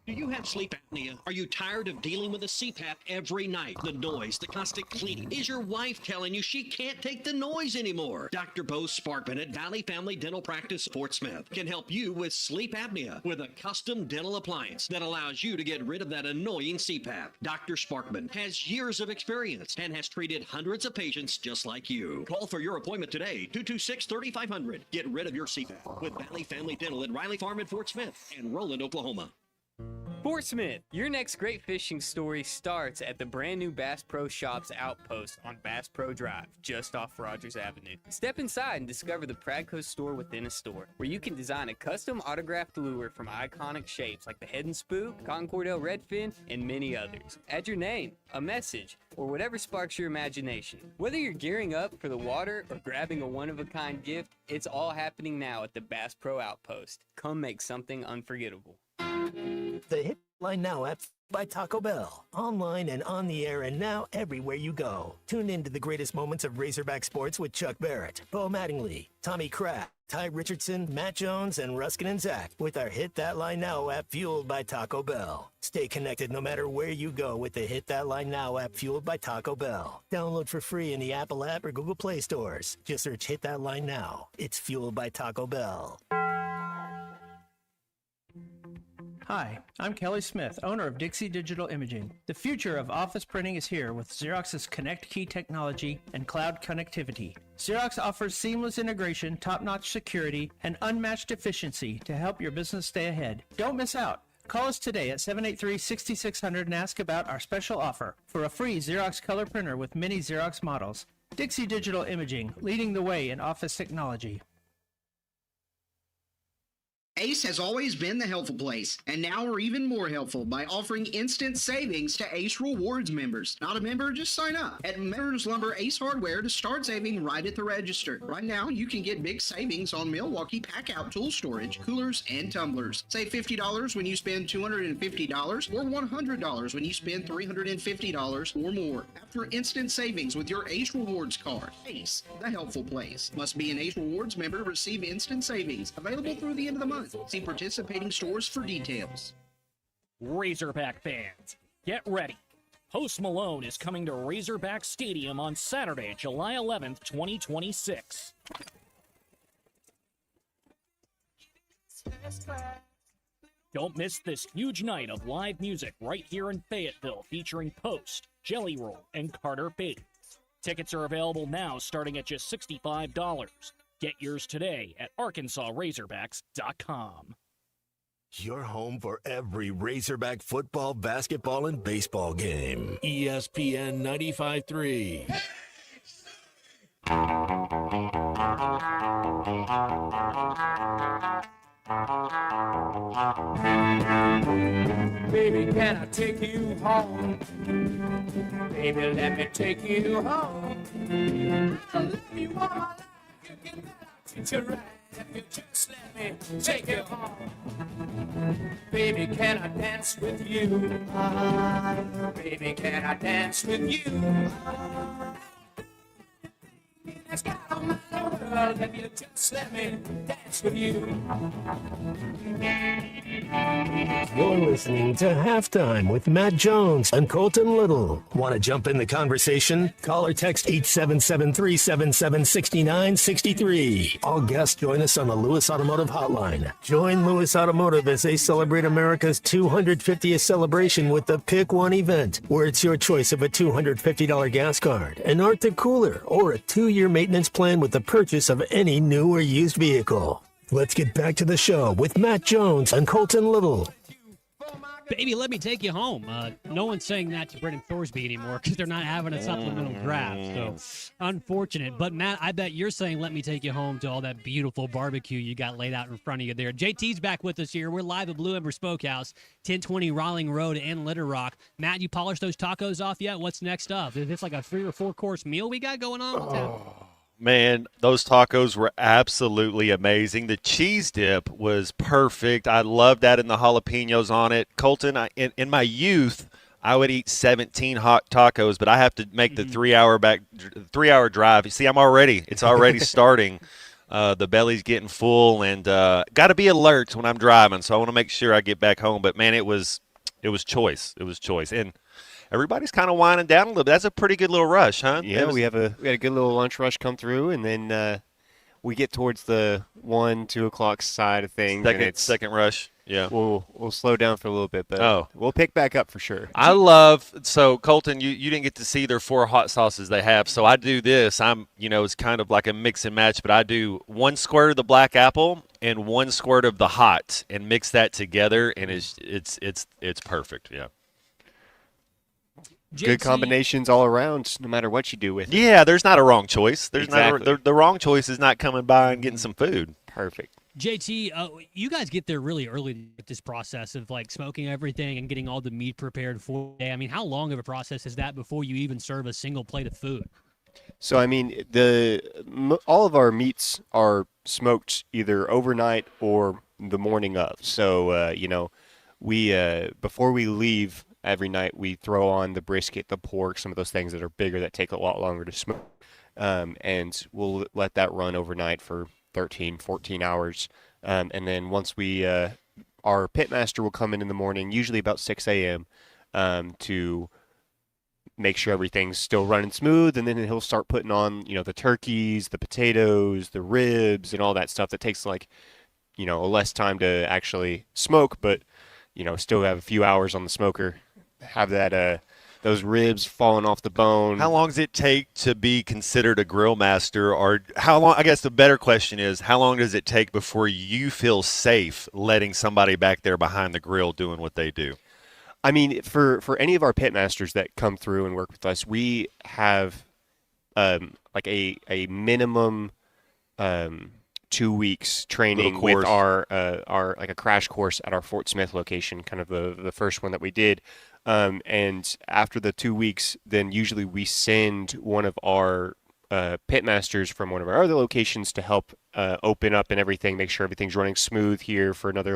Do you have sleep apnea? Are you tired of dealing with a CPAP every night? The noise, the constant cleaning. Is your wife telling you she can't take the noise anymore? Dr. Bo Sparkman at Valley Family Dental Practice, Fort Smith, can help you with sleep apnea with a custom dental appliance that allows you to get rid of that annoying CPAP. Dr. Sparkman has years of experience and has treated hundreds of patients just like you. Call for your appointment today, 226-3500. Get rid of your CPAP with Valley Family Dental at Riley Farm in Fort Smith and Roland, Oklahoma. Fort Smith, your next great fishing story starts at the brand new Bass Pro Shops Outpost on Bass Pro Drive, just off Rogers Avenue. Step inside and discover the Pradco store within a store, where you can design a custom autographed lure from iconic shapes like the Head and Spook, Concordell Redfin, and many others. Add your name, a message, or whatever sparks your imagination. Whether you're gearing up for the water or grabbing a one-of-a-kind gift, it's all happening now at the Bass Pro Outpost. Come make something unforgettable. The Hit Line Now app by Taco Bell. Online and on the air and now everywhere you go. Tune in to the greatest moments of Razorback sports with Chuck Barrett, Bo Mattingly, Tommy Kraft, Ty Richardson, Matt Jones, and Ruskin and Zach with our Hit That Line Now app fueled by Taco Bell. Stay connected no matter where you go with the Hit That Line Now app fueled by Taco Bell. Download for free in the Apple app or Google Play stores. Just search Hit That Line Now. It's fueled by Taco Bell. Hi, I'm Kelly Smith, owner of Dixie Digital Imaging. The future of office printing is here with Xerox's Connect Key technology and cloud connectivity. Xerox offers seamless integration, top-notch security, and unmatched efficiency to help your business stay ahead. Don't miss out. Call us today at 783-6600 and ask about our special offer for a free Xerox color printer with many Xerox models. Dixie Digital Imaging, leading the way in office technology. Ace has always been the helpful place, and now we're even more helpful by offering instant savings to Ace Rewards members. Not a member? Just sign up at Members Lumber Ace Hardware to start saving right at the register. Right now, you can get big savings on Milwaukee Pack-Out tool storage, coolers, and tumblers. Save $50 when you spend $250 or $100 when you spend $350 or more. After instant savings with your Ace Rewards card. Ace, the helpful place. Must be an Ace Rewards member to receive instant savings. Available through the end of the month. See participating stores for details. Razorback fans, get ready. Post Malone is coming to Razorback Stadium on Saturday, July 11th, 2026. Don't miss this huge night of live music right here in Fayetteville featuring Post, Jelly Roll, and Carter Bates. Tickets are available now starting at just $65. Get yours today at ArkansasRazorbacks.com. Your home for every Razorback football, basketball, and baseball game. ESPN 95.3. Baby, can I take you home? Baby, let me take you home. Let me walk my life. You can teach you right if you just let me take you home. Baby, can I dance with you? Baby, can I dance with you? Let's go around the world if you just let me dance with you. You're listening to Halftime with Matt Jones and Colton Little. Want to jump in the conversation? Call or text 877-377-6963. All guests join us on the Lewis Automotive Hotline. Join Lewis Automotive as they celebrate America's 250th celebration with the Pick One event, where it's your choice of a $250 gas card, an Arctic cooler, or a 2-year maintenance plan with the purchase of any new or used vehicle. Let's get back to the show with Matt Jones and Colton Little. Baby, let me take you home. No one's saying that to Brendan Thorsby anymore because they're not having a supplemental draft. So unfortunate. But, Matt, I bet you're saying let me take you home to all that beautiful barbecue you got laid out in front of you there. JT's back with us here. We're live at Blue Ember Smokehouse, 1020 Rawling Road in Little Rock. Matt, you polished those tacos off yet? What's next up? Is this like a 3 or 4 course meal we got going on? What's happening? Man, those tacos were absolutely amazing. The cheese dip was perfect. I loved that and the jalapenos on it. Colton, in my youth, I would eat 17 hot tacos, but I have to make the 3-hour drive. You see, it's already starting. The belly's getting full, and got to be alert when I'm driving, so I want to make sure I get back home. But, man, it was choice. It was choice. And everybody's kind of winding down a little bit. That's a pretty good little rush, huh? Yeah, we had a good little lunch rush come through, and then we get towards the 1-2 o'clock side of things. Second rush. Yeah, we'll slow down for a little bit, but we'll pick back up for sure. So Colton, you didn't get to see their 4 hot sauces they have. So I do this. It's kind of like a mix and match, but I do 1 squirt of the black apple and 1 squirt of the hot, and mix that together, and it's perfect. Yeah. Good combinations all around, no matter what you do with it. Yeah, there's not a wrong choice. Exactly. The wrong choice is not coming by and getting some food. Perfect. JT, you guys get there really early with this process of like smoking everything and getting all the meat prepared for the day. I mean, how long of a process is that before you even serve a single plate of food? So, I mean, all of our meats are smoked either overnight or the morning of. So, we before we leave every night, we throw on the brisket, the pork, some of those things that are bigger that take a lot longer to smoke. And we'll let that run overnight for 13, 14 hours. And then once we, our pitmaster will come in the morning, usually about 6 a.m., to make sure everything's still running smooth. And then he'll start putting on, the turkeys, the potatoes, the ribs, and all that stuff that takes less time to actually smoke, but, still have a few hours on the smoker. Have that, those ribs falling off the bone. How long does it take to be considered a grill master, or how long? I guess the better question is, how long does it take before you feel safe letting somebody back there behind the grill doing what they do? I mean, for any of our pit masters that come through and work with us, we have like a minimum 2 weeks training with our like a crash course at our Fort Smith location, kind of the first one that we did. And after the 2 weeks, then usually we send one of our pit masters from one of our other locations to help open up and everything, make sure everything's running smooth here for another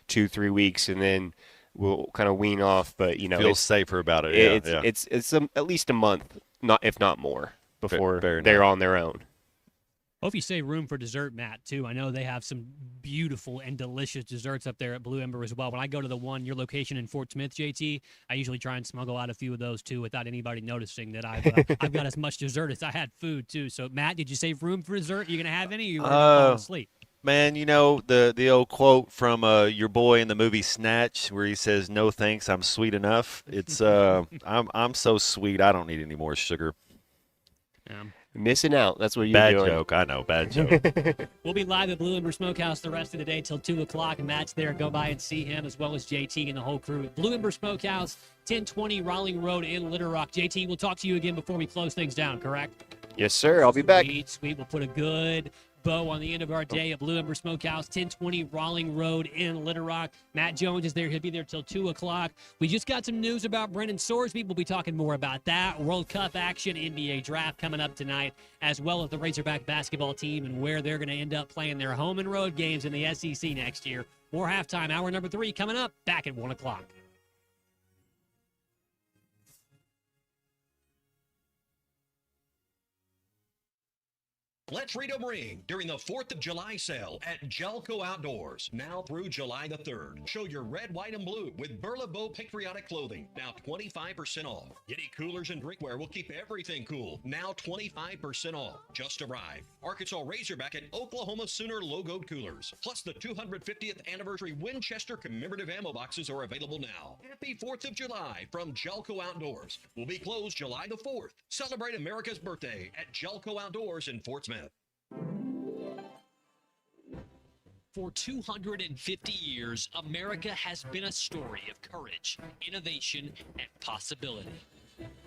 2-3 weeks, and then we'll kind of wean off. But feel safer about it. It's at least a month, if not more, before Very they're nice. on their own. Well, if you say room for dessert, Matt, too, I know they have some beautiful and delicious desserts up there at Blue Ember as well. When I go to your location in Fort Smith, JT, I usually try and smuggle out a few of those, too, without anybody noticing that I've got as much dessert as I had food, too. So, Matt, did you save room for dessert? You going to have any, or you going to fall asleep? Man, the old quote from your boy in the movie Snatch, where he says, "No thanks, I'm sweet enough." It's I'm so sweet, I don't need any more sugar. Yeah. Missing out. That's what you're bad doing. joke. I know, bad joke. We'll be live at Blue Ember Smokehouse the rest of the day till 2 o'clock. Matt's there. Go by and see him, as well as JT and the whole crew. Blue Ember Smokehouse, 1020 Rawling Road in Little Rock. JT, we'll talk to you again before we close things down, correct? Yes, sir. I'll be back. Sweet. We'll put a good bow on the end of our day at Blue Ember Smokehouse, 1020 Rawling Road in Little Rock. Matt Jones is there. He'll be there till 2 o'clock. We just got some news about Brendan Sorsby. We'll be talking more about that. World Cup action, NBA draft coming up tonight, as well as the Razorback basketball team and where they're going to end up playing their home and road games in the SEC next year. More halftime, hour number 3 coming up, back at 1 o'clock. Let freedom ring during the 4th of July sale at Jelco Outdoors, now through July the 3rd. Show your red, white, and blue with Burlebo Patriotic Clothing, now 25% off. Yeti coolers and drinkware will keep everything cool, now 25% off. Just arrived. Arkansas Razorback and Oklahoma Sooner logoed coolers, plus the 250th anniversary Winchester commemorative ammo boxes are available now. Happy 4th of July from Jelco Outdoors. We'll be closed July the 4th. Celebrate America's birthday at Jelco Outdoors in Fort Smith. For 250 years, America has been a story of courage, innovation, and possibility.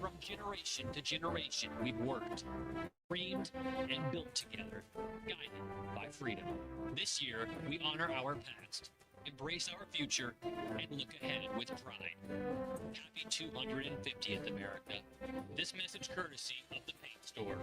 From generation to generation, we've worked, dreamed, and built together, guided by freedom. This year, we honor our past, embrace our future, and look ahead with pride. Happy 250th America. This message courtesy of the Paint Store.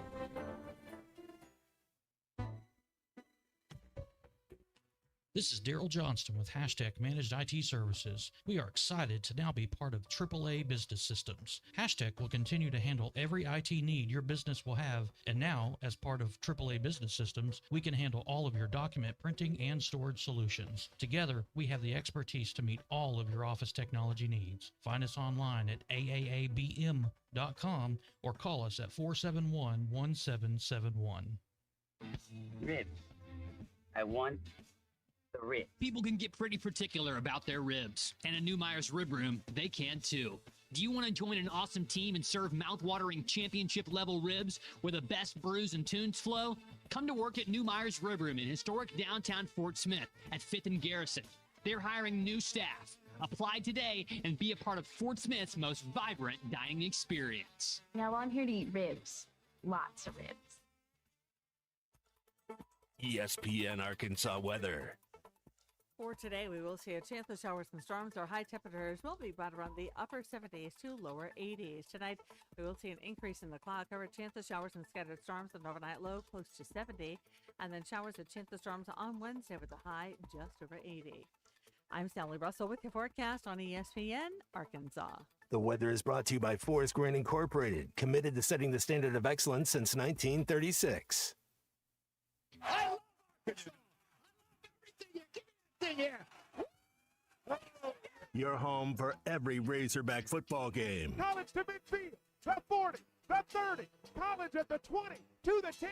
This is Daryl Johnston with Hashtag Managed IT Services. We are excited to now be part of AAA Business Systems. Hashtag will continue to handle every IT need your business will have, and now, as part of AAA Business Systems, we can handle all of your document printing and storage solutions. Together, we have the expertise to meet all of your office technology needs. Find us online at aaabm.com or call us at 471-1771. Ribs. I want the ribs. People can get pretty particular about their ribs, and at New Myers Rib Room, they can too. Do you want to join an awesome team and serve mouth-watering championship-level ribs where the best brews and tunes flow? Come to work at New Myers Rib Room in historic downtown Fort Smith at 5th and Garrison. They're hiring new staff. Apply today and be a part of Fort Smith's most vibrant dining experience. Now I'm here to eat ribs. Lots of ribs. ESPN Arkansas weather. For today, we will see a chance of showers and storms. Our high temperatures will be about around the upper 70s to lower 80s. Tonight, we will see an increase in the cloud cover. Chance of showers and scattered storms, an overnight low close to 70. And then showers and chance of storms on Wednesday with a high just over 80. I'm Sally Russell with your forecast on ESPN Arkansas. The weather is brought to you by Forest Grain Incorporated, committed to setting the standard of excellence since 1936. Your home for every Razorback football game. College to midfield, the 40, the 30, college at the 20, to the 10,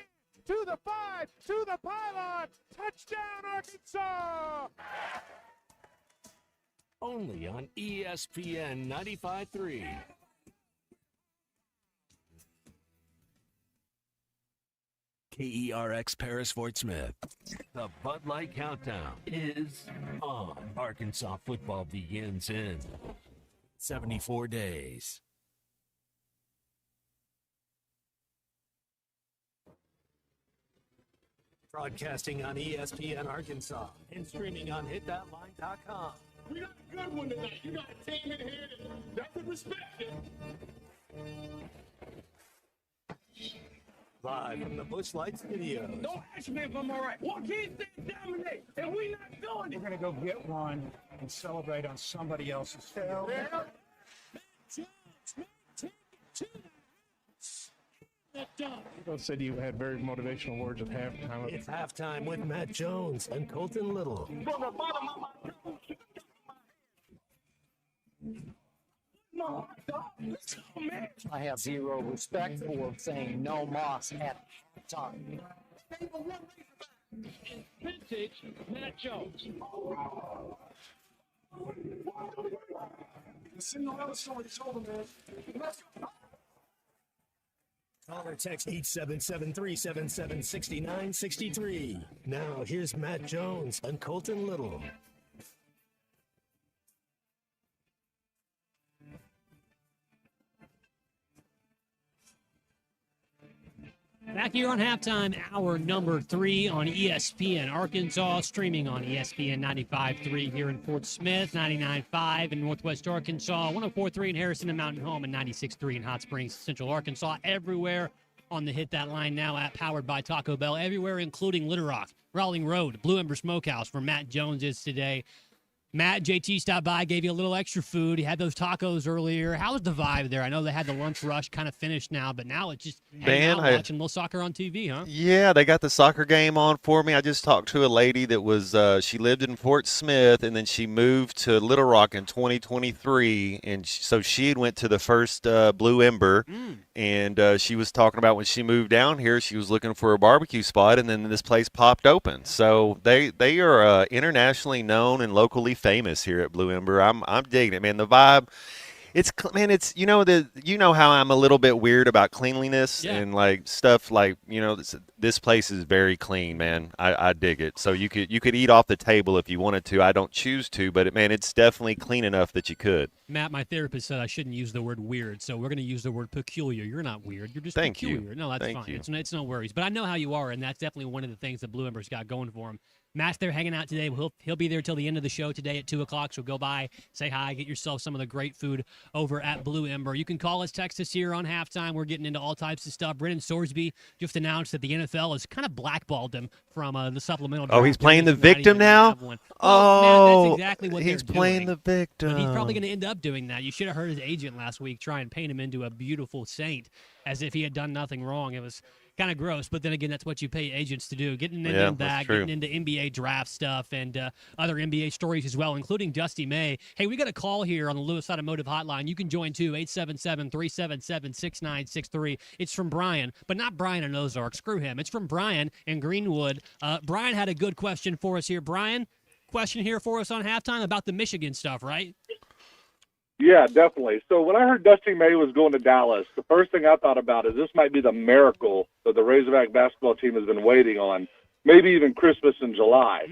to the 5, to the pylon. Touchdown, Arkansas! Only on ESPN 95.3. KERX Paris Fort Smith. The Bud Light Countdown is on. Arkansas football begins in 74 days. Broadcasting on ESPN Arkansas and streaming on hitthatline.com. We got a good one tonight. You got a team in here that could respect it. Live from the Busch Light Studios. Don't ask me if I'm all right. Joaquin said dominate, and we not doing it. We're going to go get one and celebrate on somebody else's field. People said you had very motivational words at halftime. It's halftime with Matt Jones and Colton Little. From the bottom of my no, let's go, man. I have zero respect for saying no moss at time. Vintage Matt Jones. Call or text 877-377-6963. Now here's Matt Jones and Colton Little. Back here on halftime, hour number 3 on ESPN Arkansas, streaming on ESPN 95.3 here in Fort Smith, 99.5 in Northwest Arkansas, 104.3 in Harrison and Mountain Home, and 96.3 in Hot Springs, Central Arkansas. Everywhere on the Hit That Line Now app, powered by Taco Bell, everywhere, including Little Rock, Rowling Road, Blue Ember Smokehouse, where Matt Jones is today. Matt, JT stopped by, gave you a little extra food. He had those tacos earlier. How was the vibe there? I know they had the lunch rush kind of finished now, but now it's just hanging out, watching a little soccer on TV, huh? Yeah, they got the soccer game on for me. I just talked to a lady that was, she lived in Fort Smith, and then she moved to Little Rock in 2023, and so she went to the first Blue Ember, and she was talking about when she moved down here, she was looking for a barbecue spot, and then this place popped open. So they are internationally known and locally famous here at Blue Ember. I'm digging it, man. The vibe, it's you know how I'm a little bit weird about cleanliness and like stuff like, this place is very clean, man. I dig it. So you could eat off the table if you wanted to. I don't choose to, but it's definitely clean enough that you could. Matt, my therapist said I shouldn't use the word weird, so we're going to use the word peculiar. You're not weird. You're just Thank peculiar. you. No, that's Thank fine. you. It's no worries. But I know how you are, and that's definitely one of the things that Blue Ember's got going for him. Matt's there hanging out today. He'll be there till the end of the show today at 2 o'clock, so go by, say hi, get yourself some of the great food over at Blue Ember. You can call us, text us here on halftime. We're getting into all types of stuff. Brennan Sorsby just announced that the NFL has kind of blackballed him from the supplemental draft. Oh, he's playing the victim now? Matt, Oh, that's exactly what he's they're playing doing. the victim. But he's probably going to end up doing that. You should have heard his agent last week try and paint him into a beautiful saint as if he had done nothing wrong. It was kind of gross, but then again, that's what you pay agents to do, getting into that, getting into NBA draft stuff and other NBA stories as well, including Dusty May. Hey, we got a call here on the Lewis Automotive Hotline. You can join too, 877-377-6963. It's from Brian, but not Brian in Ozark. Screw him. It's from Brian in Greenwood. Brian had a good question for us here. Brian, question here for us on halftime about the Michigan stuff, right? Yeah, definitely. So when I heard Dusty May was going to Dallas, the first thing I thought about is this might be the miracle that the Razorback basketball team has been waiting on, maybe even Christmas in July.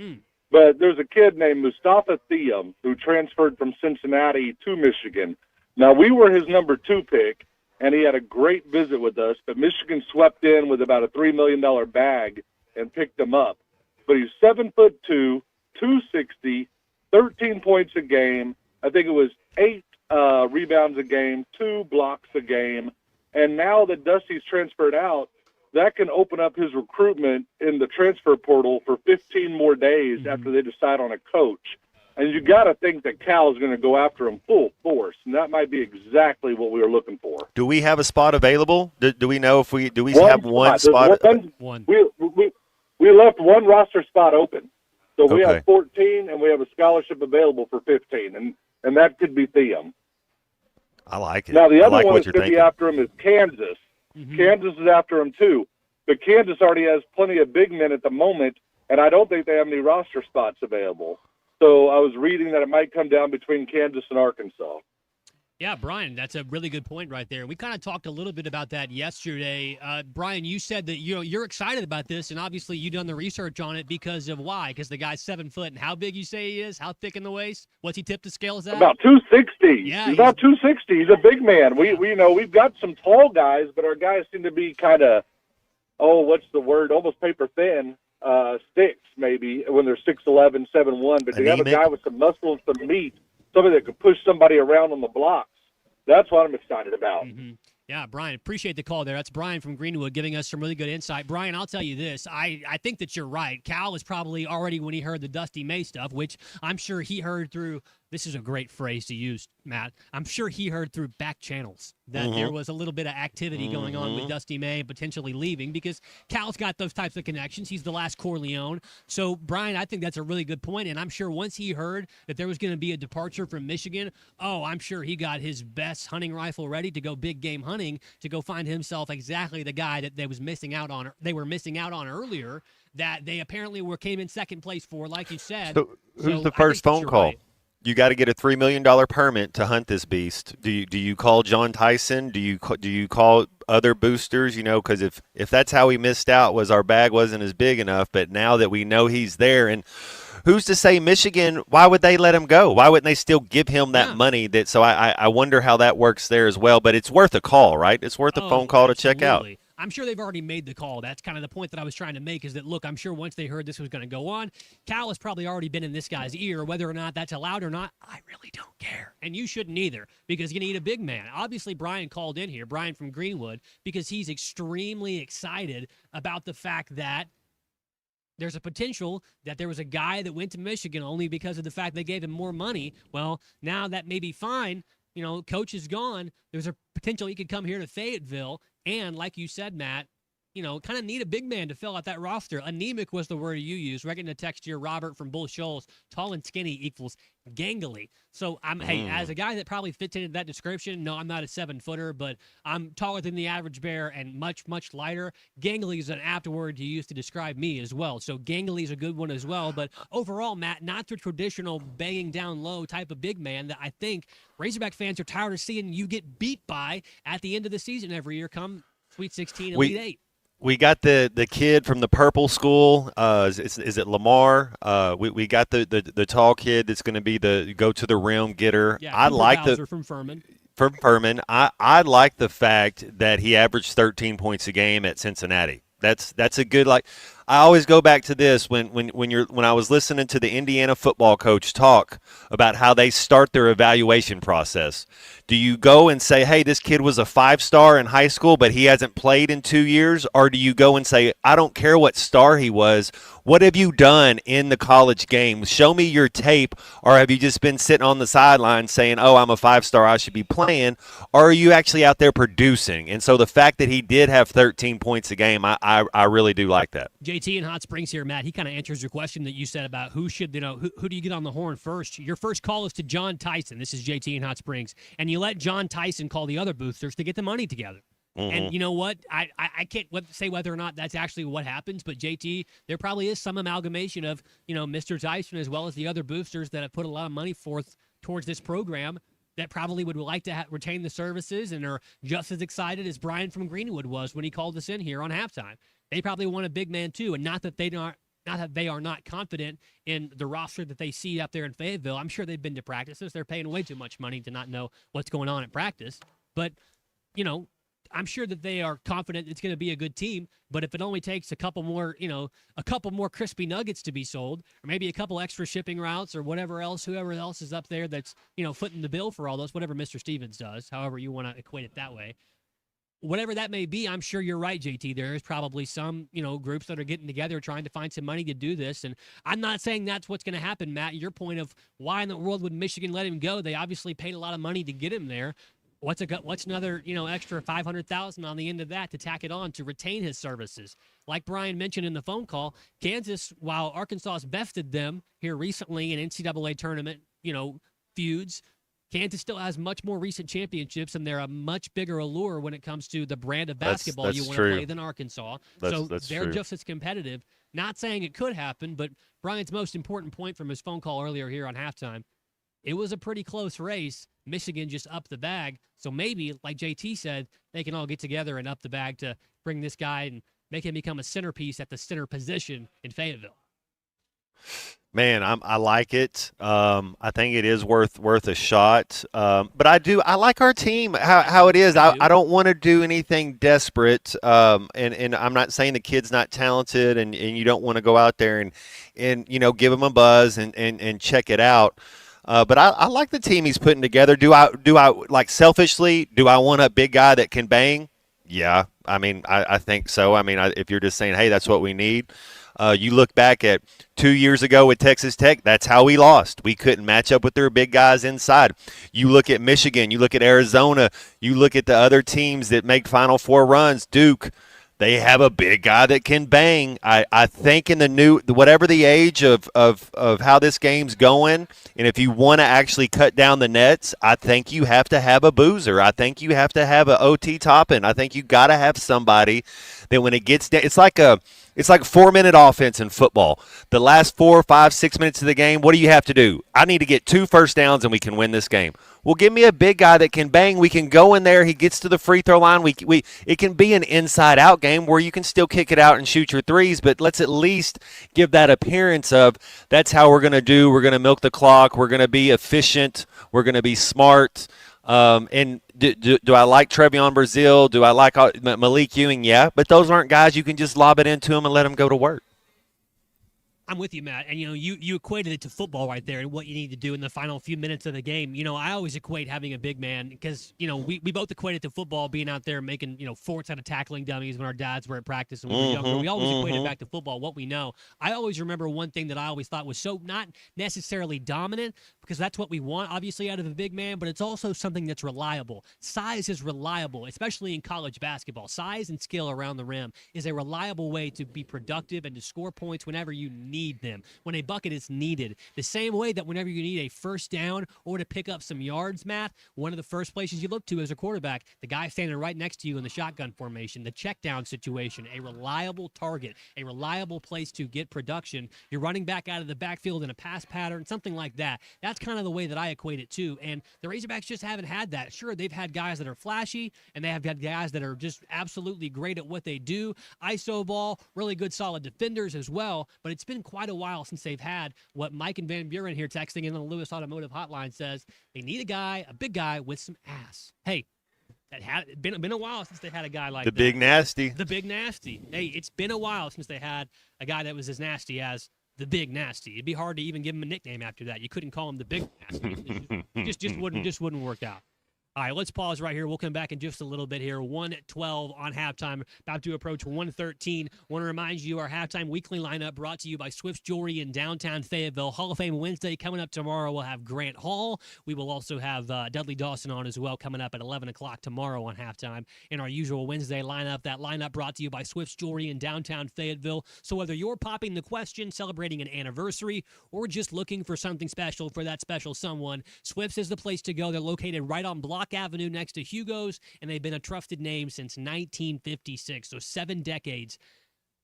But there's a kid named Mustafa Thiam who transferred from Cincinnati to Michigan. Now, we were his number 2 pick, and he had a great visit with us, but Michigan swept in with about a $3 million bag and picked him up. But he's 7'2", 260, 13 points a game. I think it was 8 rebounds a game, 2 blocks a game. And now that Dusty's transferred out, that can open up his recruitment in the transfer portal for 15 more days after they decide on a coach. And you got to think that Cal's going to go after him full force, and that might be exactly what we were looking for. Do we have a spot available? Do we know if we have one spot? We We left one roster spot open. So we Okay. have 14, and we have a scholarship available for 15, and that could be Theum. I like it. Now, the I other like one what that's you're going to be thinking. after him is Kansas. Kansas is after him, too. But Kansas already has plenty of big men at the moment, and I don't think they have any roster spots available. So I was reading that it might come down between Kansas and Arkansas. Yeah, Brian, that's a really good point right there. We kind of talked a little bit about that yesterday. Brian, you said that you're excited about this, and obviously you done the research on it because of why? Because the guy's 7 foot, and how big you say he is? How thick in the waist? What's he tipped the scales at? About 260. Yeah, he's about 260. He's a big man. We we've got some tall guys, but our guys seem to be kind of, what's the word? Almost paper thin. Sticks maybe when they're 6'11", 7'1", but they have a Anemic. guy with some muscle and some meat, somebody that could push somebody around on the blocks. That's what I'm excited about. Yeah, Brian, appreciate the call there. That's Brian from Greenwood giving us some really good insight. Brian, I'll tell you this. I think that you're right. Cal was probably already, when he heard the Dusty May stuff, which I'm sure he heard through, this is a great phrase to use, Matt. I'm sure he heard through back channels that there was a little bit of activity going on with Dusty May potentially leaving because Cal's got those types of connections. He's the last Corleone. So, Brian, I think that's a really good point, and I'm sure once he heard that there was going to be a departure from Michigan, I'm sure he got his best hunting rifle ready to go big game hunting to go find himself exactly the guy that they were missing out on earlier that they apparently came in second place for, like you said. So who's So the I first think that phone you're call? right. You got to get a $3 million permit to hunt this beast. Do you call John Tyson? Do you call other boosters? Because if that's how he missed out, was our bag wasn't as big enough. But now that we know he's there, and who's to say Michigan? Why would they let him go? Why wouldn't they still give him that money? So I wonder how that works there as well. But it's worth a call, right? It's worth a phone call to check out. Absolutely. I'm sure they've already made the call. That's kind of the point that I was trying to make is that, look, I'm sure once they heard this was going to go on, Cal has probably already been in this guy's ear. Whether or not that's allowed or not, I really don't care. And you shouldn't either because you need a big man. Obviously, Brian called in here, Brian from Greenwood, because he's extremely excited about the fact that there's a potential that there was a guy that went to Michigan only because of the fact they gave him more money. Well, now that may be fine. Coach is gone. There's a potential he could come here to Fayetteville. And like you said, Matt, kind of need a big man to fill out that roster. Anemic was the word you used. We're getting a text here, Robert from Bull Shoals. Tall and skinny equals gangly. So hey, as a guy that probably fits into that description, no, I'm not a 7-footer, but I'm taller than the average bear and much, much lighter. Gangly is an apt word to use to describe me as well. So gangly is a good one as well. But overall, Matt, not the traditional banging down low type of big man that I think Razorback fans are tired of seeing you get beat by at the end of the season every year come Sweet 16, Elite 8. We got the kid from the purple school. Is it Lamar? We got the tall kid that's going to be the go to the rim getter. Yeah, I Cooper like Bowser from Furman. From Furman. I like the fact that he averaged 13 points a game at Cincinnati. That's a good I always go back to this when I was listening to the Indiana football coach talk about how they start their evaluation process. Do you go and say, hey, this kid was a 5-star in high school, but he hasn't played in 2 years? Or do you go and say, I don't care what star he was. What have you done in the college game? Show me your tape. Or have you just been sitting on the sideline saying, oh, I'm a 5-star, I should be playing? Or are you actually out there producing? And so the fact that he did have 13 points a game, I really do like that. JT in Hot Springs here, Matt. He kind of answers your question that you said about who should, who do you get on the horn first? Your first call is to John Tyson. This is JT in Hot Springs. And you let John Tyson call the other boosters to get the money together. And you know what? I can't say whether or not that's actually what happens, but JT, there probably is some amalgamation of, Mr. Tyson as well as the other boosters that have put a lot of money forth towards this program that probably would like to retain the services and are just as excited as Brian from Greenwood was when he called us in here on halftime. They probably want a big man too, and not that they are not confident in the roster that they see up there in Fayetteville. I'm sure they've been to practices. They're paying way too much money to not know what's going on at practice. But, I'm sure that they are confident it's going to be a good team. But if it only takes a couple more crispy nuggets to be sold, or maybe a couple extra shipping routes or whoever else is up there that's, footing the bill for all those, whatever Mr. Stevens does, however you want to equate it that way. Whatever that may be, I'm sure you're right, JT. There is probably some, groups that are getting together trying to find some money to do this. And I'm not saying that's what's going to happen, Matt. Your point of why in the world would Michigan let him go? They obviously paid a lot of money to get him there. What's another extra $500,000 on the end of that to tack it on to retain his services? Like Brian mentioned in the phone call, Kansas, while Arkansas has bested them here recently in NCAA tournament feuds, Kansas still has much more recent championships, and they're a much bigger allure when it comes to the brand of basketball that's you want true. to play than Arkansas. That's they're true. just as competitive. Not saying it could happen, but Brian's most important point from his phone call earlier here on halftime, it was a pretty close race. Michigan just upped the bag. So maybe, like JT said, they can all get together and up the bag to bring this guy and make him become a centerpiece at the center position in Fayetteville. Man, I like it. I think it is worth a shot. But I like our team how it is. I don't want to do anything desperate. And I'm not saying the kid's not talented and you don't want to go out there and give him a buzz and check it out. But I like the team he's putting together. Do I like selfishly? Do I want a big guy that can bang? Yeah, I mean I think so. I mean if you're just saying, hey, that's what we need. You look back at 2 years ago with Texas Tech, that's how we lost. We couldn't match up with their big guys inside. You look at Michigan, you look at Arizona, you look at the other teams that make Final Four runs, Duke, they have a big guy that can bang. I think in whatever the age of how this game's going, and if you want to actually cut down the nets, I think you have to have a boozer. I think you have to have an OT Toppin. I think you got to have somebody that when it gets down, it's like 4-minute offense in football. The last 4, 5, 6 minutes of the game, what do you have to do? I need to get 2 first downs and we can win this game. Well, give me a big guy that can bang. We can go in there. He gets to the free throw line. It can be an inside-out game where you can still kick it out and shoot your threes, but let's at least give that appearance of that's how we're going to do. We're going to milk the clock. We're going to be efficient. We're going to be smart. And do I like Trevion Brazile? Do I like Malik Ewing? Yeah, but those aren't guys you can just lob it into them and let them go to work. I'm with you, Matt. And, you equated it to football right there and what you need to do in the final few minutes of the game. I always equate having a big man because, we both equate it to football, being out there making, forts out of tackling dummies when our dads were at practice and we were younger. We always equate it back to football, what we know. I always remember one thing that I always thought was so not necessarily dominant because that's what we want, obviously, out of a big man, but it's also something that's reliable. Size is reliable, especially in college basketball. Size and skill around the rim is a reliable way to be productive and to score points whenever you need them, when a bucket is needed. The same way that whenever you need a first down or to pick up some yards, Matt, one of the first places you look to as a quarterback, the guy standing right next to you in the shotgun formation, the check down situation, a reliable target, a reliable place to get production. You're running back out of the backfield in a pass pattern, something like that. That's kind of the way that I equate it too. And the Razorbacks just haven't had that. Sure, they've had guys that are flashy and they have had guys that are just absolutely great at what they do. ISO ball, really good solid defenders as well, but it's been quite a while since they've had what Mike and Van Buren here texting in on the Lewis Automotive Hotline says they need a big guy with some ass. Hey, that had been a while since they had a guy like the that. Big Nasty. The Big Nasty. Hey, it's been a while since they had a guy that was as nasty as the Big Nasty. It'd be hard to even give him a nickname after that. You couldn't call him the Big Nasty. just wouldn't work out. All right, let's pause right here. We'll come back in just a little bit here. 1:12 on halftime, about to approach 1:13. Want to remind you our halftime weekly lineup brought to you by Swift's Jewelry in downtown Fayetteville. Hall of Fame Wednesday coming up tomorrow. We'll have Grant Hall. We will also have Dudley Dawson on as well coming up at 11 o'clock tomorrow on halftime in our usual Wednesday lineup. That lineup brought to you by Swift's Jewelry in downtown Fayetteville. So whether you're popping the question, celebrating an anniversary, or just looking for something special for that special someone, Swift's is the place to go. They're located right on Block Avenue next to Hugo's, and they've been a trusted name since 1956. So 7 decades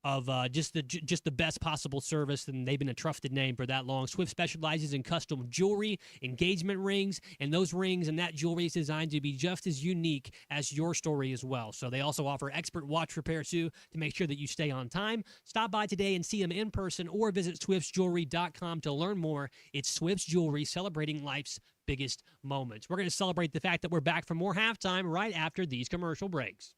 of just the best possible service, and they've been a trusted name for that long. Swift specializes in custom jewelry, engagement rings, and those rings and that jewelry is designed to be just as unique as your story as well. So they also offer expert watch repair too to make sure that you stay on time. Stop by today and see them in person or visit swiftsjewelry.com to learn more. It's Swift's Jewelry, celebrating life's biggest moments. We're going to celebrate the fact that we're back for more halftime right after these commercial breaks.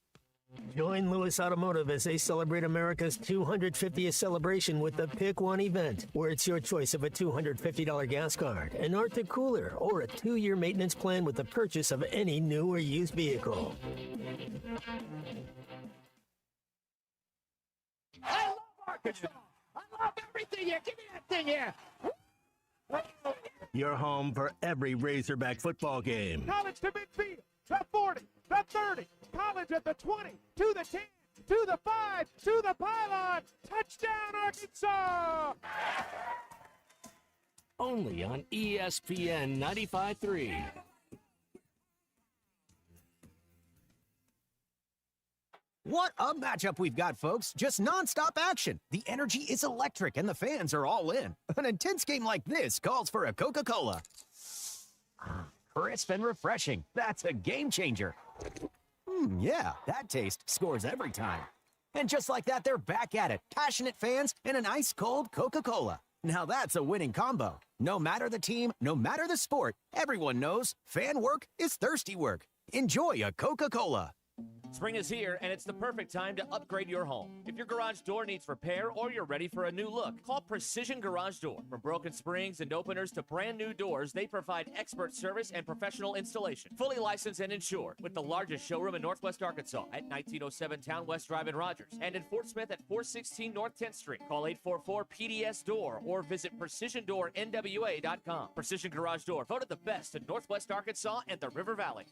Join Lewis Automotive as they celebrate America's 250th celebration with the Pick One event, where it's your choice of a $250 gas card, an Arctic cooler, or a 2-year maintenance plan with the purchase of any new or used vehicle. I love Arkansas. I love everything here. Give me that thing here. Your home for every Razorback football game. College to midfield. the 40, the 30, College at the 20, to the 10, to the 5, to the pylon. Touchdown, Arkansas! Only on ESPN 95.3. What a matchup we've got, folks. Just nonstop action. The energy is electric and the fans are all in. An intense game like this calls for a Coca-Cola. Crisp and refreshing. That's a game changer. Yeah, that taste scores every time. And just like that, they're back at it. Passionate fans and an ice-cold Coca-Cola. Now that's a winning combo. No matter the team, no matter the sport, everyone knows fan work is thirsty work. Enjoy a Coca-Cola. Spring is here, and it's the perfect time to upgrade your home. If your garage door needs repair or you're ready for a new look, call Precision Garage Door. From broken springs and openers to brand new doors, they provide expert service and professional installation. Fully licensed and insured, with the largest showroom in Northwest Arkansas at 1907 Town West Drive in Rogers, and in Fort Smith at 416 North 10th Street. Call 844-PDS-DOOR or visit PrecisionDoorNWA.com. Precision Garage Door, voted the best in Northwest Arkansas and the River Valley.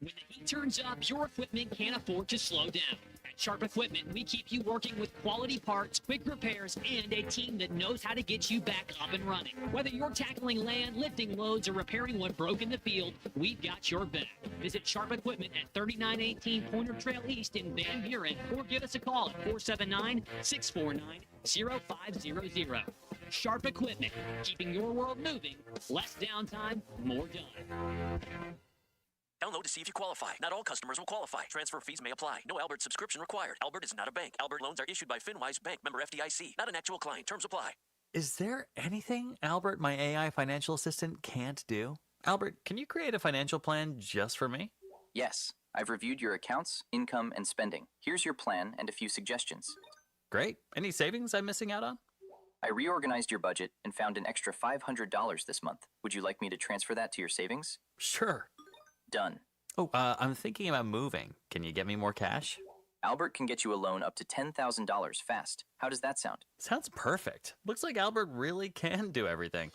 When the heat turns up, your equipment can't afford to slow down. At Sharp Equipment, we keep you working with quality parts, quick repairs, and a team that knows how to get you back up and running. Whether you're tackling land, lifting loads, or repairing what broke in the field, we've got your back. Visit Sharp Equipment at 3918 Pointer Trail East in Van Buren, or give us a call at 479-649-0500. Sharp Equipment, keeping your world moving, less downtime, more done. Download to see if you qualify. Not all customers will qualify. Transfer fees may apply. No Albert subscription required. Albert is not a bank. Albert loans are issued by FinWise Bank, member FDIC. Not an actual client. Terms apply. Is there anything Albert, my AI financial assistant, can't do? Albert, can you create a financial plan just for me? Yes. I've reviewed your accounts, income, and spending. Here's your plan and a few suggestions. Great. Any savings I'm missing out on? I reorganized your budget and found an extra $500 this month. Would you like me to transfer that to your savings? Sure. Done. Oh, I'm thinking about moving. Can you get me more cash? Albert can get you a loan up to $10,000 fast. How does that sound? Sounds perfect. Looks like Albert really can do everything.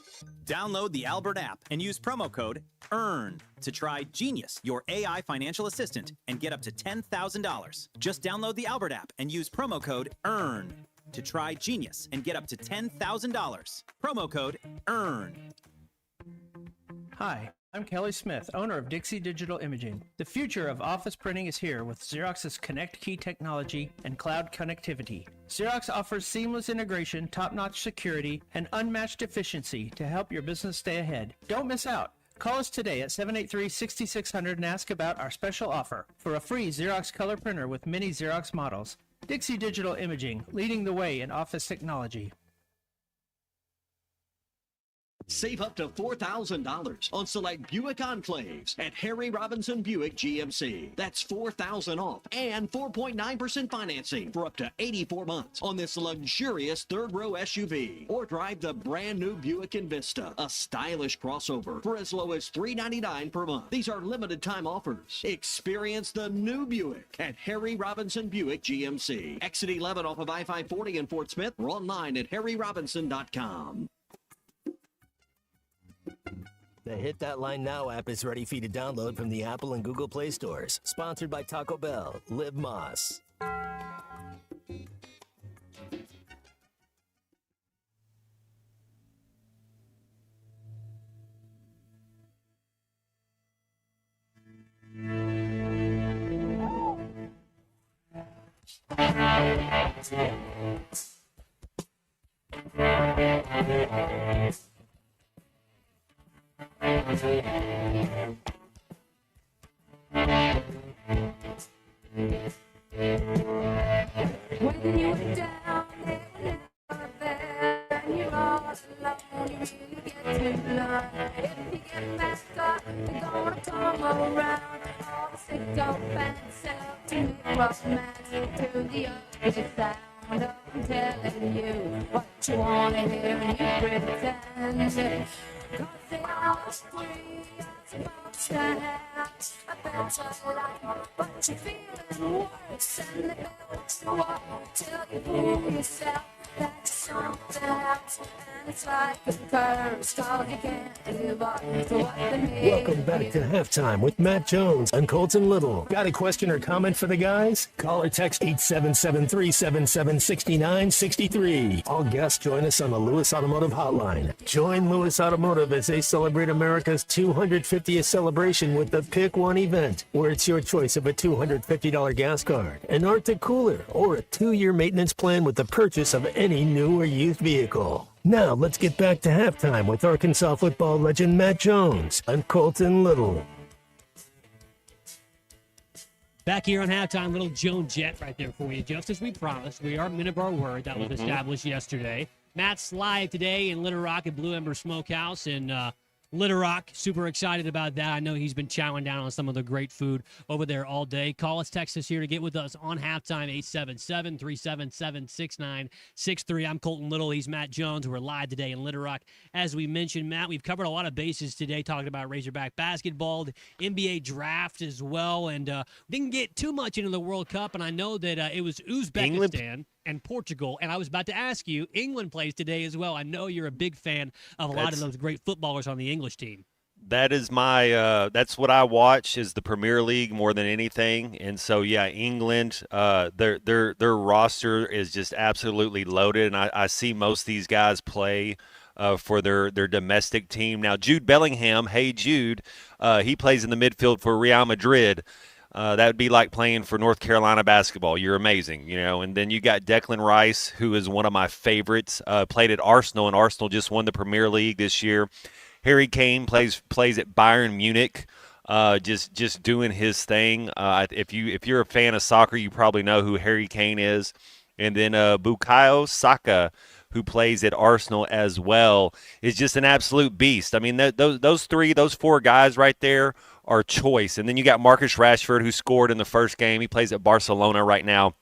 Download the Albert app and use promo code EARN to try Genius, your AI financial assistant, and get up to $10,000. Just download the Albert app and use promo code EARN to try Genius and get up to $10,000. Promo code EARN. Hi, I'm Kelly Smith, owner of Dixie Digital Imaging. The future of office printing is here with Xerox's Connect Key technology and cloud connectivity. Xerox offers seamless integration, top-notch security, and unmatched efficiency to help your business stay ahead. Don't miss out. Call us today at 783-6600 and ask about our special offer for a free Xerox color printer with many Xerox models. Dixie Digital Imaging, leading the way in office technology. Save up to $4,000 on select Buick Enclaves at Harry Robinson Buick GMC. That's $4,000 off and 4.9% financing for up to 84 months on this luxurious third-row SUV. Or drive the brand new Buick Envista, a stylish crossover, for as low as $399 per month. These are limited-time offers. Experience the new Buick at Harry Robinson Buick GMC. Exit 11 off of I-540 in Fort Smith, or online at harryrobinson.com. The Hit That Line Now app is ready for you to download from the Apple and Google Play stores. Sponsored by Taco Bell. Live Moss. When you were down, they were never there. And you're all alone, you really get to learn. If you get back up, they're gonna come around. All the sycophants out to make romance to the ugly sound of telling you what you wanna hear and you pretend. 'Cause they are free, it's about to have a better life, but you're feeling worse, and they build you up till you fool yourself. like something else, and it's like a curse, cause you can't live up to what they made. Welcome back to Halftime with Matt Jones and Colton Little. Got a question or comment for the guys? Call or text 877-377-6963. All guests join us on the Lewis Automotive Hotline. Join Lewis Automotive as they celebrate America's 250th celebration with the Pick One event, where it's your choice of a $250 gas card, an Arctic cooler, or a 2-year maintenance plan with the purchase of any new or used vehicle. Now, let's get back to halftime with Arkansas football legend Matt Jones and Colton Little. Back here on halftime, little Joan Jett right there for you. Just as we promised, we are men of our word. That was established yesterday. Matt's live today in Little Rock at Blue Ember Smokehouse in Little Rock. Super excited about that. I know he's been chowing down on some of the great food over there all day. Call us, text us here to get with us on halftime, 877-377-6963. I'm Colton Little. He's Matt Jones. We're live today in Little Rock. As we mentioned, Matt, we've covered a lot of bases today talking about Razorback basketball, the NBA draft as well, and didn't get too much into the World Cup, and I know that it was Uzbekistan and Portugal, and I was about to ask you, England plays today as well. I know you're a big fan of a lot of those great footballers on the English team. That is my that's what I watch is the Premier League more than anything. And so yeah, England, their roster is just absolutely loaded, and I see most of these guys play for their domestic team. Now Jude Bellingham, hey Jude, he plays in the midfield for Real Madrid. That would be like playing for North Carolina basketball. You're amazing, you know. And then you got Declan Rice, who is one of my favorites. Played at Arsenal, and Arsenal just won the Premier League this year. Harry Kane plays at Bayern Munich, just doing his thing. If you're a fan of soccer, you probably know who Harry Kane is. And then Bukayo Saka, who plays at Arsenal as well, is just an absolute beast. I mean, those four guys right there are choice. And then you got Marcus Rashford, who scored in the first game. He plays at Barcelona right now.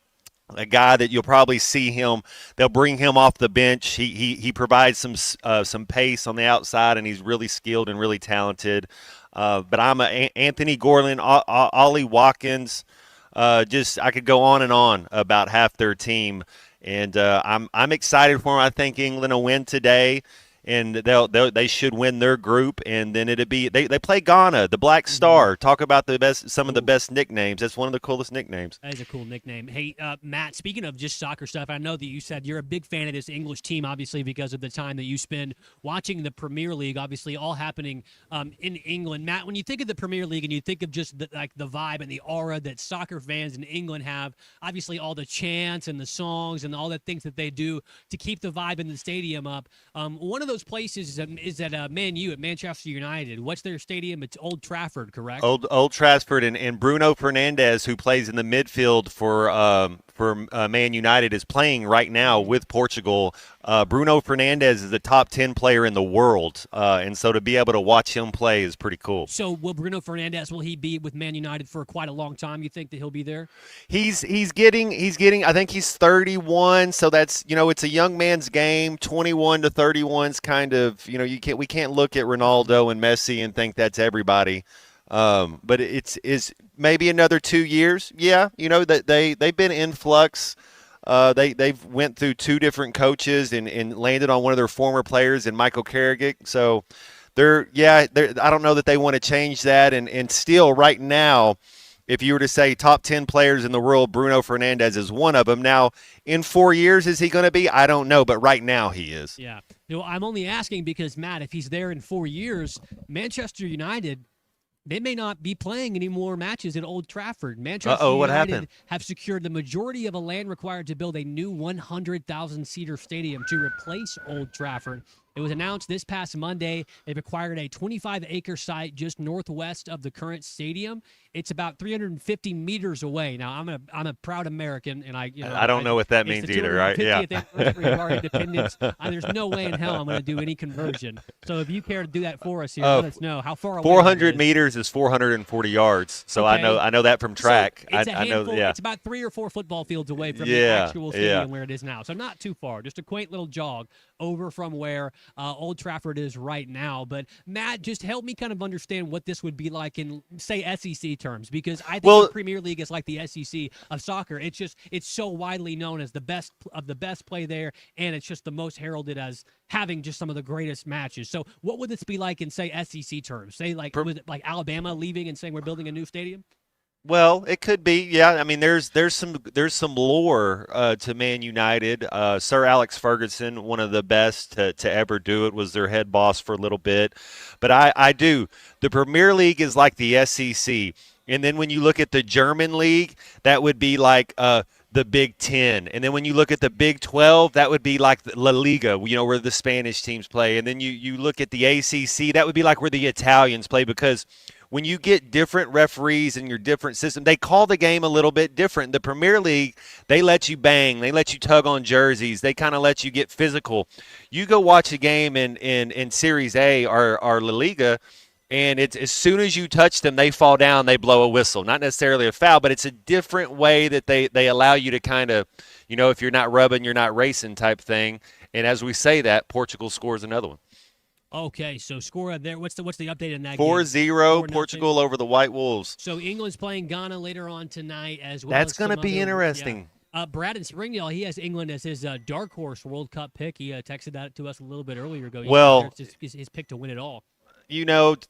A guy that you'll probably see him. They'll bring him off the bench. He provides some pace on the outside, and he's really skilled and really talented. But I'm Anthony Gordon, Ollie Watkins. I could go on and on about half their team, and I'm excited for them. I think England will win today, and they should win their group, and then it'll be they play Ghana, the Black Star. Talk about some of the best nicknames. That's one of the coolest nicknames. That is a cool nickname. Hey, Matt, speaking of just soccer stuff, I know that you said you're a big fan of this English team, obviously because of the time that you spend watching the Premier League, obviously all happening in England. Matt, when you think of the Premier League and you think of just the vibe and the aura that soccer fans in England have, obviously all the chants and the songs and all the things that they do to keep the vibe in the stadium up. One of those places is at Man U at Manchester United. What's their stadium? It's Old Trafford, correct? Old Trafford, and Bruno Fernandes, who plays in the midfield for Man United, is playing right now with Portugal. Bruno Fernandes is the top 10 player in the world, and so to be able to watch him play is pretty cool. So will Bruno Fernandes, will he be with Man United for quite a long time? You think that he'll be there? He's getting I think he's 31, so that's, it's a young man's game. 21 to 31's kind of, we can't look at Ronaldo and Messi and think that's everybody. But it's maybe another 2 years. Yeah, that they've been in flux. They've went through 2 different coaches and landed on one of their former players in Michael Carrick. So I don't know that they want to change that. And still right now, if you were to say top 10 players in the world, Bruno Fernandes is one of them. Now, in 4 years, is he going to be? I don't know, but right now he is. Yeah. I'm only asking because, Matt, if he's there in 4 years, Manchester United, they may not be playing any more matches at Old Trafford. Manchester United have secured the majority of the land required to build a new 100,000-seater stadium to replace Old Trafford. It was announced this past Monday they've acquired a 25-acre site just northwest of the current stadium. It's about 350 meters away. Now, I'm a proud American, and I don't know what that means either, right? Yeah. Anniversary of our independence. There's no way in hell I'm going to do any conversion. So if you care to do that for us here, let us know how far away. 400 meters is 440 yards. So okay. I know that from track. So it's I know. Yeah. It's about 3 or 4 football fields away from the actual stadium where it is now. So not too far. Just a quaint little jog over from where Old Trafford is right now. But Matt, just help me kind of understand what this would be like in, say, SEC terms, because I think the Premier League is like the SEC of soccer. It's so widely known as the best of the best play there, and it's just the most heralded as having just some of the greatest matches. So what would this be like in, say, SEC terms? Say, like, was it like Alabama leaving and saying we're building a new stadium? Well, it could be, yeah. I mean, there's some lore to Man United. Sir Alex Ferguson, one of the best to ever do it, was their head boss for a little bit. But I do. The Premier League is like the SEC, and then when you look at the German league, that would be like the Big Ten, and then when you look at the Big 12, that would be like the La Liga, where the Spanish teams play, and then you look at the ACC, that would be like where the Italians play, because when you get different referees in your different system, they call the game a little bit different. The Premier League, they let you bang. They let you tug on jerseys. They kind of let you get physical. You go watch a game in Series A or La Liga, and it's as soon as you touch them, they fall down, they blow a whistle. Not necessarily a foul, but it's a different way that they allow you to kind of, if you're not rubbing, you're not racing type thing. And as we say that, Portugal scores another one. Okay, so score there. What's the update in that 4-0 game? Portugal over the White Wolves. So England's playing Ghana later on tonight as well. That's going to be interesting. Yeah. Brad Springdale, he has England as his dark horse World Cup pick. He texted that to us a little bit earlier ago. It's his pick to win it all.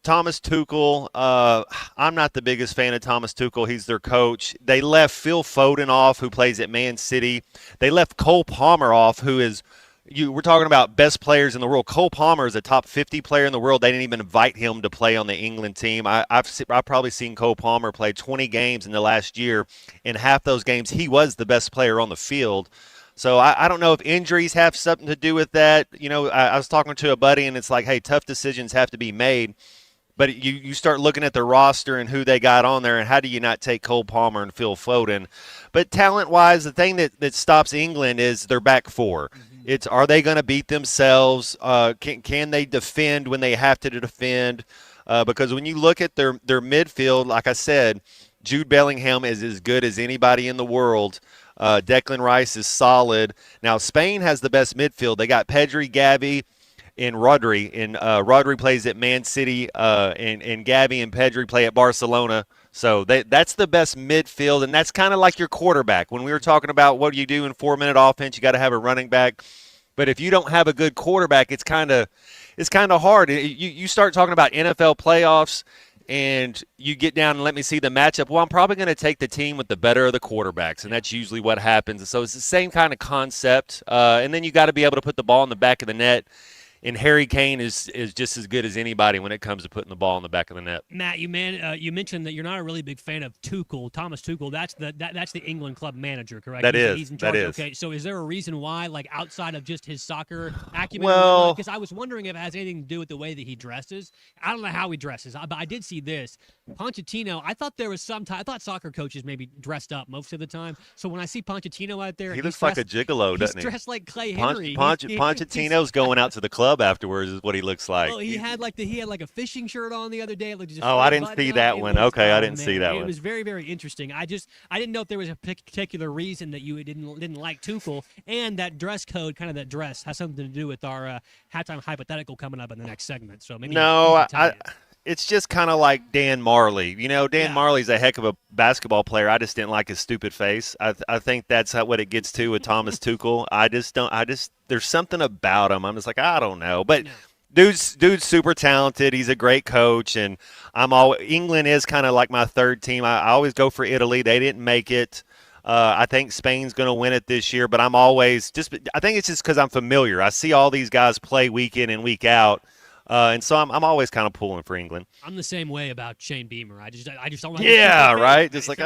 Thomas Tuchel, I'm not the biggest fan of Thomas Tuchel. He's their coach. They left Phil Foden off, who plays at Man City. They left Cole Palmer off, who is – we're talking about best players in the world. Cole Palmer is a top 50 player in the world. They didn't even invite him to play on the England team. I've probably seen Cole Palmer play 20 games in the last year. In half those games, he was the best player on the field. So I don't know if injuries have something to do with that. I was talking to a buddy, and it's like, hey, tough decisions have to be made. But you start looking at the roster and who they got on there, and how do you not take Cole Palmer and Phil Foden? But talent-wise, the thing that stops England is their back four. It's, are they going to beat themselves? Can they defend when they have to defend? Because when you look at their midfield, like I said, Jude Bellingham is as good as anybody in the world. Declan Rice is solid. Now, Spain has the best midfield. They got Pedri, Gavi, and Rodri. And Rodri plays at Man City, and Gavi and Pedri play at Barcelona. So that's the best midfield, and that's kind of like your quarterback. When we were talking about what do you do in 4-minute offense, you got to have a running back. But if you don't have a good quarterback, it's kind of hard. You start talking about NFL playoffs, and you get down and let me see the matchup. Well, I'm probably going to take the team with the better of the quarterbacks, and that's usually what happens. So it's the same kind of concept. And then you got to be able to put the ball in the back of the net. And Harry Kane is just as good as anybody when it comes to putting the ball in the back of the net. Matt, you mentioned that you're not a really big fan of Tuchel, Thomas Tuchel. That's the England club manager, correct? He's in charge. That is. Okay, so is there a reason why, like outside of just his soccer acumen? Well, because I was wondering if it has anything to do with the way that he dresses. I don't know how he dresses, but I did see this. Pochettino, I thought there was I thought soccer coaches maybe dressed up most of the time. So when I see Pochettino out there, he looks like a gigolo, doesn't he? He's dressed like Clay Henry. Pochettino's going out to the club afterwards is what he looks like. Well, he had like a fishing shirt on the other day. I didn't see that one. Okay, I didn't see that one. It was very, very interesting. I didn't know if there was a particular reason that you didn't like Tuchel, and that dress code, kind of that dress, has something to do with our halftime hypothetical coming up in the next segment. So maybe it's just kind of like Dan Marley. Dan Marley's a heck of a basketball player. I just didn't like his stupid face. I think that's what it gets to with Thomas Tuchel. There's something about him. I'm just like, I don't know. But dude's super talented. He's a great coach. And England is kind of like my third team. I always go for Italy. They didn't make it. I think Spain's going to win it this year. But I think it's just because I'm familiar. I see all these guys play week in and week out. And so I'm always kind of pulling for England. I'm the same way about Shane Beamer. I just don't like right. Just like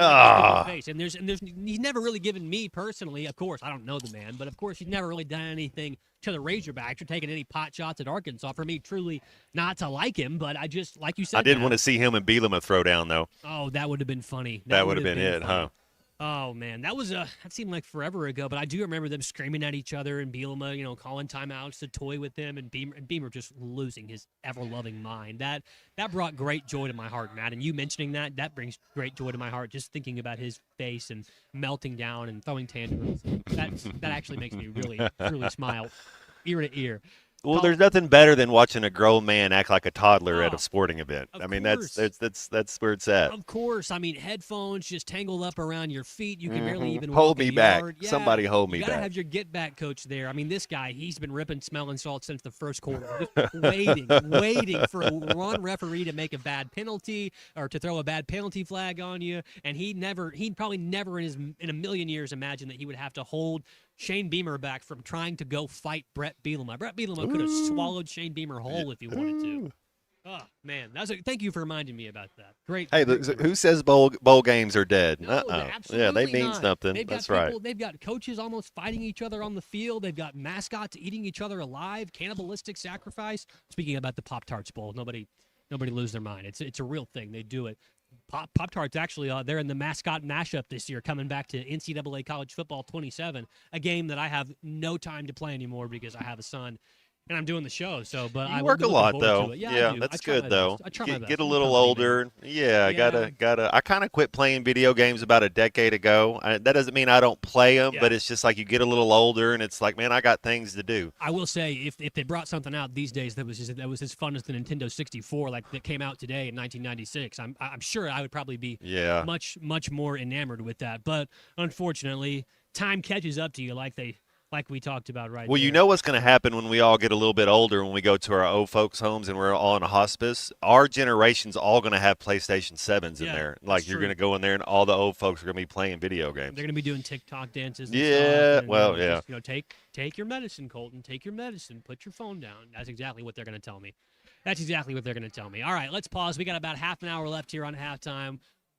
face. And he's never really given me personally. Of course, I don't know the man, but of course he's never really done anything to the Razorbacks or taken any pot shots at Arkansas. For me, truly not to like him, but I just like you said. I did want to see him and Bielema throw down though. Oh, that would have been funny. That would have been it, funny. Huh? Oh man, that seemed like forever ago, but I do remember them screaming at each other and Bielema, calling timeouts to toy with them, and Beamer just losing his ever-loving mind. That brought great joy to my heart, Matt. And you mentioning that brings great joy to my heart. Just thinking about his face and melting down and throwing tantrums. That actually makes me really, truly smile, ear to ear. Well, there's nothing better than watching a grown man act like a toddler at a sporting event. I mean, that's where it's at. Of course. I mean, headphones just tangled up around your feet. You can barely even Hold walk me in the back. yard. Yeah, Somebody hold me you gotta back. have your get-back coach there. I mean, this guy, he's been ripping smelling salt since the first quarter, just waiting for one referee to make a bad penalty or to throw a bad penalty flag on you. And he'd probably never in a million years imagined that he would have to hold Shane Beamer back from trying to go fight Brett Bielema. Brett Bielema could have swallowed Shane Beamer whole if he wanted to. Oh, man. Thank you for reminding me about that. Great. Hey, who says bowl games are dead? No, Yeah, they mean not. something. That's right. They've got coaches almost fighting each other on the field. They've got mascots eating each other alive, cannibalistic sacrifice. Speaking about the Pop-Tarts Bowl, nobody lose their mind. It's a real thing. They do it. Pop-Tarts actually, they're in the mascot mashup this year, coming back to NCAA College Football 27, a game that I have no time to play anymore because I have a son and I'm doing the show. But You I work a lot though. Yeah, that's good though. I try my best. Get a little older. Yeah, I gotta. I kind of quit playing video games about a decade ago. That doesn't mean I don't play them, but it's just like you get a little older and it's like, man, I got things to do. I will say, if they brought something out these days that was as fun as the Nintendo 64, like that came out today in 1996, I'm sure I would probably be much more enamored with that. But unfortunately, time catches up to you, like we talked about Well, there. you know what's going to happen when we all get a little bit older, when we go to our old folks' homes and we're all in a hospice? Our generation's all going to have PlayStation 7s in there. Like, you're going to go in there and all the old folks are going to be playing video games. They're going to be doing TikTok dances and Yeah, stuff. well, Just, take your medicine, Colton. Take your medicine. Put your phone down. That's exactly what they're going to tell me. All right, let's pause. We got about half an hour left here on halftime.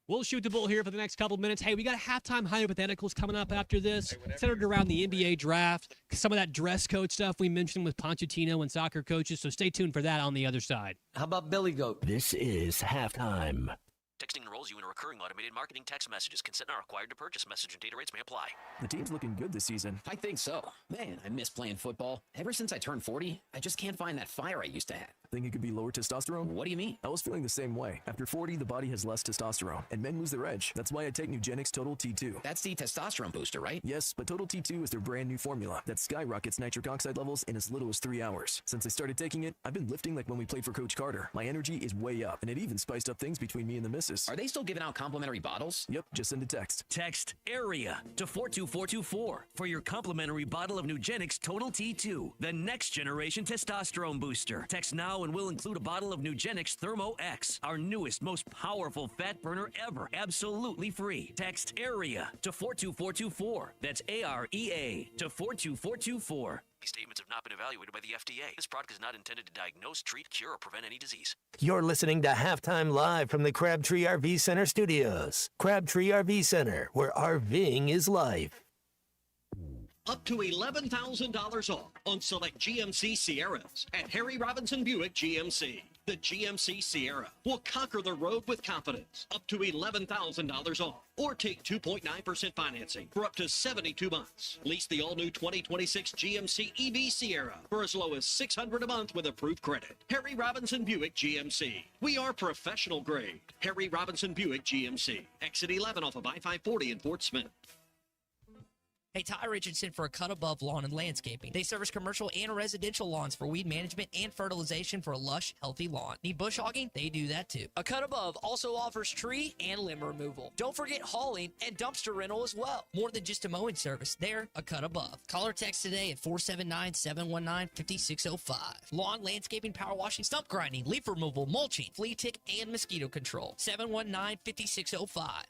We'll shoot the bull here for the next couple of minutes. Hey, we got a halftime hypotheticals coming up after this, centered around the NBA draft, some of that dress code stuff we mentioned with Pochettino and soccer coaches, so stay tuned for that on the other side. How about Billy Goat? This is halftime. Texting enrolls you in recurring automated marketing text messages. Consent not required to purchase. Message and data rates may apply. The team's looking good this season. I think so. Man, I miss playing football. Ever since I turned 40, I just can't find that fire I used to have. Think it could be lower testosterone? What do you mean? I was feeling the same way. After 40, the body has less testosterone, and men lose their edge. That's why I take Nugenix Total T2. That's the testosterone booster, right? Yes, but Total T2 is their brand new formula that skyrockets nitric oxide levels in as little as 3 hours. Since I started taking it, I've been lifting like when we played for Coach Carter. My energy is way up, and it even spiced up things between me and the missus. Are they still giving out complimentary bottles? Yep, just send a text. Text AREA to 42424 for your complimentary bottle of Nugenix Total T2, the next generation testosterone booster. Text now and we'll include a bottle of Nugenix Thermo X, our newest, most powerful fat burner ever, absolutely free. Text AREA to 42424. That's AREA to 42424. These statements have not been evaluated by the FDA. This product is not intended to diagnose, treat, cure, or prevent any disease. You're listening to Halftime Live from the Crabtree RV Center studios. Crabtree RV Center, where RVing is life. Up to $11,000 off on select GMC Sierras at Harry Robinson Buick GMC. The GMC Sierra will conquer the road with confidence. Up to $11,000 off. Or take 2.9% financing for up to 72 months. Lease the all-new 2026 GMC EV Sierra for as low as $600 a month with approved credit. Harry Robinson Buick GMC. We are professional grade. Harry Robinson Buick GMC. Exit 11 off of I-540 in Fort Smith. Hey, Ty Richardson for A Cut Above Lawn and Landscaping. They service commercial and residential lawns for weed management and fertilization for a lush, healthy lawn. Need bush hogging? They do that too. A Cut Above also offers tree and limb removal. Don't forget hauling and dumpster rental as well. More than just a mowing service, they're A Cut Above. Call or text today at 479-719-5605. Lawn, landscaping, power washing, stump grinding, leaf removal, mulching, flea tick, and mosquito control. 719-5605.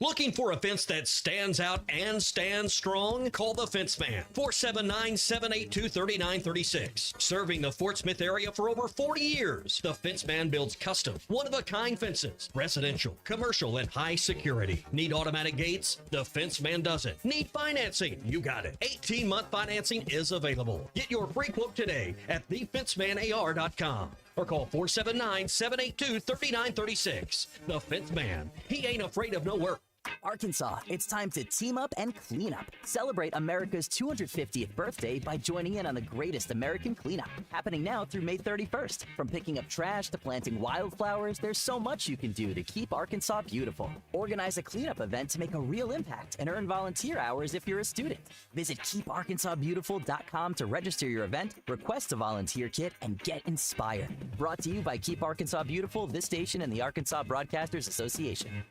Looking for a fence that stands out and stands strong? Call the Fence Man, 479-782-3936. Serving the Fort Smith area for over 40 years, the Fence Man builds custom, one-of-a-kind fences, residential, commercial, and high security. Need automatic gates? The Fence Man does it. Need financing? You got it. 18-month financing is available. Get your free quote today at thefencemanar.com. Or call 479-782-3936. The Fence Man. He ain't afraid of no work. Arkansas, it's time to team up and clean up. Celebrate America's 250th birthday by joining in on the greatest American cleanup. Happening now through May 31st. From picking up trash to planting wildflowers, there's so much you can do to keep Arkansas beautiful. Organize a cleanup event to make a real impact and earn volunteer hours if you're a student. Visit keeparkansasbeautiful.com to register your event, request a volunteer kit, and get inspired. Brought to you by Keep Arkansas Beautiful, this station, and the Arkansas Broadcasters Association.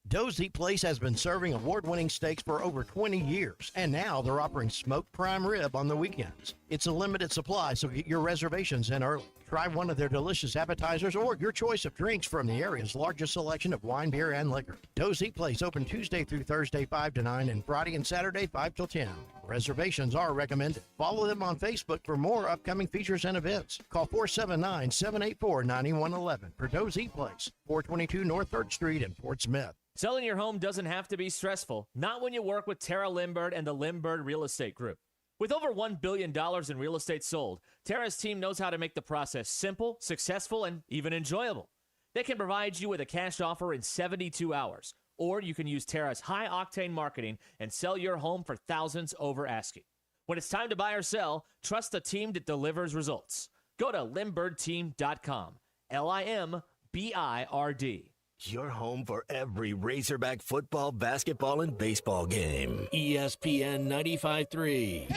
Doe's Eat Place has been serving award-winning steaks for over 20 years, and now they're offering smoked prime rib on the weekends. It's a limited supply, so get your reservations in early. Try one of their delicious appetizers or your choice of drinks from the area's largest selection of wine, beer, and liquor. Doe's Eat Place open Tuesday through Thursday 5 to 9 and Friday and Saturday 5 till 10. Reservations are recommended. Follow them on Facebook for more upcoming features and events. Call 479-784-9111 for Doe's Eat Place, 422 North 3rd Street in Fort Smith. Selling your home doesn't have to be stressful, not when you work with Tara Limbird and the Limbird Real Estate Group. With over $1 billion in real estate sold, Tara's team knows how to make the process simple, successful, and even enjoyable. They can provide you with a cash offer in 72 hours, or you can use Tara's high-octane marketing and sell your home for thousands over asking. When it's time to buy or sell, trust the team that delivers results. Go to LimbirdTeam.com, LIMBIRD. Your home for every Razorback football, basketball, and baseball game. ESPN 95.3.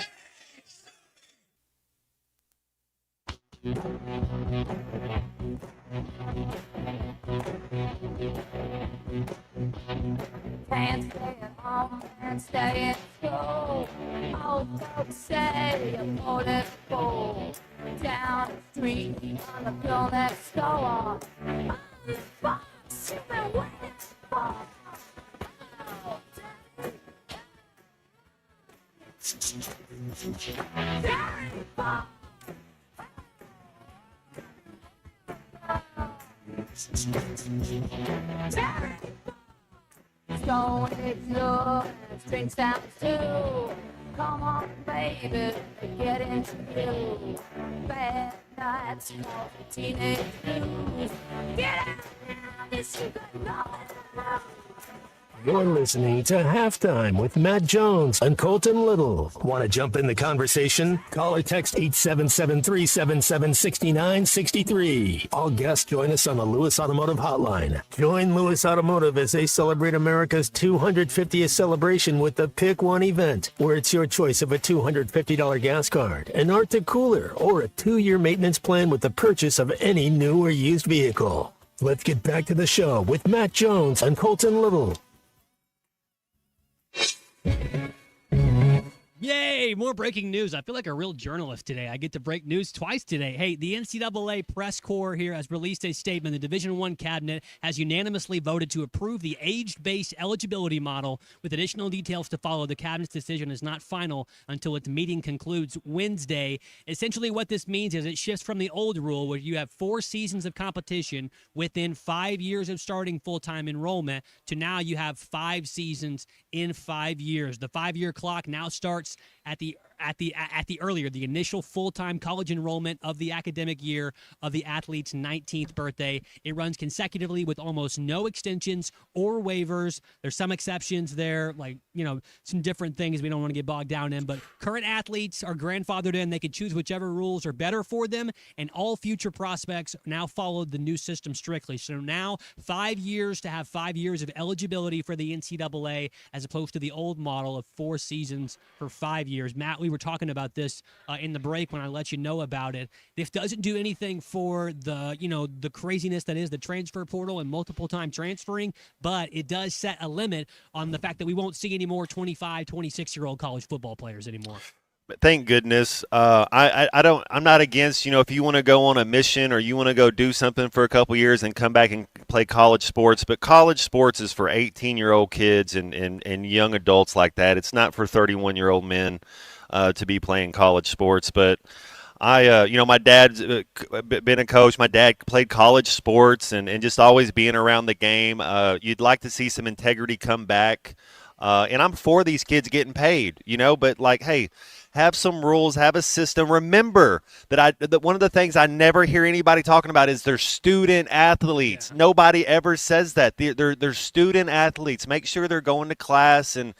Can't stay at home and stay in school. Old folks say I'm beautiful. Down the street on the pill next door. On the box you've been waiting for. Don't ignore string sounds too. Come on, baby, get into you. Bad nights, coffee, teenage blues. Get out now, this you got nothing. You're listening to Halftime with Matt Jones and Colton Little. Want to jump in the conversation? Call or text 877-377-6963. All guests join us on the Lewis Automotive Hotline. Join Lewis Automotive as they celebrate America's 250th celebration with the Pick One event, where it's your choice of a $250 gas card, an Arctic cooler, or a 2-year maintenance plan with the purchase of any new or used vehicle. Let's get back to the show with Matt Jones and Colton Little. Yay! More breaking news. I feel like a real journalist today. I get to break news twice today. Hey, the NCAA press corps here has released a statement. The Division I cabinet has unanimously voted to approve the age-based eligibility model with additional details to follow. The cabinet's decision is not final until its meeting concludes Wednesday. Essentially what this means is it shifts from the old rule where you have 4 seasons of competition within 5 years of starting full-time enrollment to now you have 5 seasons in 5 years. The 5-year clock now starts at the initial full-time college enrollment of the academic year of the athlete's 19th birthday. It runs consecutively with almost no extensions or waivers. There's some exceptions there, like, some different things we don't want to get bogged down in, but current athletes are grandfathered in. They can choose whichever rules are better for them, and all future prospects now follow the new system strictly. So now 5 years to have 5 years of eligibility for the NCAA as opposed to the old model of 4 seasons for 5 years. Matt, we were talking about this in the break when I let you know about it. This doesn't do anything for the craziness that is the transfer portal and multiple time transferring, but it does set a limit on the fact that we won't see any more 25, 26-year-old college football players anymore. Thank goodness. I'm not against, if you want to go on a mission or you want to go do something for a couple years and come back and play college sports, but college sports is for 18-year-old kids and young adults like that. It's not for 31-year-old men to be playing college sports. But my dad's been a coach. My dad played college sports and just always being around the game. You'd like to see some integrity come back And I'm for these kids getting paid, but like, hey, have some rules, have a system. Remember that one of the things I never hear anybody talking about is their student athletes. Yeah. Nobody ever says that. They're student athletes. Make sure they're going to class and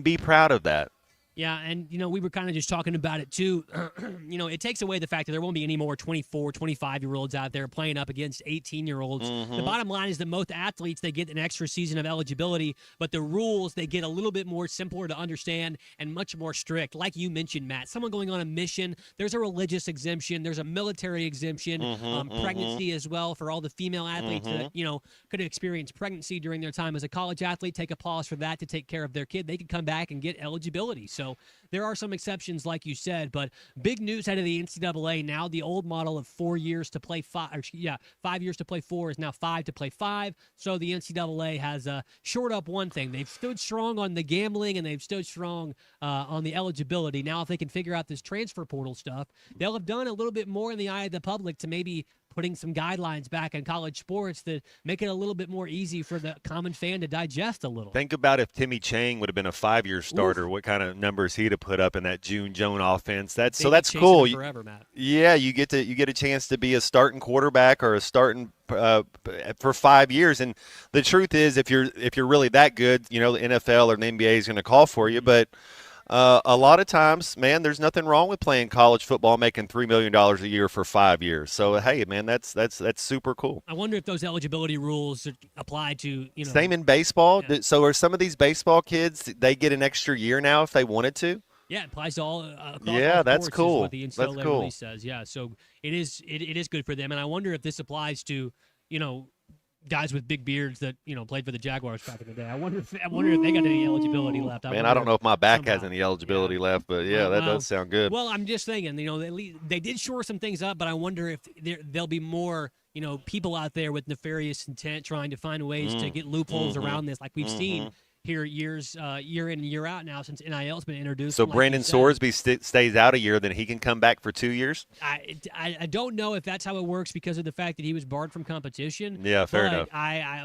be proud of that. Yeah, and, we were kind of just talking about it, too. It takes away the fact that there won't be any more 24, 25-year-olds out there playing up against 18-year-olds. Mm-hmm. The bottom line is that most athletes, they get an extra season of eligibility, but the rules, they get a little bit more simpler to understand and much more strict. Like you mentioned, Matt, someone going on a mission, there's a religious exemption, there's a military exemption, pregnancy as well for all the female athletes that, could experience pregnancy during their time as a college athlete, take a pause for that to take care of their kid. They could come back and get eligibility. So there are some exceptions, like you said, but big news out of the NCAA now. The old model of 4 years to play 5 years to play 4 is now 5 to play 5. So the NCAA has shored up one thing. They've stood strong on the gambling and they've stood strong on the eligibility. Now, if they can figure out this transfer portal stuff, they'll have done a little bit more in the eye of the public to maybe putting some guidelines back in college sports that make it a little bit more easy for the common fan to digest a little. Think about if Timmy Chang would have been a 5-year starter, what kind of numbers he'd have put up in that June Jones offense. That's cool. Forever, Matt. Yeah, you get a chance to be a starting quarterback or a starting for 5 years. And the truth is, if you're really that good, the NFL or the NBA is going to call for you, but. A lot of times, man, there's nothing wrong with playing college football, making $3 million a year for 5 years. So, hey, man, that's super cool. I wonder if those eligibility rules apply to, Same in baseball. Yeah. So are some of these baseball kids, they get an extra year now if they wanted to? Yeah, it applies to all. Yeah, that's cool. Is what the NCAA release says. Yeah, so it is good for them. And I wonder if this applies to, guys with big beards that played for the Jaguars back in the day. I wonder if they got any eligibility left. I don't know if my back has any eligibility left, but yeah, that does sound good. Well, I'm just thinking, they did shore some things up, but I wonder if there'll be more, people out there with nefarious intent trying to find ways to get loopholes around this, like we've seen here year in and year out now since NIL's been introduced. So Brandon Sorsby stays out a year, then he can come back for 2 years? I don't know if that's how it works because of the fact that he was barred from competition. Yeah, fair enough.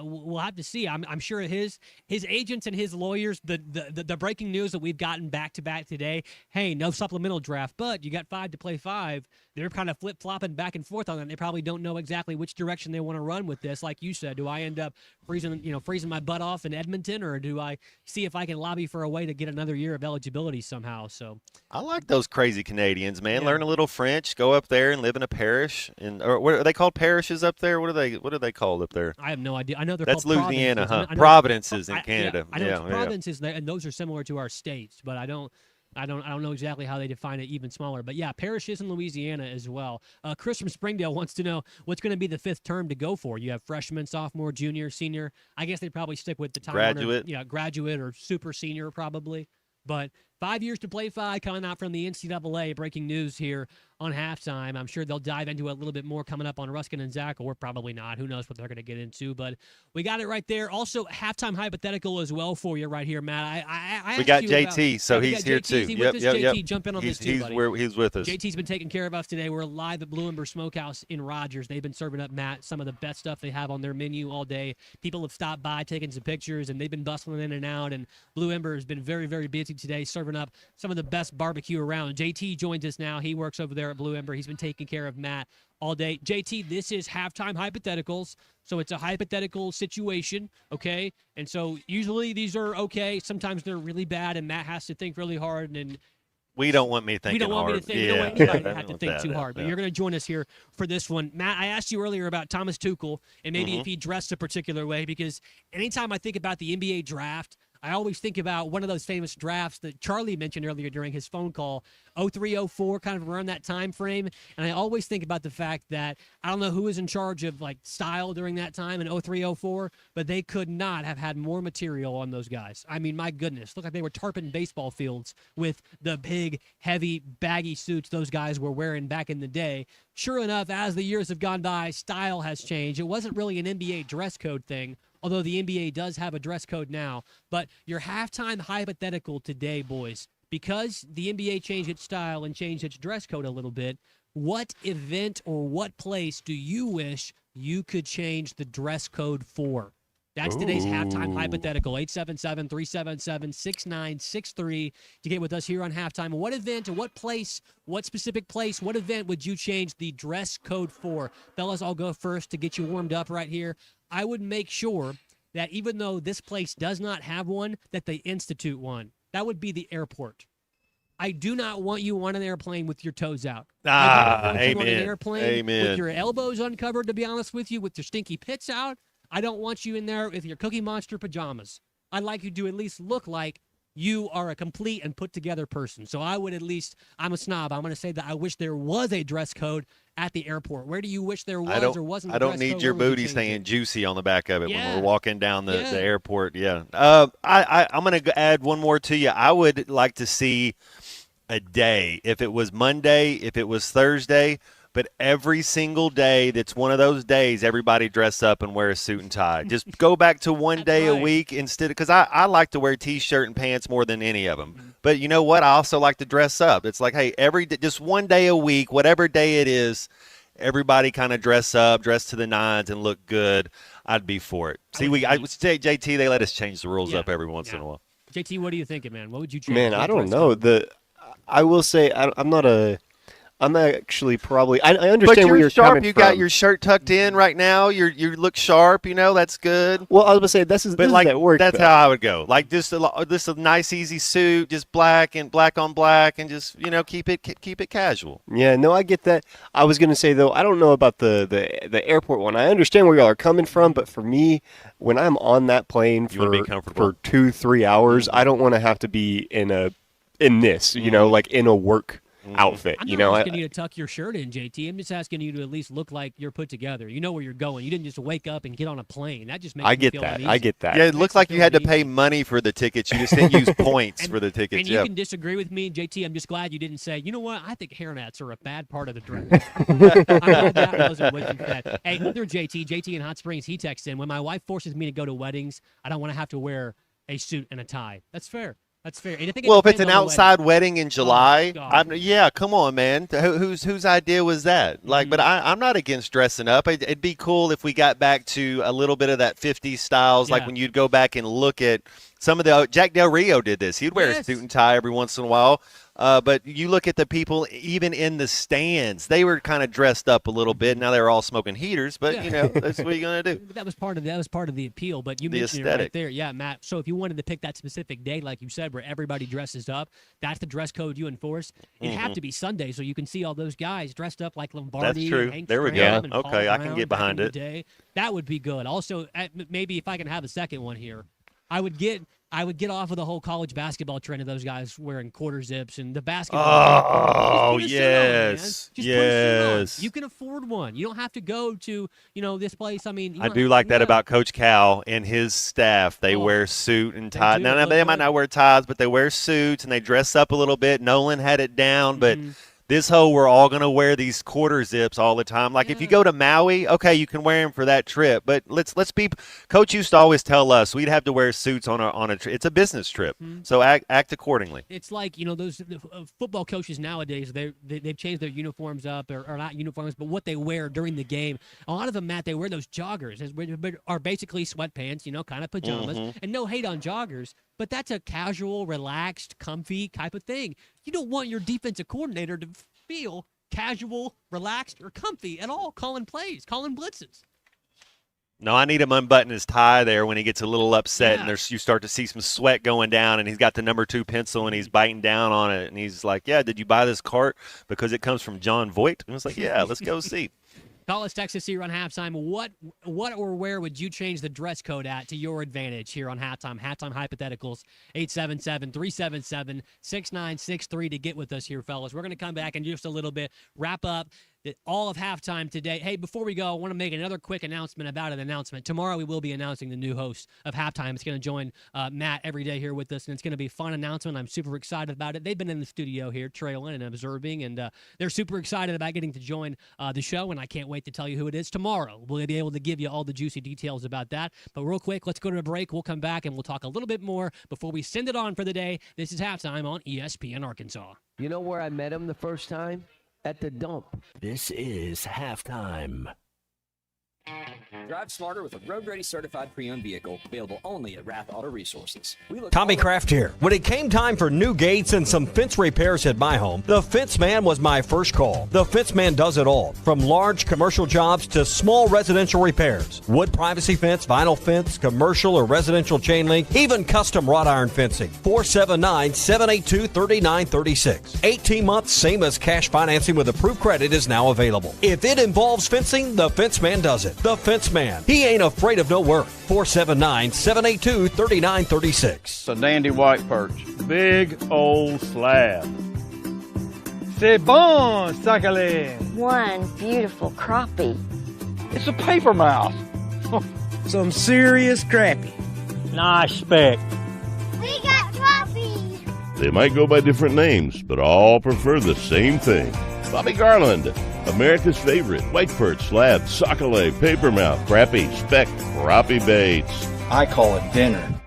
We'll have to see. I'm sure his agents and his lawyers, the breaking news that we've gotten back-to-back today, hey, no supplemental draft, but you got 5 to play 5. They're kind of flip-flopping back and forth on that. They probably don't know exactly which direction they want to run with this. Like you said, do I end up freezing my butt off in Edmonton, or do I see if I can lobby for a way to get another year of eligibility somehow? So I like those crazy Canadians, man. Yeah. Learn a little French, go up there and live in a parish. Or what are they called? Parishes up there? What are they called up there? I have no idea. I know they're called Louisiana, huh? Providences in Canada. I know provinces, and those are similar to our states, but I don't know exactly how they define it even smaller. But, yeah, parishes in Louisiana as well. Chris from Springdale wants to know what's going to be the 5th term to go for. You have freshman, sophomore, junior, senior. I guess they'd probably stick with the time. Graduate. Graduate or super senior probably. But 5 years to play 5 coming out from the NCAA. Breaking news here on halftime. I'm sure they'll dive into it a little bit more coming up on Ruskin and Zach, or probably not. Who knows what they're going to get into. But we got it right there. Also, halftime hypothetical as well for you right here, Matt. We got JT, so he's here too. Yep. JT, jump in on this too, buddy. He's with us. JT's been taking care of us today. We're live at Blue Ember Smokehouse in Rogers. They've been serving up, Matt, some of the best stuff they have on their menu all day. People have stopped by, taking some pictures, and they've been bustling in and out. And Blue Ember has been very, very busy today, serving up some of the best barbecue around. JT joins us now. He works over there at Blue Ember. He's been taking care of Matt all day. JT, this is halftime hypotheticals, so it's a hypothetical situation, okay? And so usually these are okay. Sometimes they're really bad, and Matt has to think really hard. And we don't want me thinking hard. We don't want me to think. Yeah. We don't want anybody to have to think too hard. Yeah. But you're going to join us here for this one. Matt, I asked you earlier about Thomas Tuchel and maybe Mm-hmm. if he dressed a particular way, because anytime I think about the NBA draft, I always think about one of those famous drafts that Charlie mentioned earlier during his phone call, 03-04, kind of around that time frame. And I always think about the fact that I don't know who was in charge of like style during that time in 03-04, but they could not have had more material on those guys. I mean, my goodness, looked like they were tarping baseball fields with the big, heavy, baggy suits those guys were wearing back in the day. Sure enough, as the years have gone by, style has changed. It wasn't really an NBA dress code thing, although the NBA does have a dress code now. But your halftime hypothetical today, boys, because the NBA changed its style and changed its dress code a little bit, what event or what place do you wish you could change the dress code for? That's today's halftime hypothetical, 877-377-6963 to get with us here on halftime. What event or what place, what specific place, what event would you change the dress code for? Fellas, I'll go first to get you warmed up right here. I would make sure that even though this place does not have one, that they institute one. That would be the airport. I do not want you on an airplane with your toes out. I don't want you on an airplane with your elbows uncovered, to be honest with you, with your stinky pits out. I don't want you in there with your Cookie Monster pajamas. I'd like you to at least look like you are a complete and put together person. So I would at least, I'm a snob, I'm going to say that I wish there was a dress code at the airport. Where do you wish there was or wasn't a dress code? I don't need your booty staying juicy on the back of it when we're walking down the airport. Yeah. I'm going to add one more to you. I would like to see a day. If it was Monday, if it was Thursday, but every single day that's one of those days, everybody dress up and wear a suit and tie. Just go back to one day a week instead of – because I like to wear T-shirt and pants more than any of them. But you know what? I also like to dress up. It's like, hey, just one day a week, whatever day it is, everybody kind of dress up, dress to the nines, and look good. I'd be for it. See, JT, they let us change the rules up every once in a while. JT, what are you thinking, man? What would you change? Man, I don't know. I will say I'm actually probably. I understand where you're sharp. coming You from. got your shirt tucked in right now. You look sharp. That's good. Well, I was gonna say this is at work. That's how I would go. Like just a nice easy suit, just black on black, and just keep it casual. Yeah, no, I get that. I was gonna say though, I don't know about the airport one. I understand where y'all are coming from, but for me, when I'm on that plane for 2-3 hours, I don't want to have to be in this, like in a work outfit. I'm not asking you to tuck your shirt in, JT. I'm just asking you to at least look like you're put together. You know where you're going. You didn't just wake up and get on a plane. That just makes me feel uneasy. I get that. Yeah, it looked like you had to pay money for the tickets. You just didn't use points for the tickets. And you can disagree with me, JT. I'm just glad you didn't say, you know what, I think hairnets are a bad part of the dress. I'm glad that wasn't what you said. Hey, other JT in Hot Springs, he texts in, when my wife forces me to go to weddings, I don't want to have to wear a suit and a tie. That's fair. That's fair. And I think if it's an outside wedding in July, oh, come on, man. Whose idea was that? Like, but I'm not against dressing up. It'd be cool if we got back to a little bit of that 50s styles, like when you'd go back and look at some of the Jack Del Rio did this. He'd wear a suit and tie every once in a while. But you look at the people even in the stands, they were kind of dressed up a little bit. Now they're all smoking heaters, but that's what you're gonna do. That was part of the appeal. But you mentioned it right there, yeah, Matt. So if you wanted to pick that specific day, like you said, where everybody dresses up, that's the dress code you enforce. It'd have to be Sunday, so you can see all those guys dressed up like Lombardi. That's true. And Hank there we Stram go. and Okay, Paul I can get behind Brown it. Day. That would be good. Also, maybe if I can have a second one here, I would get off of the whole college basketball trend of those guys wearing quarter zips and the basketball. Oh, yes. Yes. You can afford one. You don't have to go to, this place. I mean, I do like that about Coach Cal and his staff. They wear suit and tie. Now they might not wear ties, but they wear suits and they dress up a little bit. Nolan had it down, but this whole we're all going to wear these quarter zips all the time. Like if you go to Maui, okay, you can wear them for that trip. But let's be – Coach used to always tell us we'd have to wear suits on a trip. It's a business trip, so act accordingly. It's like, those football coaches nowadays, they've changed their uniforms up, or not uniforms, but what they wear during the game. A lot of them, Matt, they wear those joggers, are basically sweatpants, kind of pajamas. And no hate on joggers, but that's a casual, relaxed, comfy type of thing. You don't want your defensive coordinator to feel casual, relaxed, or comfy at all calling plays, calling blitzes. No, I need him unbutton his tie there when he gets a little upset and you start to see some sweat going down and he's got the number 2 pencil and he's biting down on it and he's like, yeah, did you buy this cart because it comes from John Voight? And I was like, yeah, let's go see. Call us, text us here on halftime. What or where would you change the dress code at to your advantage here on halftime? Halftime hypotheticals, 877-377-6963 to get with us here, fellas. We're going to come back in just a little bit, wrap up all of halftime today. Hey, before we go, I want to make another quick announcement about an announcement. Tomorrow we will be announcing the new host of Halftime. It's going to join Matt every day here with us, and it's going to be a fun announcement. I'm super excited about it. They've been in the studio here trailing and observing, and they're super excited about getting to join the show, and I can't wait to tell you who it is tomorrow. We'll be able to give you all the juicy details about that. But real quick, let's go to a break. We'll come back, and we'll talk a little bit more before we send it on for the day. This is Halftime on ESPN Arkansas. You know where I met him the first time? At the dump. This is Halftime. Drive smarter with a road-ready certified pre-owned vehicle available only at Rath Auto Resources. Tommy Kraft here. When it came time for new gates and some fence repairs at my home, the Fence Man was my first call. The Fence Man does it all, from large commercial jobs to small residential repairs. Wood privacy fence, vinyl fence, commercial or residential chain link, even custom wrought iron fencing. 479-782-3936. 18 months, same as cash financing with approved credit is now available. If it involves fencing, the Fence Man does it. The Fence Man. He ain't afraid of no work. 479-782-3936. It's a dandy white perch. Big old slab. C'est bon, sacale. One beautiful crappie. It's a paper mouse. Some serious crappie. Nice speck. We got crappies. They might go by different names, but all prefer the same thing. Bobby Garland, America's favorite white perch, slab, sockeye, papermouth, crappie, speck, crappie baits. I call it dinner.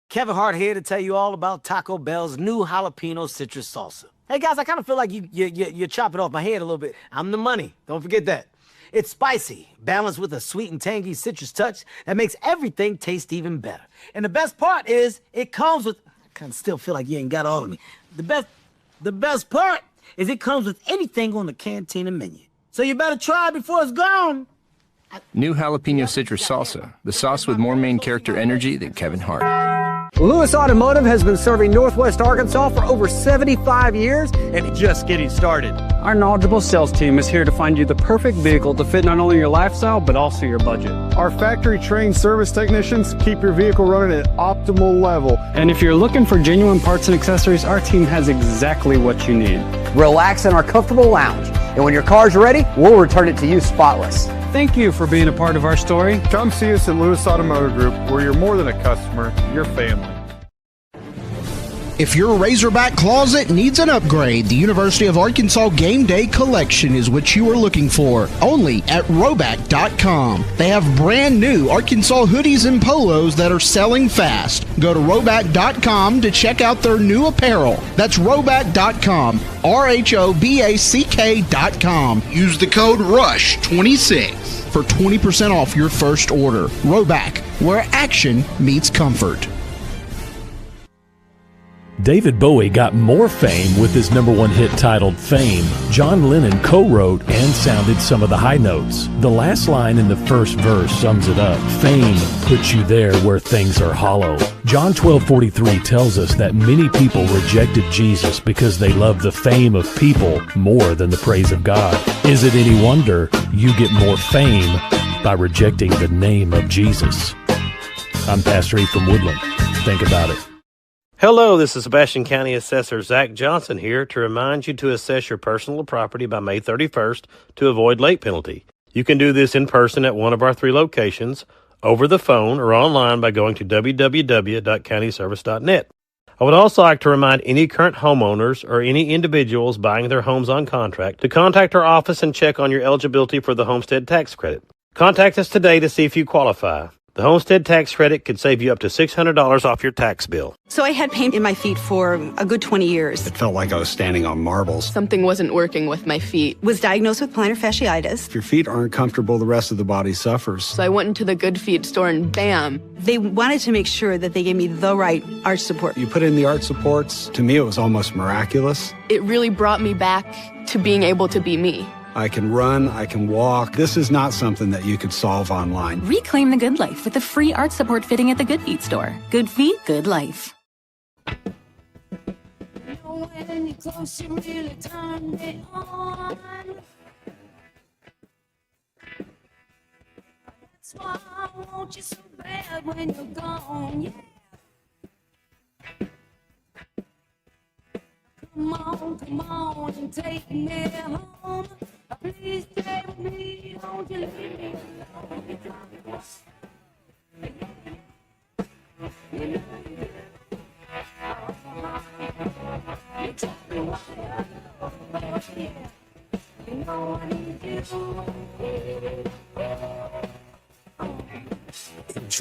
Kevin Hart here to tell you all about Taco Bell's new jalapeno citrus salsa. Hey guys, I kind of feel like you're chopping off my head a little bit. I'm the money. Don't forget that. It's spicy, balanced with a sweet and tangy citrus touch that makes everything taste even better. And the best part is it comes with, I kind of still feel like you ain't got all of me. The best part is it comes with anything on the Cantina menu. So you better try it before it's gone. New jalapeno citrus salsa, the sauce with more main character energy than Kevin Hart. Lewis Automotive has been serving Northwest Arkansas for over 75 years and just getting started. Our knowledgeable sales team is here to find you the perfect vehicle to fit not only your lifestyle, but also your budget. Our factory-trained service technicians keep your vehicle running at optimal level. And if you're looking for genuine parts and accessories, our team has exactly what you need. Relax in our comfortable lounge, and when your car's ready, we'll return it to you spotless. Thank you for being a part of our story. Come see us at Lewis Automotive Group, where you're more than a customer, you're family. If your Razorback closet needs an upgrade, the University of Arkansas Game Day Collection is what you are looking for. Only at Roback.com. They have brand new Arkansas hoodies and polos that are selling fast. Go to Roback.com to check out their new apparel. That's Roback.com. RHOBACK.com. Use the code RUSH26 for 20% off your first order. Roback, where action meets comfort. David Bowie got more fame with his #1 hit titled Fame. John Lennon co-wrote and sounded some of the high notes. The last line in the first verse sums it up. Fame puts you there where things are hollow. John 12:43 tells us that many people rejected Jesus because they loved the fame of people more than the praise of God. Is it any wonder you get more fame by rejecting the name of Jesus? I'm Pastor E from Woodland. Think about it. Hello, this is Sebastian County Assessor Zach Johnson here to remind you to assess your personal property by May 31st to avoid late penalty. You can do this in person at one of our 3 locations, over the phone, or online by going to www.countyservice.net. I would also like to remind any current homeowners or any individuals buying their homes on contract to contact our office and check on your eligibility for the homestead tax credit. Contact us today to see if you qualify. The homestead tax credit could save you up to $600 off your tax bill. So I had pain in my feet for a good 20 years. It felt like I was standing on marbles. Something wasn't working with my feet. Was diagnosed with plantar fasciitis. If your feet aren't comfortable, the rest of the body suffers. So I went into the Good Feet store and bam. They wanted to make sure that they gave me the right arch support. You put in the arch supports. To me, it was almost miraculous. It really brought me back to being able to be me. I can run, I can walk. This is not something that you could solve online. Reclaim the good life with a free arch support fitting at the Good Feet store. Good feet, good life. When you're close, you really turn me on. That's why I want you so bad when you're gone, yeah. Come on and take me home. Please stay with me, don't you leave me alone. You know you do. You tell me why I love you. You know I need you.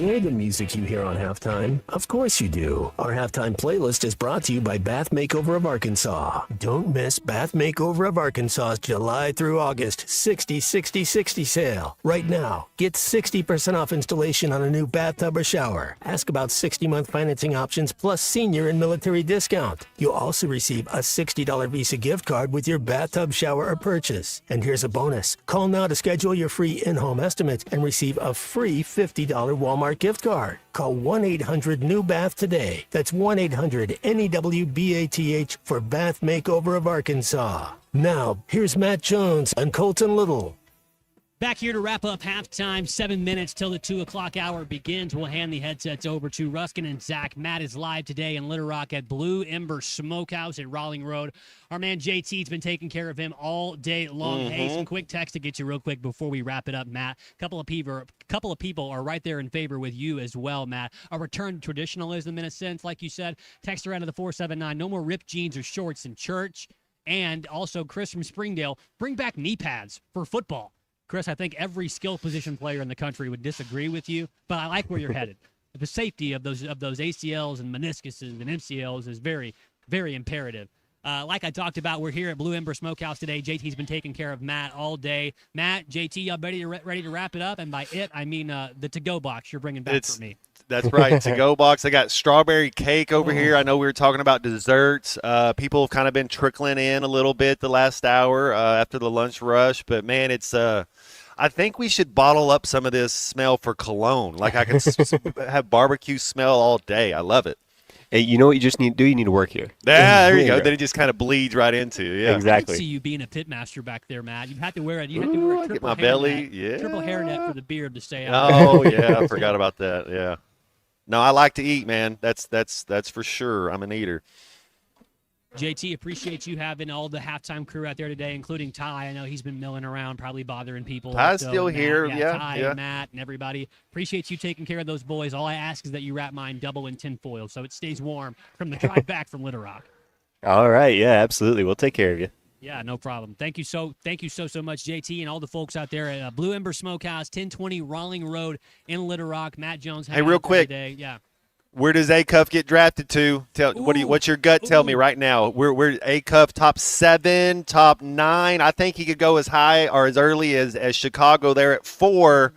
enjoy the music you hear on halftime? Of course you do. Our halftime playlist is brought to you by Bath Makeover of Arkansas. Don't miss Bath Makeover of Arkansas's July through August 60-60-60 sale. Right now, get 60% off installation on a new bathtub or shower. Ask about 60-month financing options plus senior and military discount. You'll also receive a $60 Visa gift card with your bathtub, shower, or purchase. And here's a bonus. Call now to schedule your free in-home estimate and receive a free $50 Walmart gift card. Call 1-800-NEW-BATH today. That's 1-800-NEW-BATH for Bath Makeover of Arkansas. Now, here's Matt Jones and Colton Little. Back here to wrap up halftime, 7 minutes till the 2 o'clock hour begins. We'll hand the headsets over to Ruskin and Zach. Matt is live today in Little Rock at Blue Ember Smokehouse at Rawling Road. Our man JT's been taking care of him all day long. Hey, some quick text to get you real quick before we wrap it up, Matt. A couple of people are right there in favor with you as well, Matt. A return to traditionalism in a sense, like you said. Text around to the 479. No more ripped jeans or shorts in church. And also, Chris from Springdale, bring back knee pads for football. Chris, I think every skill position player in the country would disagree with you, but I like where you're headed. The safety of those ACLs and meniscuses and MCLs is very, very imperative. Like I talked about, we're here at Blue Ember Smokehouse today. JT's been taking care of Matt all day. Matt, JT, y'all ready to wrap it up? And by it, I mean the to-go box you're bringing back for me. That's right, to-go box. I got strawberry cake over here. I know we were talking about desserts. People have kind of been trickling in a little bit the last hour after the lunch rush. But, man, it's I think we should bottle up some of this smell for cologne. Like I can have barbecue smell all day. I love it. Hey, you know what you just need to do? You need to work here. Yeah, there you go. Then it just kind of bleeds right into you. Yeah, exactly. I could see you being a pitmaster back there, Matt. You have to wear it. You have to wear a triple triple hairnet for the beard to stay out. Oh yeah, I forgot about that. Yeah. No, I like to eat, man. That's for sure. I'm an eater. JT, appreciate you having all the halftime crew out there today, including Ty. I know he's been milling around, probably bothering people. Ty's still here. Ty and Matt and everybody. Appreciate you taking care of those boys. All I ask is that you wrap mine double in tinfoil so it stays warm from the drive back from Little Rock. All right. Yeah, absolutely. We'll take care of you. Yeah, no problem. Thank you so much, JT, and all the folks out there at Blue Ember Smokehouse, 1020 Rawling Road in Little Rock. Matt Jones. Hey, real quick. Today. Yeah. Where does A-Cuff get drafted to? What's your gut tell me right now? We're A-Cuff top 7, top 9. I think he could go as high or as early as Chicago there at 4.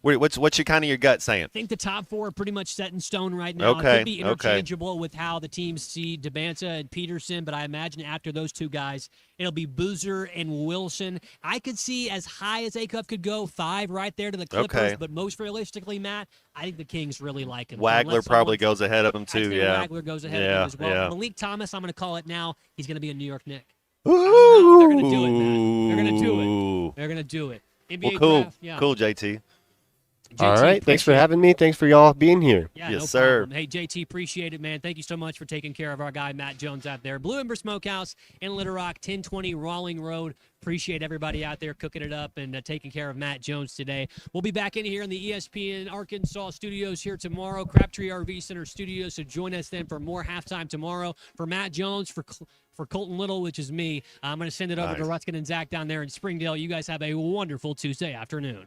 What's your gut saying? I think the top 4 are pretty much set in stone right now. Okay. It could be interchangeable with how the teams see DeBanza and Peterson, but I imagine after those two guys, it'll be Boozer and Wilson. I could see as high as A-Cuff could go, 5 right there to the Clippers, but most realistically, Matt, I think the Kings really like him. Wagler probably goes ahead of him too, yeah. Wagler goes ahead of him as well. Yeah. Malik Thomas, I'm going to call it now, he's going to be a New York Knick. Ooh. They're going to do it, Matt. They're going to do it. NBA cool. draft, yeah. Cool, JT. All right. Thanks for having me. Thanks for y'all being here. Yeah, yes, no sir. Problem. Hey, JT, appreciate it, man. Thank you so much for taking care of our guy, Matt Jones, out there. Blue Ember Smokehouse in Little Rock, 1020 Rawling Road. Appreciate everybody out there cooking it up and taking care of Matt Jones today. We'll be back in here in the ESPN Arkansas studios here tomorrow, Crabtree RV Center studios. So join us then for more halftime tomorrow. For Matt Jones, for Colton Little, which is me, I'm going to send it over to Ruskin and Zach down there in Springdale. You guys have a wonderful Tuesday afternoon.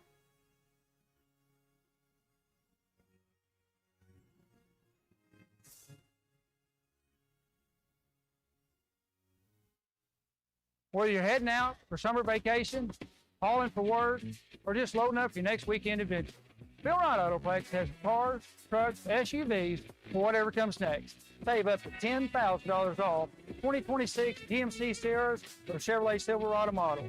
Whether you're heading out for summer vacation, hauling for work, or just loading up your next weekend adventure, Bill Wright Autoplex has cars, trucks, SUVs, for whatever comes next. Save up to $10,000 off 2026 GMC Sierras or Chevrolet Silverado model.